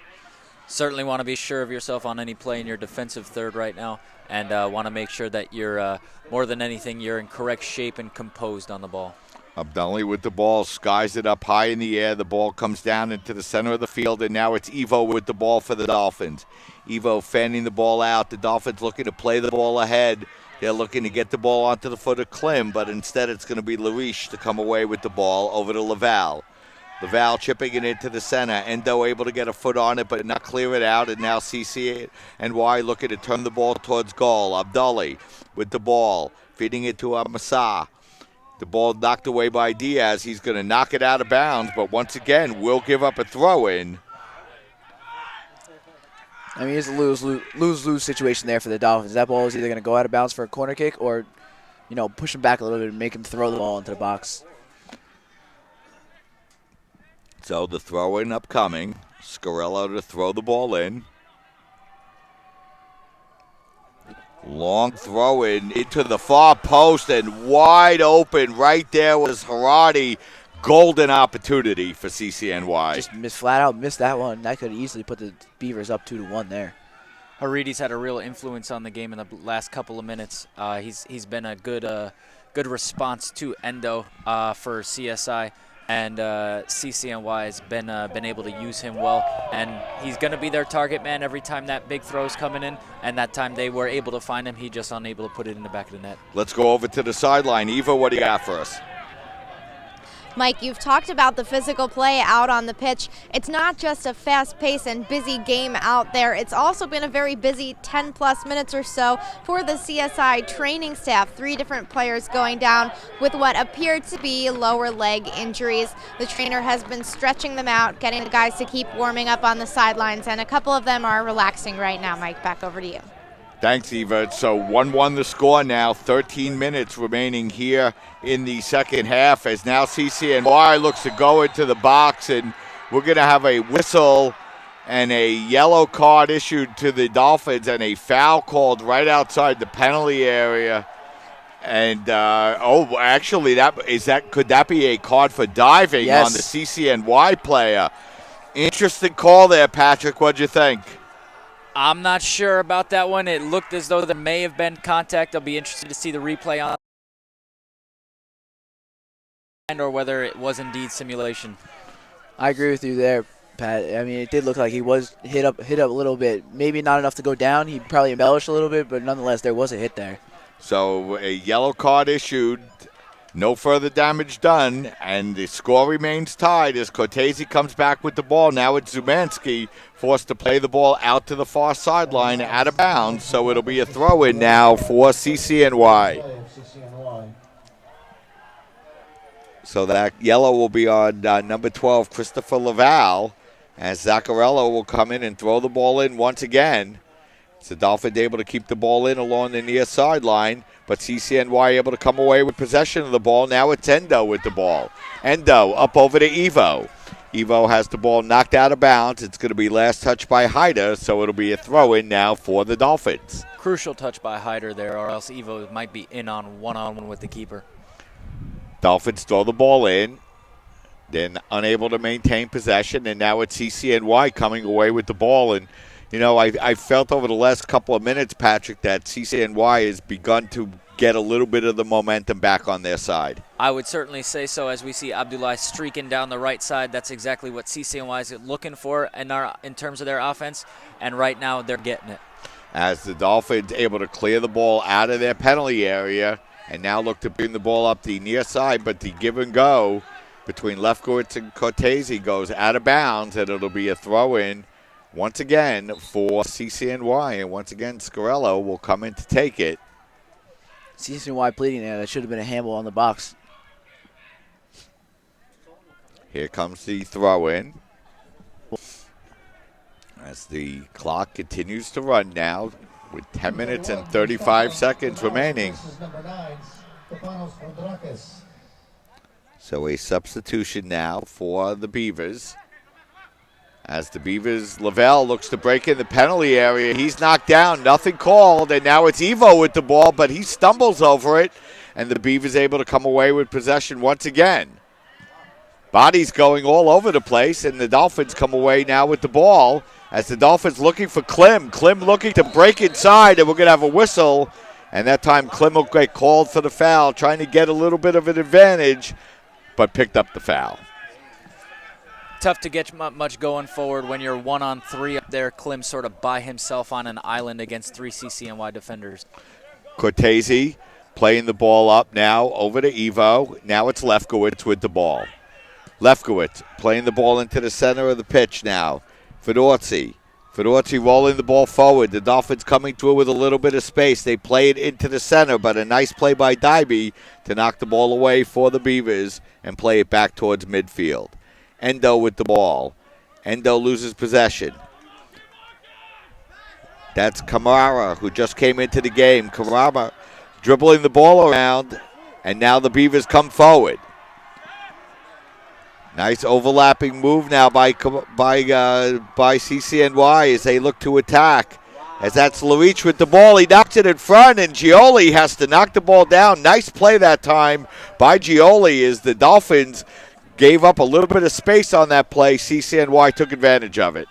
Certainly want to be sure of yourself on any play in your defensive third right now, and want to make sure that you're, more than anything, you're in correct shape and composed on the ball. Abdulli with the ball, skies it up high in the air. The ball comes down into the center of the field, and now it's Evo with the ball for the Dolphins. Evo fanning the ball out. The Dolphins looking to play the ball ahead. They're looking to get the ball onto the foot of Klim, but instead it's going to be Lariche to come away with the ball over to Laval. Laval chipping it into the center. Endo able to get a foot on it, but not clear it out, and now CCNY looking to turn the ball towards goal. Abdulli with the ball, feeding it to Amasa. The ball knocked away by Diaz. He's going to knock it out of bounds, but once again, will give up a throw-in. I mean, it's a lose-lose situation there for the Dolphins. That ball is either going to go out of bounds for a corner kick or, push him back a little bit and make him throw the ball into the box. So the throw-in upcoming. Scorello to throw the ball in. Long throw into the far post and wide open. Right there was Haradi. Golden opportunity for CCNY. Just flat out missed that one. That could easily put the Beavers up 2-1 there. Haridi's had a real influence on the game in the last couple of minutes. He's been a good response to Endo for CSI. And CCNY has been able to use him well, and he's going to be their target man every time that big throw's coming in. And that time they were able to find him, he just unable to put it in the back of the net. Let's go over to the sideline. Eva, what do you got for us? Mike, you've talked about the physical play out on the pitch. It's not just a fast-paced and busy game out there. It's also been a very busy 10-plus minutes or so for the CSI training staff. 3 different players going down with what appeared to be lower leg injuries. The trainer has been stretching them out, getting the guys to keep warming up on the sidelines, and a couple of them are relaxing right now. Mike, back over to you. Thanks, Eva. So 1-1 the score now. 13 minutes remaining here in the second half as now CCNY looks to go into the box, and we're going to have a whistle and a yellow card issued to the Dolphins and a foul called right outside the penalty area. And, actually, could that be a card for diving on the CCNY player? Interesting call there, Patrick. What'd you think? I'm not sure about that one. It looked as though there may have been contact. I'll be interested to see the replay on or whether it was indeed simulation. I agree with you there, Pat. I mean, it did look like he was hit up a little bit. Maybe not enough to go down. He probably embellished a little bit, but nonetheless, there was a hit there. So a yellow card issued. No further damage done, and the score remains tied as Cortese comes back with the ball. Now it's Zumanski forced to play the ball out to the far sideline out of bounds, so it'll be a throw-in now for CCNY. So that yellow will be on number 12, Christopher Laval, as Zaccarello will come in and throw the ball in once again. It's the Dolphins able to keep the ball in along the near sideline, but CCNY able to come away with possession of the ball. Now it's Endo with the ball. Endo up over to Evo. Evo has the ball knocked out of bounds. It's going to be last touch by Hyder, so it'll be a throw-in now for the Dolphins. Crucial touch by Hyder there, or else Evo might be in on one-on-one with the keeper. Dolphins throw the ball in, then unable to maintain possession, and now it's CCNY coming away with the ball. And you know, I felt over the last couple of minutes, Patrick, that CCNY has begun to get a little bit of the momentum back on their side. I would certainly say so. As we see Abdullah streaking down the right side, that's exactly what CCNY is looking for in terms of their offense, and right now they're getting it. As the Dolphins able to clear the ball out of their penalty area and now look to bring the ball up the near side, but the give and go between Lefkowitz and Cortese goes out of bounds, and it'll be a throw-in once again for CCNY, and once again Scarello will come in to take it. CCNY pleading there. That should have been a handball on the box. Here comes the throw-in as the clock continues to run now with 10 minutes and 35 seconds remaining. So a substitution now for the Beavers. As the Beavers, Lavelle looks to break in the penalty area. He's knocked down, nothing called, and now it's Evo with the ball, but he stumbles over it, and the Beavers able to come away with possession once again. Bodies going all over the place, and the Dolphins come away now with the ball as the Dolphins looking for Klim. Klim looking to break inside, and we're going to have a whistle, and that time Klim will get called for the foul, trying to get a little bit of an advantage, but picked up the foul. Tough to get much going forward when you're 1-on-3 up there. Klim sort of by himself on an island against 3 CCNY defenders. Cortese playing the ball up now over to Evo. Now it's Lefkowitz with the ball. Lefkowitz playing the ball into the center of the pitch now. Fedorzi rolling the ball forward. The Dolphins coming through with a little bit of space. They play it into the center, but a nice play by Dybee to knock the ball away for the Beavers and play it back towards midfield. Endo with the ball. Endo loses possession. That's Kamara, who just came into the game. Kamara dribbling the ball around, and now the Beavers come forward. Nice overlapping move now by CCNY as they look to attack. As that's Luich with the ball. He knocks it in front, and Gioli has to knock the ball down. Nice play that time by Gioli as the Dolphins gave up a little bit of space on that play. CCNY took advantage of it.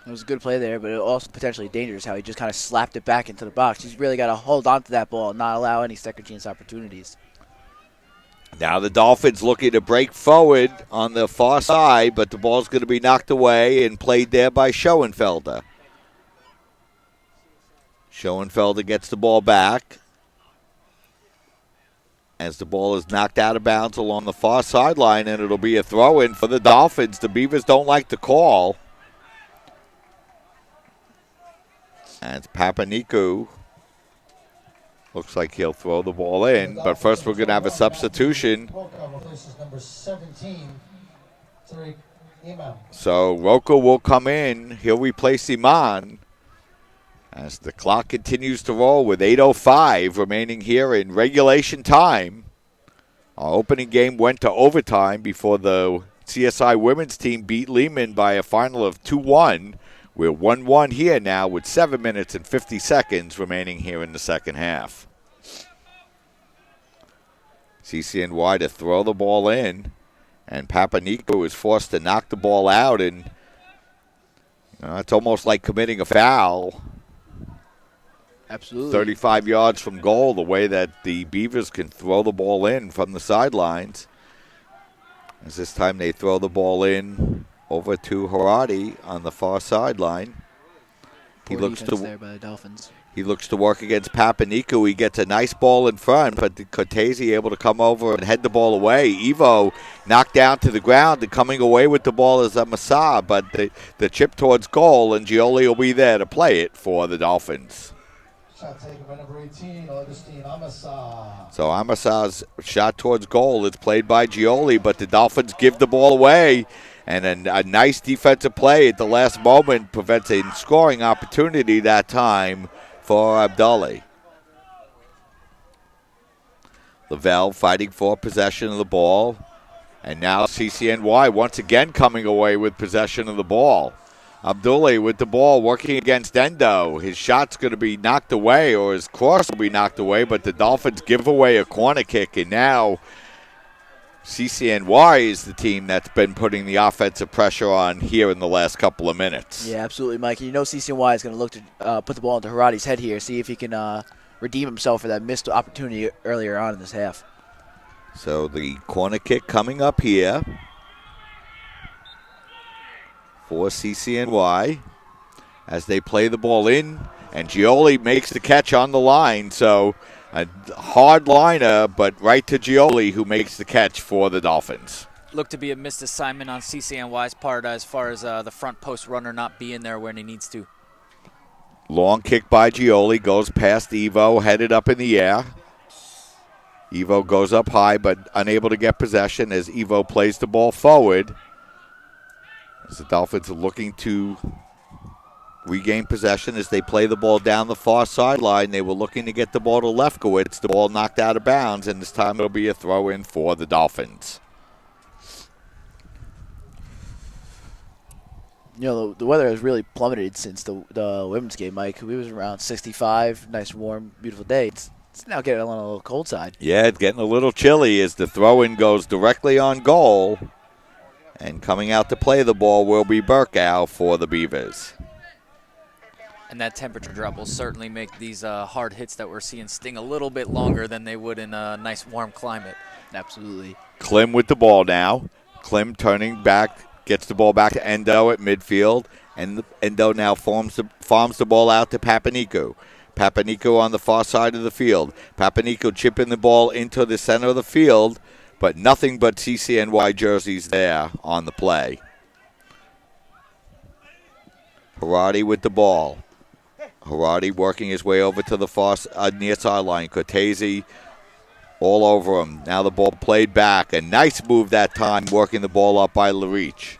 It was a good play there, but it also potentially dangerous how he just kind of slapped it back into the box. He's really got to hold on to that ball and not allow any second chance opportunities. Now the Dolphins looking to break forward on the far side, but the ball's going to be knocked away and played there by Schoenfelder. Schoenfelder gets the ball back. as the ball is knocked out of bounds along the far sideline, and it'll be a throw-in for the Dolphins. The Beavers don't like the call. As Papaniku looks like he'll throw the ball in, but first we're going to have a substitution. So Roca will come in. He'll replace Iman as the clock continues to roll with 8:05 remaining here in regulation time. Our opening game went to overtime before the CSI women's team beat Lehman by a final of 2-1. We're 1-1 here now with 7 minutes and 50 seconds remaining here in the second half. CCNY to throw the ball in, and Papaniku is forced to knock the ball out, and it's almost like committing a foul. Absolutely. 35 yards from goal, the way that the Beavers can throw the ball in from the sidelines. As this time they throw the ball in over to Haradi on the far sideline. He looks to there by the Dolphins. He looks to work against Papaniku. He gets a nice ball in front, but Cortese able to come over and head the ball away. Evo knocked down to the ground, and coming away with the ball is Massa, but the chip towards goal, and Gioli will be there to play it for the Dolphins. Shot taken by number 18, Augustine Amasa. So Amasa's shot towards goal. It's played by Gioli, but the Dolphins give the ball away. And a nice defensive play at the last moment prevents a scoring opportunity that time for Abdullah. Lavelle fighting for possession of the ball. And now CCNY once again coming away with possession of the ball. Abdullah with the ball working against Endo. His shot's going to be knocked away, or his cross will be knocked away, but the Dolphins give away a corner kick, and now CCNY is the team that's been putting the offensive pressure on here in the last couple of minutes. Yeah, absolutely, Mike. You know CCNY is going to look to put the ball into Haradi's head here, see if he can redeem himself for that missed opportunity earlier on in this half. So the corner kick coming up here for CCNY as they play the ball in, and Gioli makes the catch on the line. So a hard liner, but right to Gioli, who makes the catch for the Dolphins. Looked to be a missed assignment on CCNY's part as far as the front post runner not being there when he needs to. Long kick by Gioli, goes past Evo, headed up in the air. Evo goes up high, but unable to get possession as Evo plays the ball forward. As the Dolphins are looking to regain possession as they play the ball down the far sideline. They were looking to get the ball to Lefkowitz. The ball knocked out of bounds, and this time it'll be a throw-in for the Dolphins. You know, the weather has really plummeted since the women's game, Mike. We was around 65, nice, warm, beautiful day. It's now getting on a little cold side. Yeah, it's getting a little chilly as the throw-in goes directly on goal. And coming out to play the ball will be Burkow for the Beavers. And that temperature drop will certainly make these hard hits that we're seeing sting a little bit longer than they would in a nice warm climate. Absolutely. Klim with the ball now. Klim turning back, gets the ball back to Endo at midfield. And Endo now farms the ball out to Papaniku. Papaniku on the far side of the field. Papaniku chipping the ball into the center of the field, but nothing but CCNY jerseys there on the play. Haradi with the ball. Haradi working his way over to the far near sideline. Cortese all over him. Now the ball played back. A nice move that time, working the ball up by Lariche.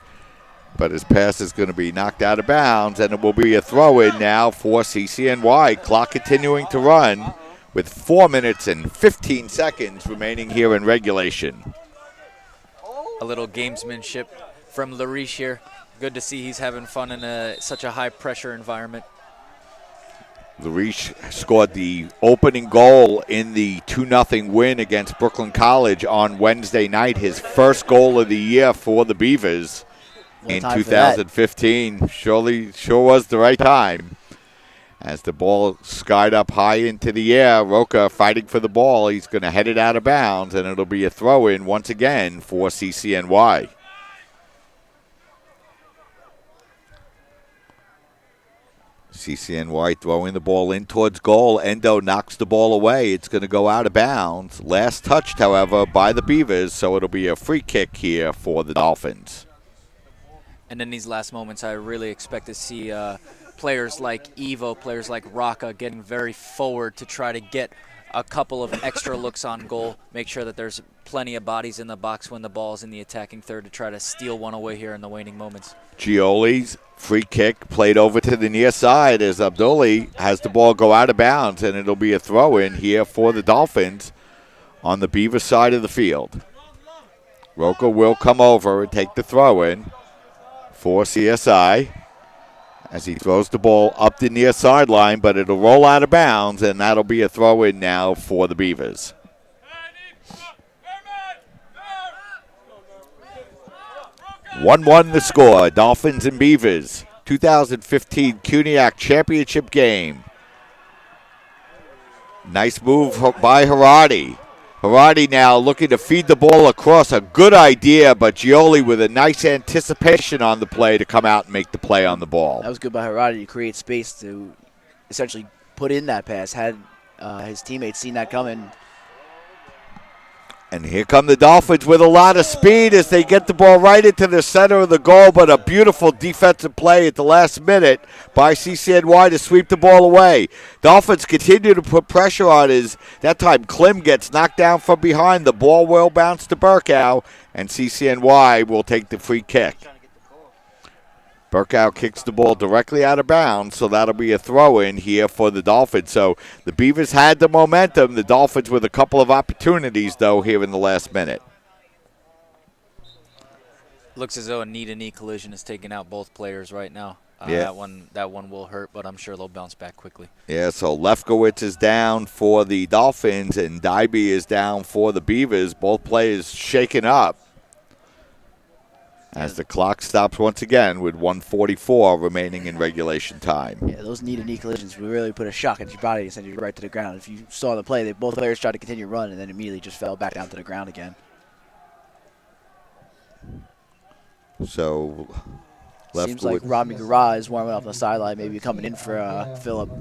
But his pass is going to be knocked out of bounds, and it will be a throw-in now for CCNY. Clock continuing to run with 4 minutes and 15 seconds remaining here in regulation. A little gamesmanship from Lariche here. Good to see he's having fun in such a high-pressure environment. Lariche scored the opening goal in the 2-0 win against Brooklyn College on Wednesday night. His first goal of the year for the Beavers in 2015. Sure was the right time. As the ball skied up high into the air, Roca fighting for the ball. He's going to head it out of bounds, and it'll be a throw-in once again for CCNY. CCNY throwing the ball in towards goal. Endo knocks the ball away. It's going to go out of bounds. Last touched, however, by the Beavers, so it'll be a free kick here for the Dolphins. And in these last moments, I really expect to see players like Evo, players like Raka getting very forward to try to get a couple of extra looks on goal, make sure that there's plenty of bodies in the box when the ball's in the attacking third to try to steal one away here in the waning moments. Gioli's free kick played over to the near side as Abdulli has the ball go out of bounds, and it'll be a throw-in here for the Dolphins on the Beaver side of the field. Roca will come over and take the throw-in for CSI as he throws the ball up the near sideline, but it'll roll out of bounds, and that'll be a throw-in now for the Beavers. "1-1 the score, Dolphins and Beavers, 2015 CUNYAC championship game. Nice move by Haradi. Haradi now looking to feed the ball across. A good idea, but Gioli with a nice anticipation on the play to come out and make the play on the ball. That was good by Haradi to create space to essentially put in that pass. Had his teammates seen that coming. And here come the Dolphins with a lot of speed as they get the ball right into the center of the goal, but a beautiful defensive play at the last minute by CCNY to sweep the ball away. Dolphins continue to put pressure on as that time Klim gets knocked down from behind. The ball will bounce to Burkow, and CCNY will take the free kick. Burkow kicks the ball directly out of bounds, so that'll be a throw-in here for the Dolphins. So the Beavers had the momentum. The Dolphins with a couple of opportunities, though, here in the last minute. Looks as though a knee-to-knee collision is taking out both players right now. Yeah. That one will hurt, but I'm sure they'll bounce back quickly. Yeah, so Lefkowitz is down for the Dolphins, and Dybie is down for the Beavers. Both players shaken up as the clock stops once again with 1:44 remaining in regulation time. Yeah, those knee-to-knee collisions will really put a shock at your body and send you right to the ground. If you saw the play, both players tried to continue run and then immediately just fell back down to the ground again. So, seems like Robbie Garra is warming up on the sideline, maybe coming in for Phillip.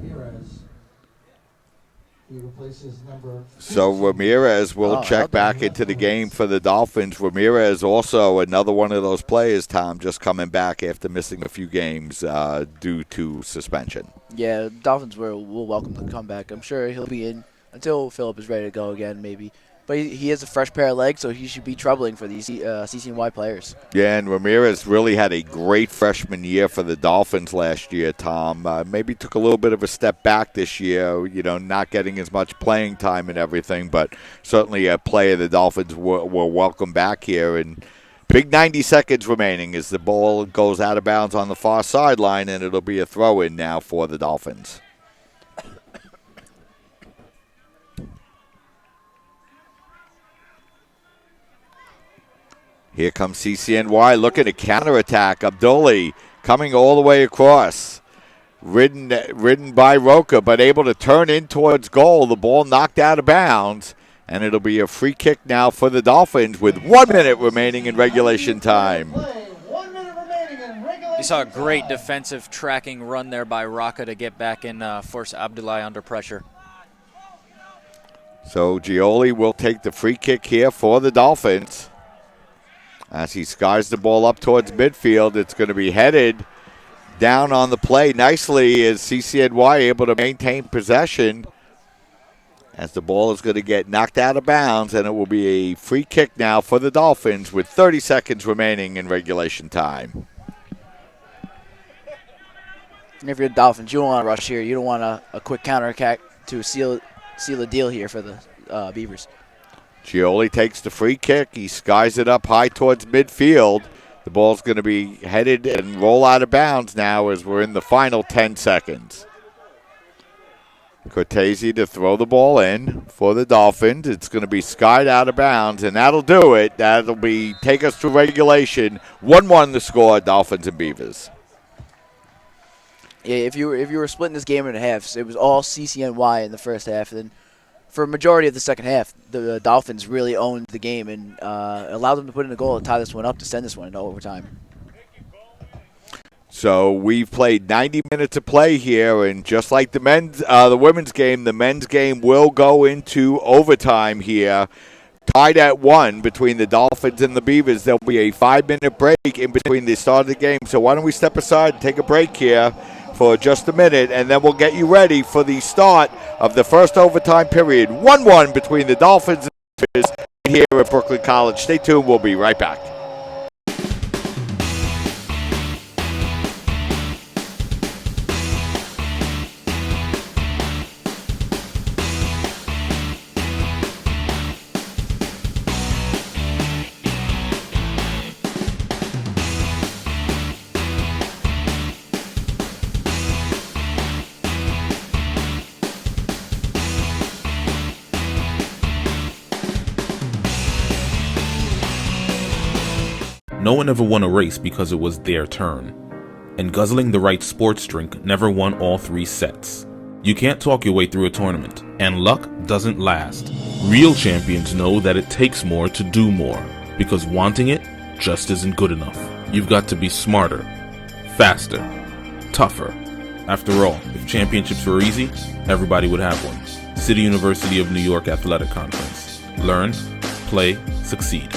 So Ramirez will check back into the game for the Dolphins. Ramirez also another one of those players, Tom, just coming back after missing a few games due to suspension. Yeah, Dolphins will welcome the comeback. I'm sure he'll be in until Phillip is ready to go again, maybe. But he has a fresh pair of legs, so he should be troubling for these CCNY players. Yeah, and Ramirez really had a great freshman year for the Dolphins last year, Tom. Maybe took a little bit of a step back this year, not getting as much playing time and everything, but certainly a player the Dolphins will welcome back here. And big 90 seconds remaining as the ball goes out of bounds on the far sideline, and it'll be a throw-in now for the Dolphins. Here comes CCNY looking to counterattack. Abdulli coming all the way across. Ridden by Roca, but able to turn in towards goal. The ball knocked out of bounds, and it'll be a free kick now for the Dolphins with 1 minute remaining in regulation time. You saw a great defensive tracking run there by Raka to get back and force Abdullahi under pressure. So Gioli will take the free kick here for the Dolphins. As he skies the ball up towards midfield, it's going to be headed down on the play nicely as CCNY able to maintain possession as the ball is going to get knocked out of bounds, and it will be a free kick now for the Dolphins with 30 seconds remaining in regulation time. If you're the Dolphins, you don't want to rush here. You don't want a quick counterattack to seal a deal here for the Beavers. Gioli takes the free kick. He skies it up high towards midfield. The ball's going to be headed and roll out of bounds now as we're in the final 10 seconds. Cortese to throw the ball in for the Dolphins. It's going to be skied out of bounds, and that'll do it. That'll take us to regulation. 1-1 the score, Dolphins and Beavers. Yeah, if you were splitting this game in half, it was all CCNY in the first half, and then for a majority of the second half, the Dolphins really owned the game and allowed them to put in a goal and tie this one up to send this one into overtime. So we've played 90 minutes of play here, and just like the women's game, the men's game will go into overtime here. Tied at 1 between the Dolphins and the Beavers. There'll be a 5-minute break in between the start of the game. So why don't we step aside and take a break here for just a minute, and then we'll get you ready for the start of the first overtime period. 1-1 between the Dolphins and the Beavers here at Brooklyn College. Stay tuned. We'll be right back. No one ever won a race because it was their turn. And guzzling the right sports drink never won all 3 sets. You can't talk your way through a tournament, and luck doesn't last. Real champions know that it takes more to do more, because wanting it just isn't good enough. You've got to be smarter, faster, tougher. After all, if championships were easy, everybody would have one. City University of New York Athletic Conference. Learn, play, succeed.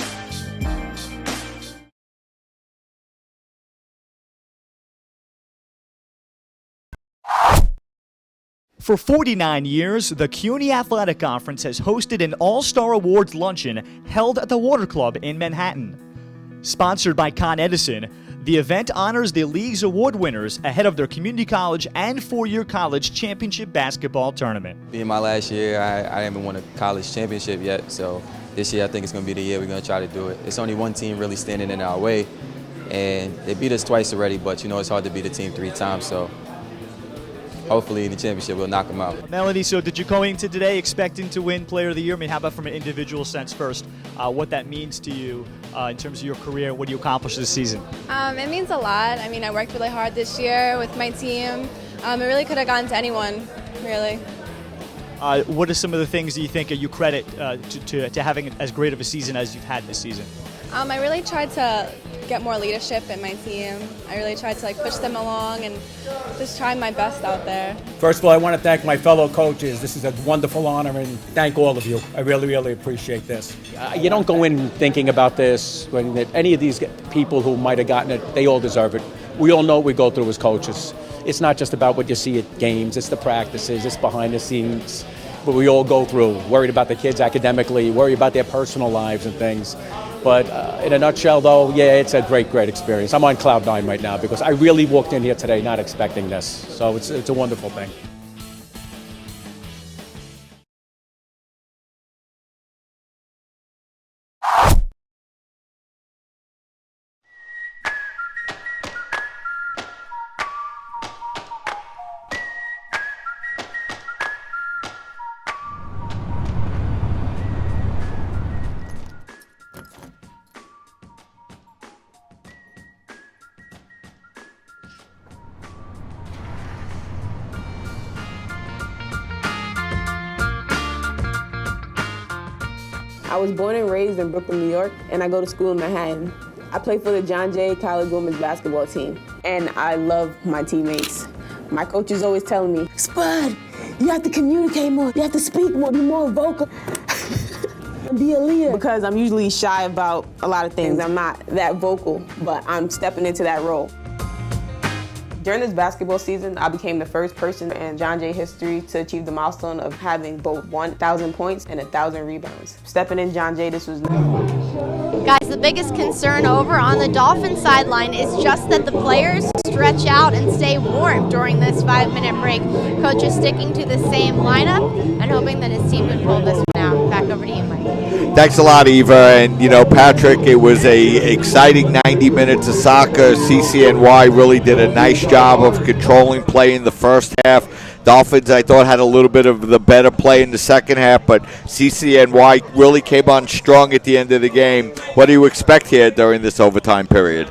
For 49 years, the CUNY Athletic Conference has hosted an All-Star Awards luncheon held at the Water Club in Manhattan. Sponsored by Con Edison, the event honors the league's award winners ahead of their community college and four-year college championship basketball tournament. Being my last year, I haven't won a college championship yet, so this year I think it's going to be the year we're going to try to do it. It's only one team really standing in our way, and they beat us twice already, but you know it's hard to beat a team 3 times, so hopefully in the championship we'll knock them out. Melanie, so did you go into today expecting to win Player of the Year? I mean, how about from an individual sense first, what that means to you in terms of your career, what you accomplished this season? It means a lot. I mean, I worked really hard this year with my team. It really could have gone to anyone, really. What are some of the things that you think you credit to having as great of a season as you've had this season? I really tried to get more leadership in my team. I really tried to push them along and just try my best out there. First of all, I want to thank my fellow coaches. This is a wonderful honor, and thank all of you. I really, really appreciate this. You don't go in thinking about this when any of these people who might have gotten it, they all deserve it. We all know what we go through as coaches. It's not just about what you see at games, it's the practices, it's behind the scenes, what we all go through, worried about the kids academically, worried about their personal lives and things. But in a nutshell, though, yeah, it's a great, great experience. I'm on cloud 9 right now because I really walked in here today not expecting this. So it's a wonderful thing. I was born and raised in Brooklyn, New York, and I go to school in Manhattan. I play for the John Jay College women's basketball team, and I love my teammates. My coach is always telling me, Spud, you have to communicate more, you have to speak more, be more vocal, and be a leader. Because I'm usually shy about a lot of things. I'm not that vocal, but I'm stepping into that role. During this basketball season, I became the first person in John Jay history to achieve the milestone of having both 1,000 points and 1,000 rebounds. Stepping in John Jay, this was new. Guys, the biggest concern over on the Dolphins sideline is just that the players stretch out and stay warm during this 5-minute break. Coach is sticking to the same lineup and hoping that his team can pull this one out. Back over to you, Mike. Thanks a lot, Eva. And, Patrick, it was a exciting 90 minutes of soccer. CCNY really did a nice job of controlling play in the first half. Dolphins, I thought, had a little bit of the better play in the second half, but CCNY really came on strong at the end of the game. What do you expect here during this overtime period?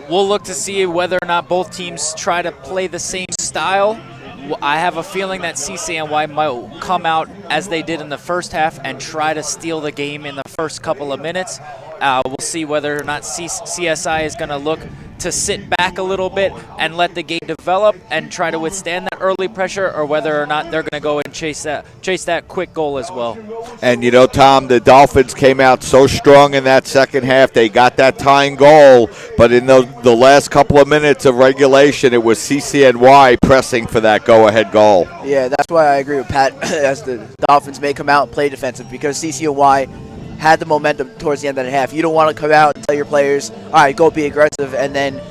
We'll look to see whether or not both teams try to play the same style. I have a feeling that CCNY might come out as they did in the first half and try to steal the game in the first couple of minutes. We'll see whether or not CSI is going to look to sit back a little bit and let the game develop and try to withstand that early pressure, or whether or not they're going to go and chase that quick goal as well. And, you know, Tom, the Dolphins came out so strong in that second half. They got that tying goal, but in the last couple of minutes of regulation, it was CCNY pressing for that go-ahead goal. Yeah, that's why I agree with Pat, as the Dolphins may come out and play defensive, because CCNY had the momentum towards the end of the half. You don't want to come out and tell your players, all right, go be aggressive, and then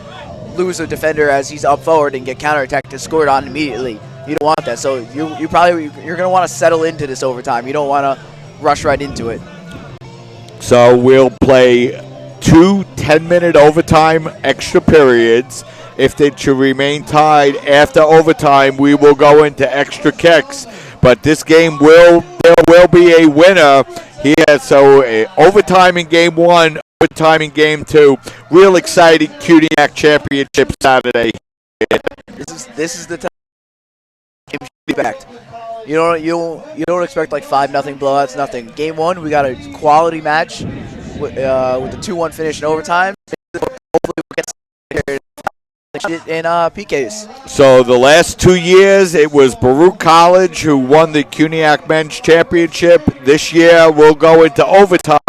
lose a defender as he's up forward and get counterattacked and scored on immediately. You don't want that. So you're going to want to settle into this overtime. You don't want to rush right into it. So we'll play 2 10-minute overtime extra periods. If they should remain tied after overtime, we will go into extra kicks. But this game there will be a winner here. So overtime in game 1, overtime in game 2. Real exciting CUNYAC championship Saturday. This is the time game should be backed. You don't expect like 5-0 blowouts, nothing. Game 1, we got a quality match with the 2-1 finish in overtime. Hopefully we'll get in PKs. So the last 2 years, it was Baruch College who won the CUNYAC men's championship. This year, we'll go into overtime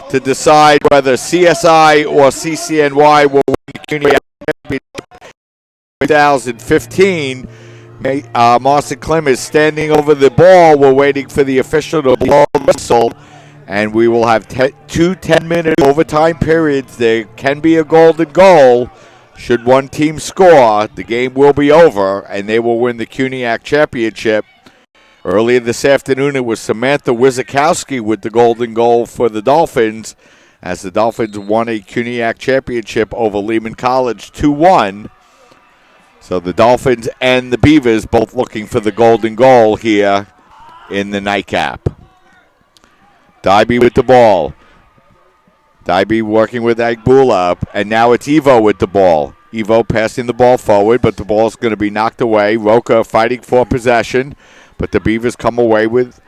to decide whether CSI or CCNY will win the CUNYAC championship. 2015, Marcy Klim is standing over the ball. We're waiting for the official to blow the whistle, and we will have 2 10-minute overtime periods. There can be a golden goal. Should one team score, the game will be over, and they will win the CUNYAC championship. Earlier this afternoon, it was Samantha Wizakowski with the golden goal for the Dolphins, as the Dolphins won a CUNYAC championship over Lehman College 2-1. So the Dolphins and the Beavers both looking for the golden goal here in the nightcap. Dybee with the ball. Dybee working with Agbula, and now it's Evo with the ball. Evo passing the ball forward, but the ball's going to be knocked away. Roca fighting for possession, but the Beavers come away with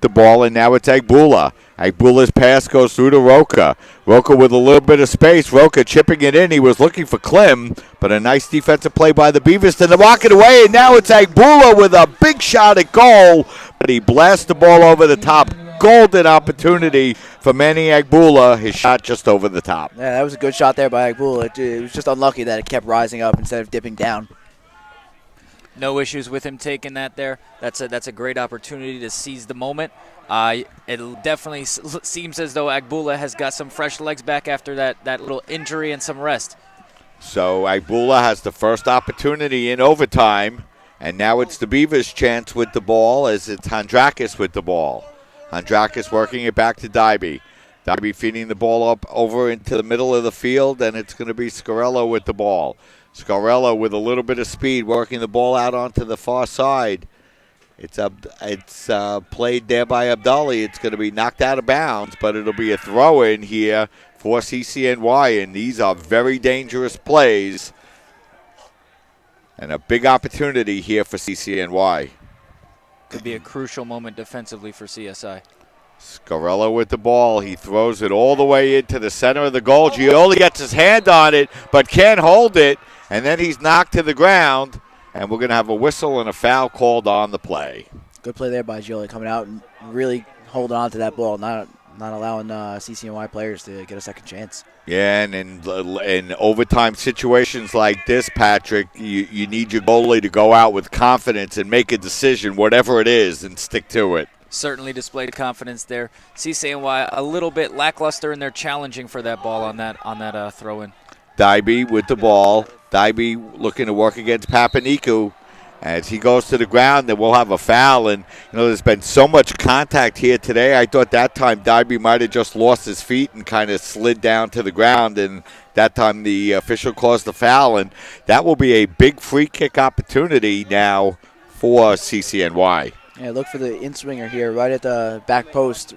the ball, and now it's Agbula. Agbula's pass goes through to Roca. Roca with a little bit of space. Roca chipping it in. He was looking for Klim, but a nice defensive play by the Beavers to knock it away, and now it's Agbula with a big shot at goal, but he blasts the ball over the top. Golden opportunity for Manny Agbula. His shot just over the top. Yeah, that was a good shot there by Agbula. It was just unlucky that it kept rising up instead of dipping down. No issues with him taking that there. That's a great opportunity to seize the moment. It definitely seems as though Agbula has got some fresh legs back after that little injury and some rest. So Agbula has the first opportunity in overtime, and now it's the Beavers' chance with the ball as it's Handrakis with the ball. Handrakis working it back to Dybee. Dybee feeding the ball up over into the middle of the field, and it's going to be Scarello with the ball. Scarello with a little bit of speed, working the ball out onto the far side. It's played there by Abdali. It's going to be knocked out of bounds, but it'll be a throw-in here for CCNY, and these are very dangerous plays. And a big opportunity here for CCNY. Could be a crucial moment defensively for CSI. Scarello with the ball. He throws it all the way into the center of the goal. Gioli gets his hand on it, but can't hold it. And then he's knocked to the ground. And we're going to have a whistle and a foul called on the play. Good play there by Gioli, coming out and really holding on to that ball, not allowing CCNY players to get a second chance. Yeah, and in overtime situations like this, Patrick, you need your goalie to go out with confidence and make a decision, whatever it is, and stick to it. Certainly displayed confidence there. CCNY a little bit lackluster in their challenging for that ball on that throw-in. Dybee with the ball. Dybee looking to work against Papaniku. As he goes to the ground, then we'll have a foul. And, there's been so much contact here today. I thought that time Dybee might have just lost his feet and kind of slid down to the ground. And that time the official caused the foul. And that will be a big free kick opportunity now for CCNY. Yeah, look for the in-swinger here right at the back post,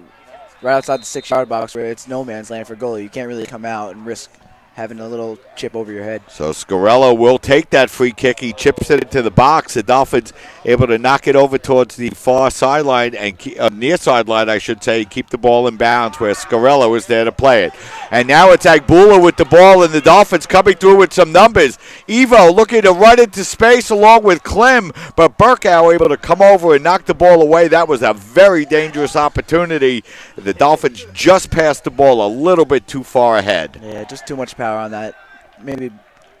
right outside the 6-yard box where it's no man's land for goalie. You can't really come out and risk having a little chip over your head. So Scarello will take that free kick. He chips it into the box. The Dolphins able to knock it over towards the far sideline and near sideline, I should say, keep the ball in bounds where Scarello is there to play it. And now it's Agbula with the ball, and the Dolphins coming through with some numbers. Evo looking to run into space along with Clem, but Burkow able to come over and knock the ball away. That was a very dangerous opportunity. The Dolphins just passed the ball a little bit too far ahead. Yeah, just too much power on that. Maybe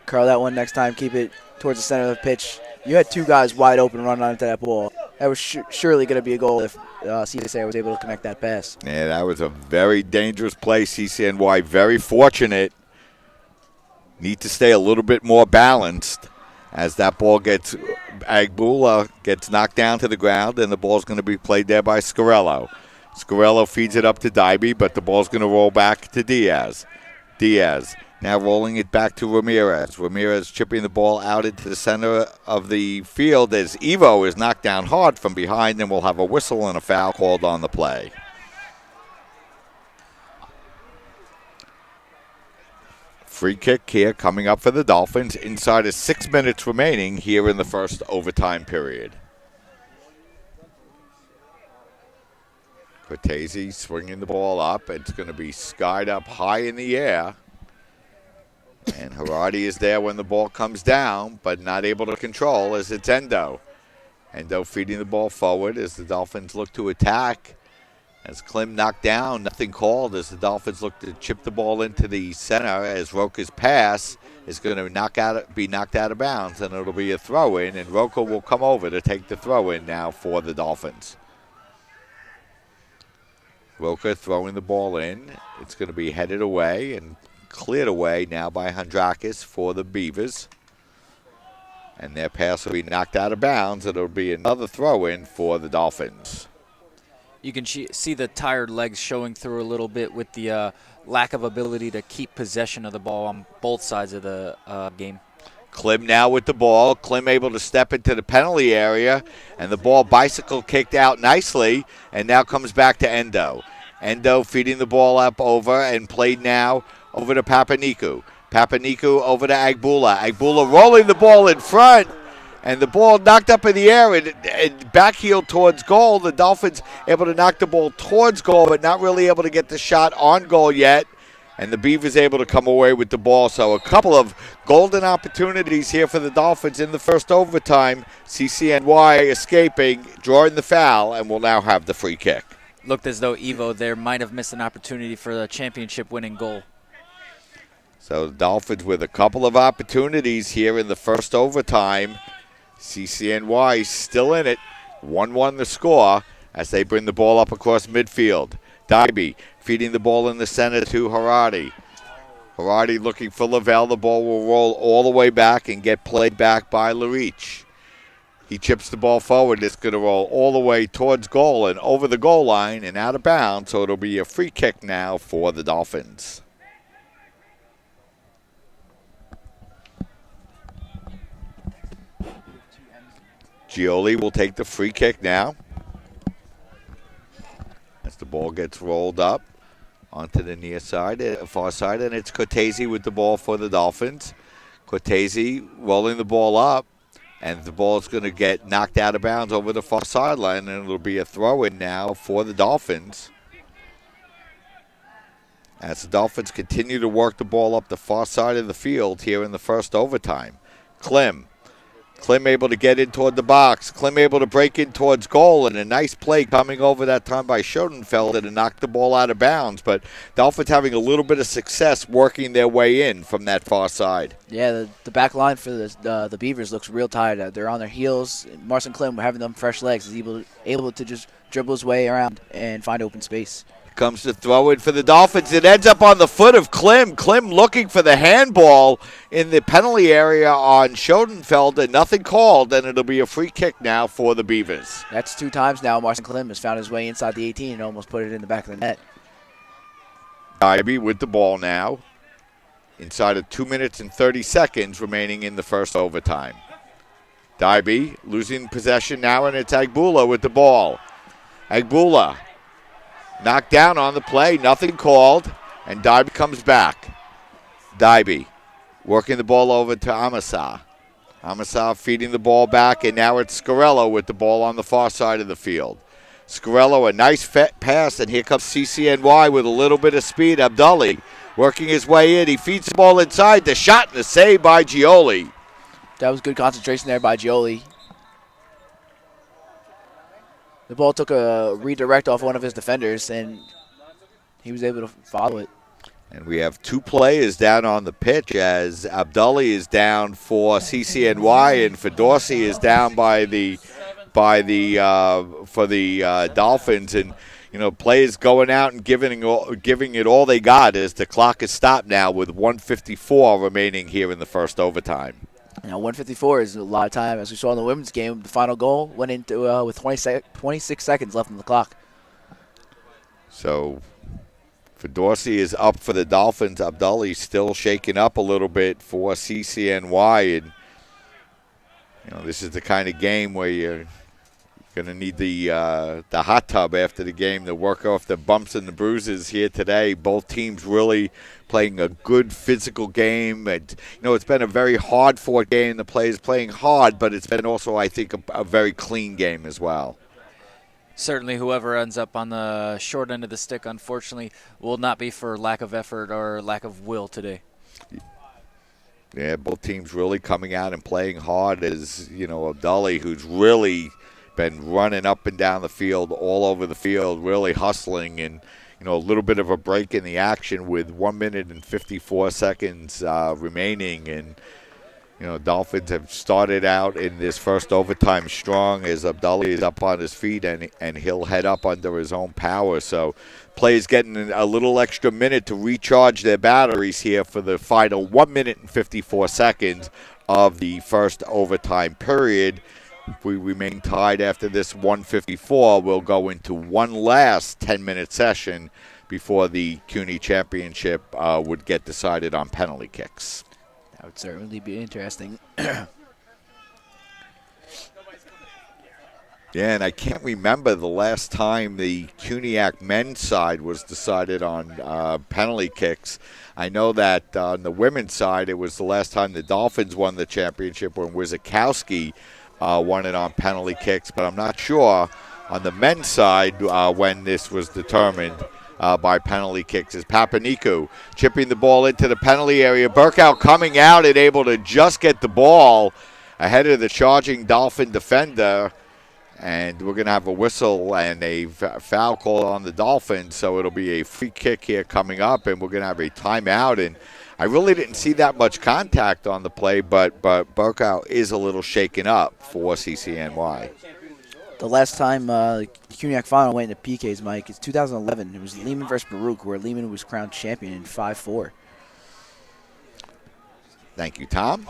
curl that one next time, keep it towards the center of the pitch. You had two guys wide open running onto that ball. That was surely going to be a goal if CSI was able to connect that pass. Yeah, that was a very dangerous play. CCNY very fortunate. Need to stay a little bit more balanced as that ball gets, Agbula gets knocked down to the ground, and the ball's going to be played there by Scarello. Scarello feeds it up to Dybee, but the ball's going to roll back to Diaz. Diaz now rolling it back to Ramirez. Ramirez chipping the ball out into the center of the field as Evo is knocked down hard from behind, and we'll have a whistle and a foul called on the play. Free kick here coming up for the Dolphins inside of 6 minutes remaining here in the first overtime period. Cortese swinging the ball up. It's going to be skied up high in the air. And Haradi is there when the ball comes down, but not able to control as it's Endo. Endo feeding the ball forward as the Dolphins look to attack. As Klim knocked down, nothing called as the Dolphins look to chip the ball into the center as Roca's pass is going to be knocked out of bounds, and it'll be a throw-in, and Roca will come over to take the throw-in now for the Dolphins. Roca throwing the ball in. It's going to be headed away and cleared away now by Handrakis for the Beavers. And their pass will be knocked out of bounds, and it'll be another throw-in for the Dolphins. You can see the tired legs showing through a little bit with the lack of ability to keep possession of the ball on both sides of the game. Klim now with the ball. Klim able to step into the penalty area, and the ball bicycle kicked out nicely, and now comes back to Endo. Endo feeding the ball up over and played now over to Papaniku. Papaniku over to Agbula. Agbula rolling the ball in front, and the ball knocked up in the air and backheel towards goal. The Dolphins able to knock the ball towards goal, but not really able to get the shot on goal yet. And the Beavers able to come away with the ball. So a couple of golden opportunities here for the Dolphins in the first overtime. CCNY escaping, drawing the foul, and will now have the free kick. Looked as though Evo there might have missed an opportunity for the championship-winning goal. So the Dolphins with a couple of opportunities here in the first overtime. CCNY still in it. 1-1 the score as they bring the ball up across midfield. Dybee feeding the ball in the center to Haradi. Haradi looking for Lavelle. The ball will roll all the way back and get played back by Lariche. He chips the ball forward. It's going to roll all the way towards goal and over the goal line and out of bounds. So it'll be a free kick now for the Dolphins. Gioli will take the free kick now as the ball gets rolled up onto the near side, far side, and it's Cortese with the ball for the Dolphins. Cortese rolling the ball up, and the ball is going to get knocked out of bounds over the far sideline, and it'll be a throw-in now for the Dolphins. As the Dolphins continue to work the ball up the far side of the field here in the first overtime. Klim able to get in toward the box. Klim able to break in towards goal, and a nice play coming over that time by Schoenfelder to knock the ball out of bounds. But Dolphins having a little bit of success working their way in from that far side. Yeah, the back line for the Beavers looks real tired. They're on their heels. Marcin Klim, having them fresh legs, is able to just dribble his way around and find open space. Comes to throw it for the Dolphins. It ends up on the foot of Klim. Klim looking for the handball in the penalty area on Schoenfelder. Nothing called, and it'll be a free kick now for the Beavers. That's 2 times now Marcin Klim has found his way inside the 18 and almost put it in the back of the net. Dybee with the ball now. Inside of 2 minutes and 30 seconds remaining in the first overtime. Dybee losing possession now, and it's Agbula with the ball. Agbula knocked down on the play, nothing called, and Dybee comes back. Dybie working the ball over to Amasa. Amasa feeding the ball back, and now it's Scarello with the ball on the far side of the field. Scarello, a nice pass, and here comes CCNY with a little bit of speed. Abdulli working his way in. He feeds the ball inside. The shot and the save by Gioli. That was good concentration there by Gioli. The ball took a redirect off one of his defenders, and he was able to follow it. And we have two players down on the pitch as Abdulli is down for CCNY and Fedorsi is down for the Dolphins. And players going out and giving it all they got as the clock is stopped now with 1:54 remaining here in the first overtime. 1:54 is a lot of time. As we saw in the women's game, the final goal went into with 26 seconds left on the clock. So Fedorsi is up for the Dolphins. Abdulli still shaking up a little bit for CCNY. And, this is the kind of game where you're going to need the hot tub after the game to work off the bumps and the bruises here today. Both teams really playing a good physical game. And, it's been a very hard-fought game. The players playing hard, but it's been also, I think, a very clean game as well. Certainly whoever ends up on the short end of the stick, unfortunately, will not be for lack of effort or lack of will today. Yeah, both teams really coming out and playing hard as, Abdulli, who's really been running up and down the field, all over the field, really hustling, and, a little bit of a break in the action with 1 minute and 54 seconds remaining. And, Dolphins have started out in this first overtime strong as Abdulli is up on his feet and he'll head up under his own power. So players getting a little extra minute to recharge their batteries here for the final 1 minute and 54 seconds of the first overtime period. If we remain tied after this 1:54, we'll go into one last 10-minute session before the CUNY championship would get decided on penalty kicks. That would certainly be interesting. Yeah, and I can't remember the last time the CUNYAC men's side was decided on penalty kicks. I know that on the women's side, it was the last time the Dolphins won the championship when Wizakowski won it on penalty kicks, but I'm not sure on the men's side when this was determined by penalty kicks. Is Papaniku chipping the ball into the penalty area. Burkow coming out and able to just get the ball ahead of the charging Dolphin defender. And we're going to have a whistle and a foul call on the Dolphins, so it'll be a free kick here coming up, and we're going to have a timeout. And I really didn't see that much contact on the play, but Burkow is a little shaken up for CCNY. The last time the CUNYAC final went into PKs, Mike, is 2011. It was Lehman versus Baruch, where Lehman was crowned champion in 5-4. Thank you, Tom.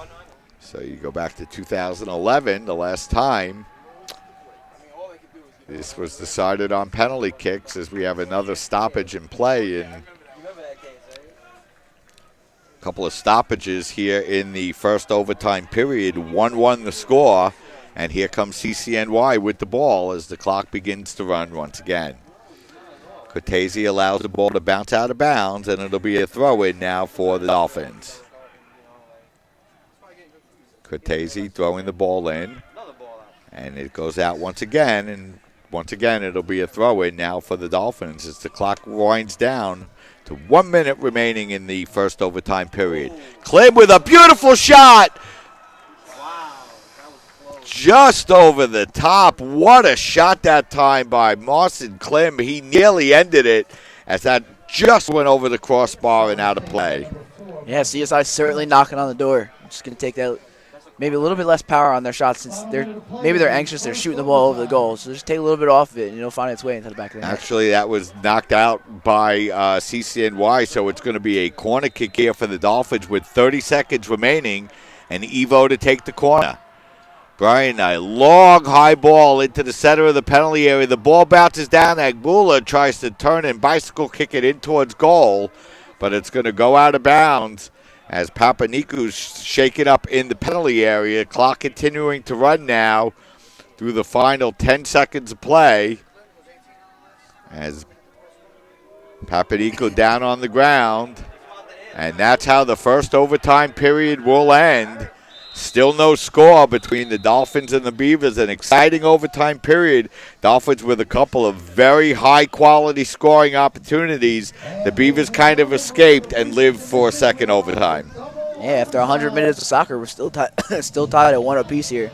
So you go back to 2011, the last time this was decided on penalty kicks, as we have another stoppage in play. And a couple of stoppages here in the first overtime period. 1-1 the score. And here comes CCNY with the ball as the clock begins to run once again. Cortese allows the ball to bounce out of bounds, and it'll be a throw-in now for the Dolphins. Cortese throwing the ball in, and it goes out once again, and once again it'll be a throw-in now for the Dolphins as the clock winds down to 1 minute remaining in the first overtime period. Klim with a beautiful shot! Just over the top. What a shot that time by Marcin Klim. He nearly ended it as that just went over the crossbar and out of play. Yeah, CSI certainly knocking on the door. Just going to take that maybe a little bit less power on their shots since they're anxious. They're shooting the ball over the goal. So just take a little bit off of it and it'll find its way into the back of the net. Actually, that was knocked out by CCNY, so it's going to be a corner kick here for the Dolphins with 30 seconds remaining and Evo to take the corner. Brian, a long high ball into the center of the penalty area. The ball bounces down. Agbula tries to turn and bicycle kick it in towards goal, but it's going to go out of bounds as Papaniku's shaken up in the penalty area. Clock continuing to run now through the final 10 seconds of play as Papaniku down on the ground And that's how the first overtime period will end. Still no score between the Dolphins and the Beavers. An exciting overtime period. Dolphins with a couple of very high-quality scoring opportunities. The Beavers kind of escaped and lived for a second overtime. Yeah, after 100 minutes of soccer, we're still tied at 1 apiece here.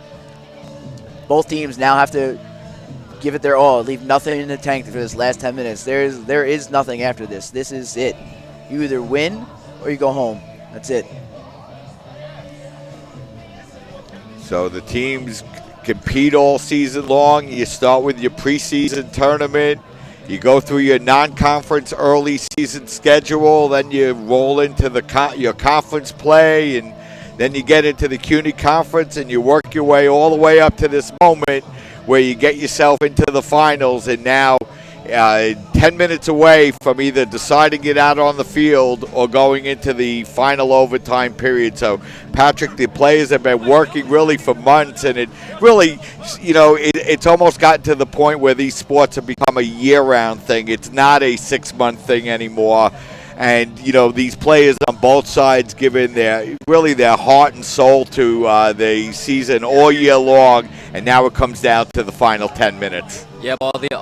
Both teams now have to give it their all, leave nothing in the tank for this last 10 minutes. There is nothing after this. This is it. You either win or you go home. That's it. So the teams compete all season long. You start with your preseason tournament. You go through your non-conference early season schedule. Then you roll into your conference play, and then you get into the CUNY conference, and you work your way all the way up to this moment where you get yourself into the finals. And now 10 minutes away from either deciding it out on the field or going into the final overtime period. So, Patrick, the players have been working really for months, and it really, it's almost gotten to the point where these sports have become a year-round thing. It's not a 6-month thing anymore. And, these players on both sides giving their heart and soul to the season all year long, and now it comes down to the final 10 minutes. Yeah, all the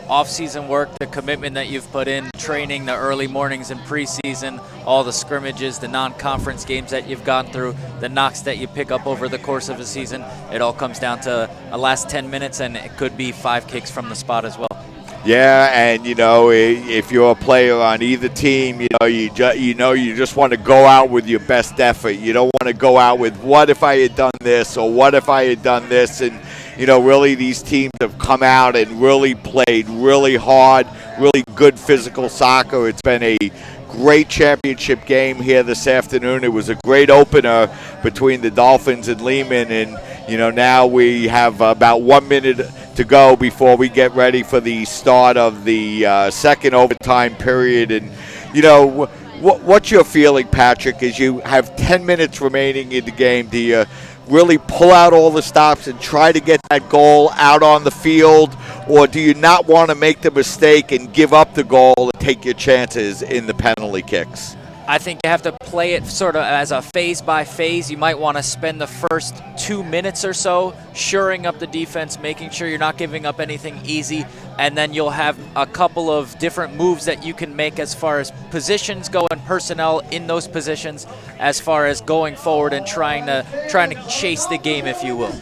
off-season work, the commitment that you've put in, training, the early mornings in preseason, all the scrimmages, the non-conference games that you've gone through, the knocks that you pick up over the course of a season, it all comes down to a last 10 minutes, and it could be 5 kicks from the spot as well. Yeah, and if you're a player on either team, you just want to go out with your best effort. You don't want to go out with what if I had done this or what if I had done this. And really these teams have come out and really played really hard, really good physical soccer. It's been a great championship game here this afternoon. It was a great opener between the Dolphins and Lehman, and now we have about 1 minute to go before we get ready for the start of the second overtime period. And what's your feeling, Patrick, as you have 10 minutes remaining in the game? Do you really pull out all the stops and try to get that goal out on the field, or do you not want to make the mistake and give up the goal and take your chances in the penalty kicks? I think you have to play it sort of as a phase by phase. You might want to spend the first 2 minutes or so shoring up the defense, making sure you're not giving up anything easy, and then you'll have a couple of different moves that you can make as far as positions go and personnel in those positions, as far as going forward and trying to chase the game, if you will.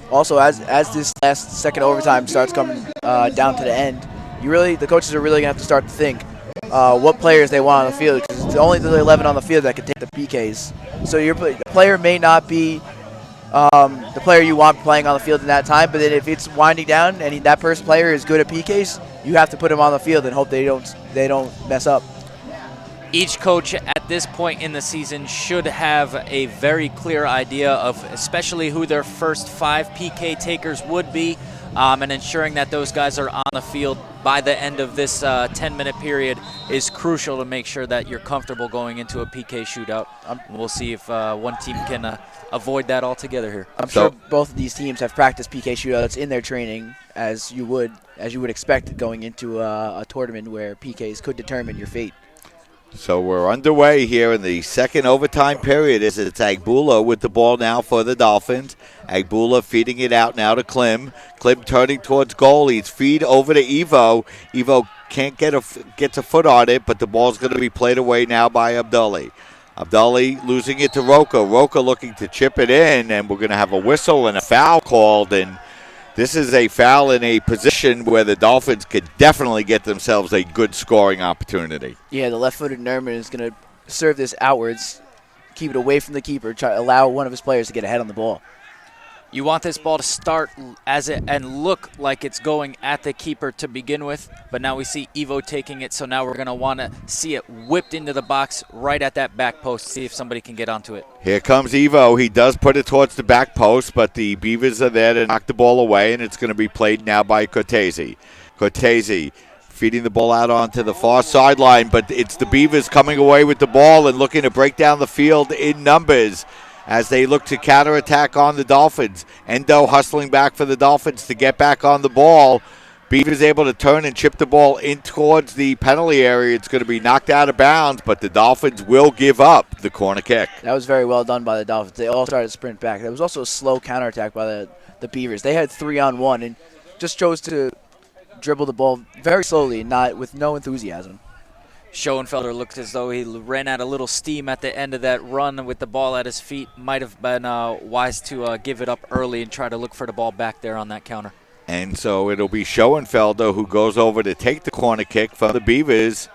Also, as this last second overtime starts coming down to the end, the coaches are really gonna have to start to think what players they want on the field, because it's only the 11 on the field that can take the PKs. So the player may not be the player you want playing on the field in that time, but then if it's winding down and that first player is good at PKs, you have to put him on the field and hope they don't mess up. Each coach at this point in the season should have a very clear idea of especially who their first 5 PK takers would be, and ensuring that those guys are on the field by the end of this 10-minute period is crucial to make sure that you're comfortable going into a PK shootout. We'll see if one team can avoid that altogether here. I'm sure both of these teams have practiced PK shootouts in their training, as you would expect going into a tournament where PKs could determine your fate. So we're underway here in the second overtime period. It's Agbula with the ball now for the Dolphins. Agbula feeding it out now to Klim. Klim turning towards goal. He's feed over to Evo. Evo can't gets a foot on it, but the ball's going to be played away now by Abdulli. Abdulli losing it to Roca. Roca looking to chip it in, and we're going to have a whistle and a foul called. And this is a foul in a position where the Dolphins could definitely get themselves a good scoring opportunity. Yeah, the left-footed Nerman is going to serve this outwards, keep it away from the keeper, try to allow one of his players to get ahead on the ball. You want this ball to start and look like it's going at the keeper to begin with, but now we see Evo taking it, so now we're going to want to see it whipped into the box right at that back post, see if somebody can get onto it. Here comes Evo. He does put it towards the back post, but the Beavers are there to knock the ball away, and it's going to be played now by Cortese. Cortese feeding the ball out onto the far sideline, but it's the Beavers coming away with the ball and looking to break down the field in numbers as they look to counterattack on the Dolphins. Endo hustling back for the Dolphins to get back on the ball, Beavers able to turn and chip the ball in towards the penalty area. It's going to be knocked out of bounds, but the Dolphins will give up the corner kick. That was very well done by the Dolphins. They all started to sprint back. There was also a slow counterattack by the Beavers. They had 3-on-1 and just chose to dribble the ball very slowly, not with no enthusiasm. Schoenfelder looked as though he ran out a little steam at the end of that run with the ball at his feet. Might have been wise to give it up early and try to look for the ball back there on that counter. And so it'll be Schoenfelder who goes over to take the corner kick for the Beavers.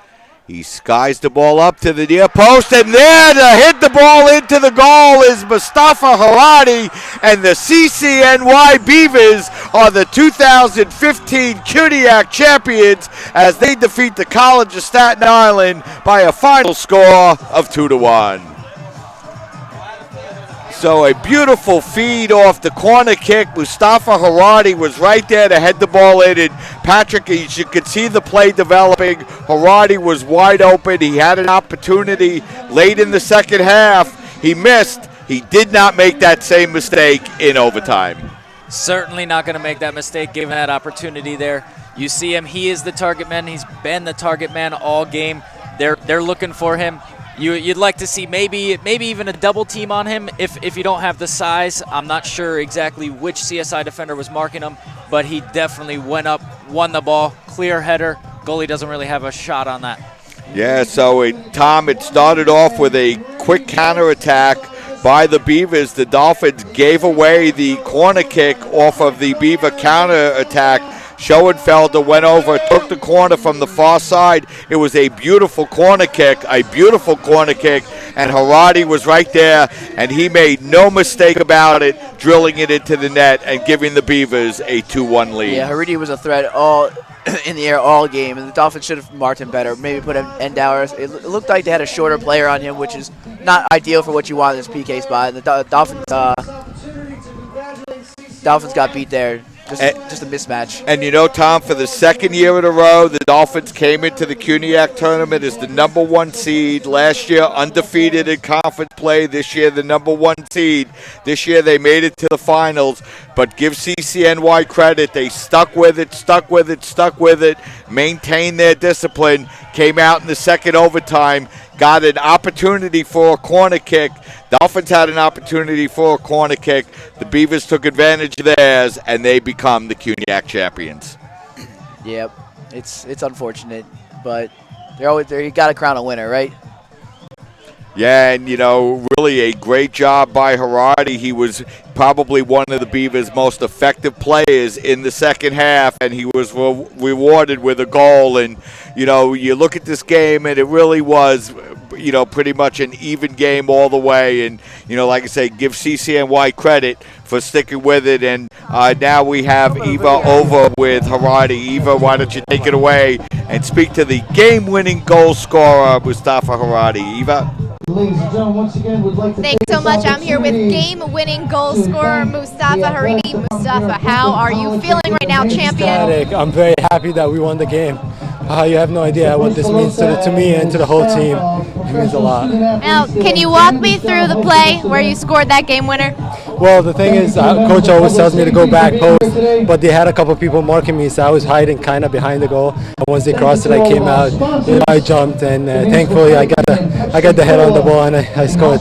He skies the ball up to the near post, and there to hit the ball into the goal is Mustafa Haradi, and the CCNY Beavers are the 2015 CUNYAC champions as they defeat the College of Staten Island by a final score of 2-1. So a beautiful feed off the corner kick. Mustafa Haradi was right there to head the ball in. And Patrick, as you could see the play developing, Haradi was wide open. He had an opportunity late in the second half. He missed. He did not make that same mistake in overtime. Certainly not going to make that mistake given that opportunity there. You see him. He is the target man. He's been the target man all game. They're looking for him. You'd like to see maybe even a double team on him if you don't have the size. I'm not sure exactly which CSI defender was marking him, but he definitely went up, won the ball, clear header. Goalie doesn't really have a shot on that. Yeah, so Tom, it started off with a quick counterattack by the Beavers. The Dolphins gave away the corner kick off of the Beaver counterattack. Schoenfelder went over, took the corner from the far side. It was a beautiful corner kick, and Haradi was right there, and he made no mistake about it, drilling it into the net and giving the Beavers a 2-1 lead. Yeah, Haradi was a threat all in the air all game, and the Dolphins should have marked him better, maybe put him end hours. It looked like they had a shorter player on him, which is not ideal for what you want in this PK spot. And the Dolphins got beat there. Just a mismatch. And you know, Tom, for the second year in a row, the Dolphins came into the CUNYAC tournament as the #1 seed. Last year, undefeated in conference play. This year, the #1 seed. This year, they made it to the finals. But give CCNY credit. They stuck with it, maintained their discipline, came out in the second overtime, got an opportunity for a corner kick. Dolphins had an opportunity for a corner kick. The Beavers took advantage of theirs, and they become the CUNYAC champions. Yep, it's unfortunate, but they're always there. You got to crown a winner, right? Yeah, and you know, really a great job by Haradi. He was probably one of the Beavers' most effective players in the second half, and he was rewarded with a goal. And you know, you look at this game, and it really was, you know, pretty much an even game all the way. And you know, like I say, give CCNY credit for sticking with it. And now we have Eva over with Haradi. Eva, why don't you take it away and speak to the game-winning goal scorer, Mustafa Haradi. Eva. Ladies and gentlemen, once again, we'd like to thanks so much. I'm here with game-winning goal scorer Mustafa Haradi. Mustafa, how are you feeling right now, champion? Ecstatic. I'm very happy that we won the game. You have no idea what this means to me and to the whole team. It means a lot. Now, can you walk me through the play where you scored that game winner? Well, the thing is, Coach always tells me to go back post, but they had a couple people marking me, so I was hiding kind of behind the goal. And once they crossed it, I came out, I jumped, and thankfully I got the head on the ball and I scored.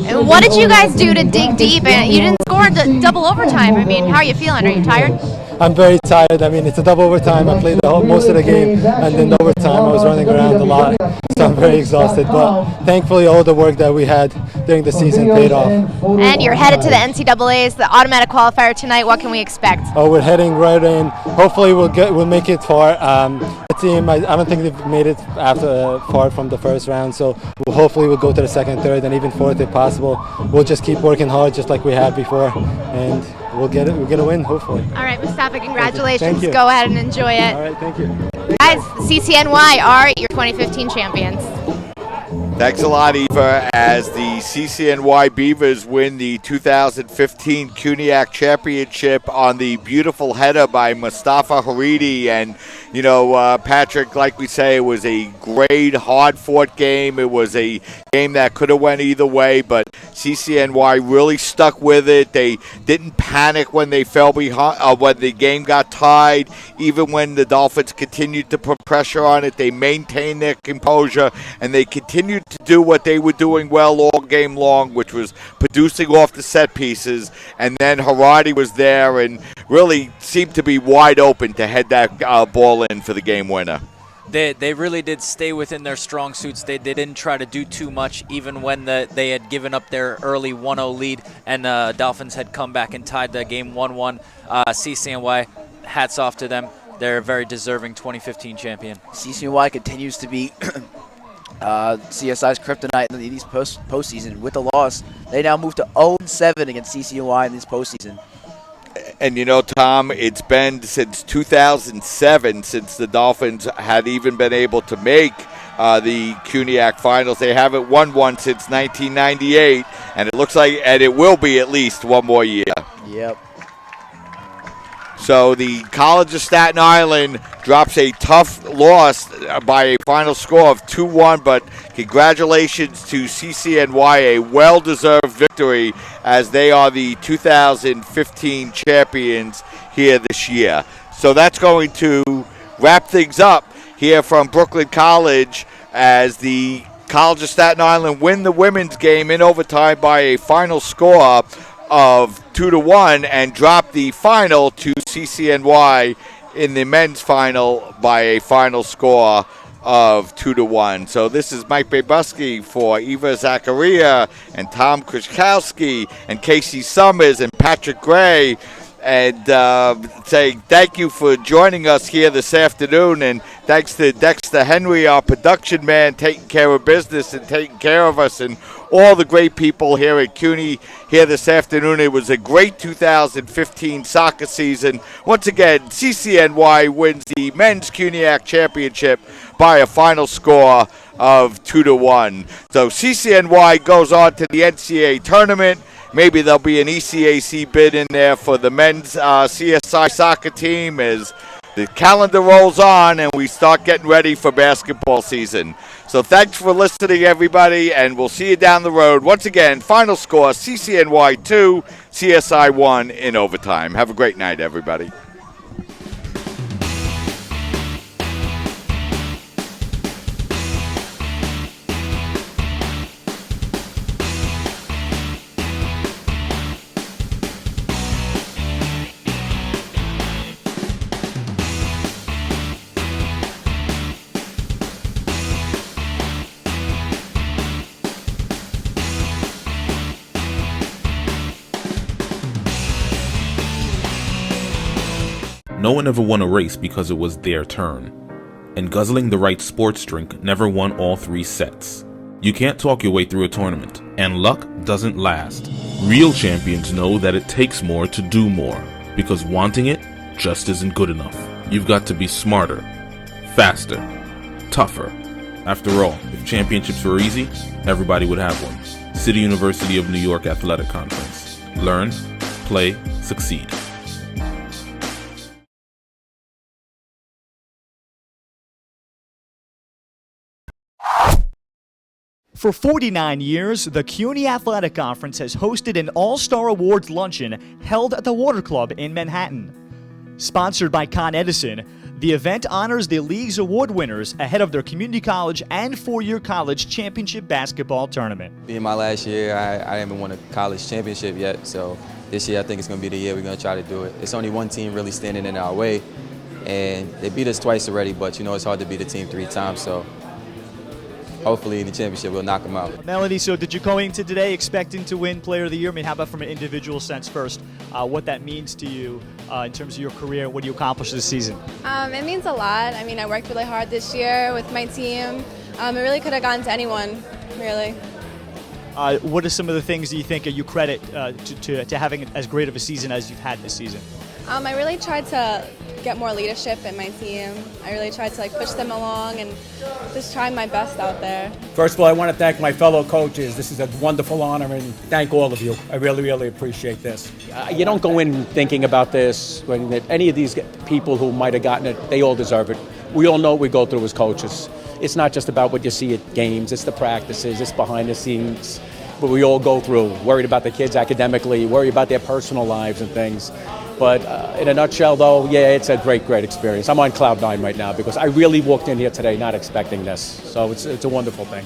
And what did you guys do to dig deep? And you didn't score in double overtime. I mean, how are you feeling? Are you tired? I'm very tired. I mean, it's a double overtime. I played most of the game, and then the overtime I was running around a lot, so I'm very exhausted. But thankfully, all the work that we had during the season paid off. And you're headed to the NCAAs, the automatic qualifier tonight. What can we expect? Oh, we're heading right in. Hopefully, we'll make it far. The team, I don't think they've made it far from the first round, so hopefully we'll go to the second, third, and even fourth if possible. We'll just keep working hard, just like we have before, and we'll get it. We'll get a win, hopefully. All right, Mustafa, congratulations. Thank you. Go ahead and enjoy it. All right, thank you. Guys, CCNY are your 2015 champions. Thanks a lot, Eva, as the CCNY Beavers win the 2015 CUNYAC Championship on the beautiful header by Mustafa Haridi. And, you know, Patrick, like we say, it was a great, hard-fought game. It was a game that could have went either way, but CCNY really stuck with it. They didn't panic when they fell behind, when the game got tied. Even when the Dolphins continued to put pressure on it, they maintained their composure, and they continued to do what they were doing well all game long, which was producing off the set pieces. And then Haradi was there and really seemed to be wide open to head that ball in for the game winner. They really did stay within their strong suits. They didn't try to do too much, even when they had given up their early 1-0 lead and the Dolphins had come back and tied the game 1-1. CCNY, hats off to them. They're a very deserving 2015 champion. CCNY continues to be CSI's kryptonite in these postseason. With the loss, they now move to 0-7 against CCNY in this postseason. And you know, Tom, it's been since 2007 since the Dolphins had even been able to make the CUNYAC finals. They haven't won one since 1998, and it looks like, and it will be at least one more year. Yep. So the College of Staten Island drops a tough loss by a final score of 2-1, but congratulations to CCNY, a well-deserved victory as they are the 2015 champions here this year. So that's going to wrap things up here from Brooklyn College as the College of Staten Island win the women's game in overtime by a final score of 2-1 and drop the final to CCNY in the men's final by a final score of 2-1. So this is Mike Babuski for Eva Zacharia and Tom Krzyzkowski and Casey Summers and Patrick Gray, and saying thank you for joining us here this afternoon, and thanks to Dexter Henry, our production man, taking care of business and taking care of us, and all the great people here at CUNY here this afternoon. It was a great 2015 soccer season. Once again, CCNY wins the men's CUNYAC championship by a final score of 2-1. So CCNY goes on to the NCAA tournament. Maybe there'll be an ECAC bid in there for the men's CSI soccer team as the calendar rolls on and we start getting ready for basketball season. So thanks for listening, everybody, and we'll see you down the road. Once again, final score, CCNY 2, CSI 1 in overtime. Have a great night, everybody. No one ever won a race because it was their turn. And guzzling the right sports drink never won all 3 sets. You can't talk your way through a tournament, and luck doesn't last. Real champions know that it takes more to do more, because wanting it just isn't good enough. You've got to be smarter, faster, tougher. After all, if championships were easy, everybody would have one. City University of New York Athletic Conference. Learn, play, succeed. For 49 years, the CUNY Athletic Conference has hosted an All-Star Awards luncheon held at the Water Club in Manhattan. Sponsored by Con Edison, the event honors the league's award winners ahead of their community college and four-year college championship basketball tournament. Being my last year, I haven't won a college championship yet, so this year I think it's going to be the year we're going to try to do it. It's only one team really standing in our way, and they beat us twice already, but you know it's hard to beat a team 3 times, so hopefully in the championship we'll knock them out. Melanie, so did you go into today expecting to win Player of the Year? I mean, how about from an individual sense first, what that means to you in terms of your career, what you accomplished this season? It means a lot. I mean, I worked really hard this year with my team. It really could have gone to anyone, really. What are some of the things that you think you credit to having as great of a season as you've had this season? I really tried to get more leadership in my team. I really tried to like push them along and just try my best out there. First of all, I want to thank my fellow coaches. This is a wonderful honor, and thank all of you. I really, really appreciate this. You don't go in thinking about this when any of these people who might have gotten it, they all deserve it. We all know what we go through as coaches. It's not just about what you see at games, it's the practices, it's behind the scenes. But we all go through, worried about the kids academically, worried about their personal lives and things. But in a nutshell, though, yeah, it's a great, great experience. I'm on cloud 9 right now because I really walked in here today not expecting this. So it's a wonderful thing.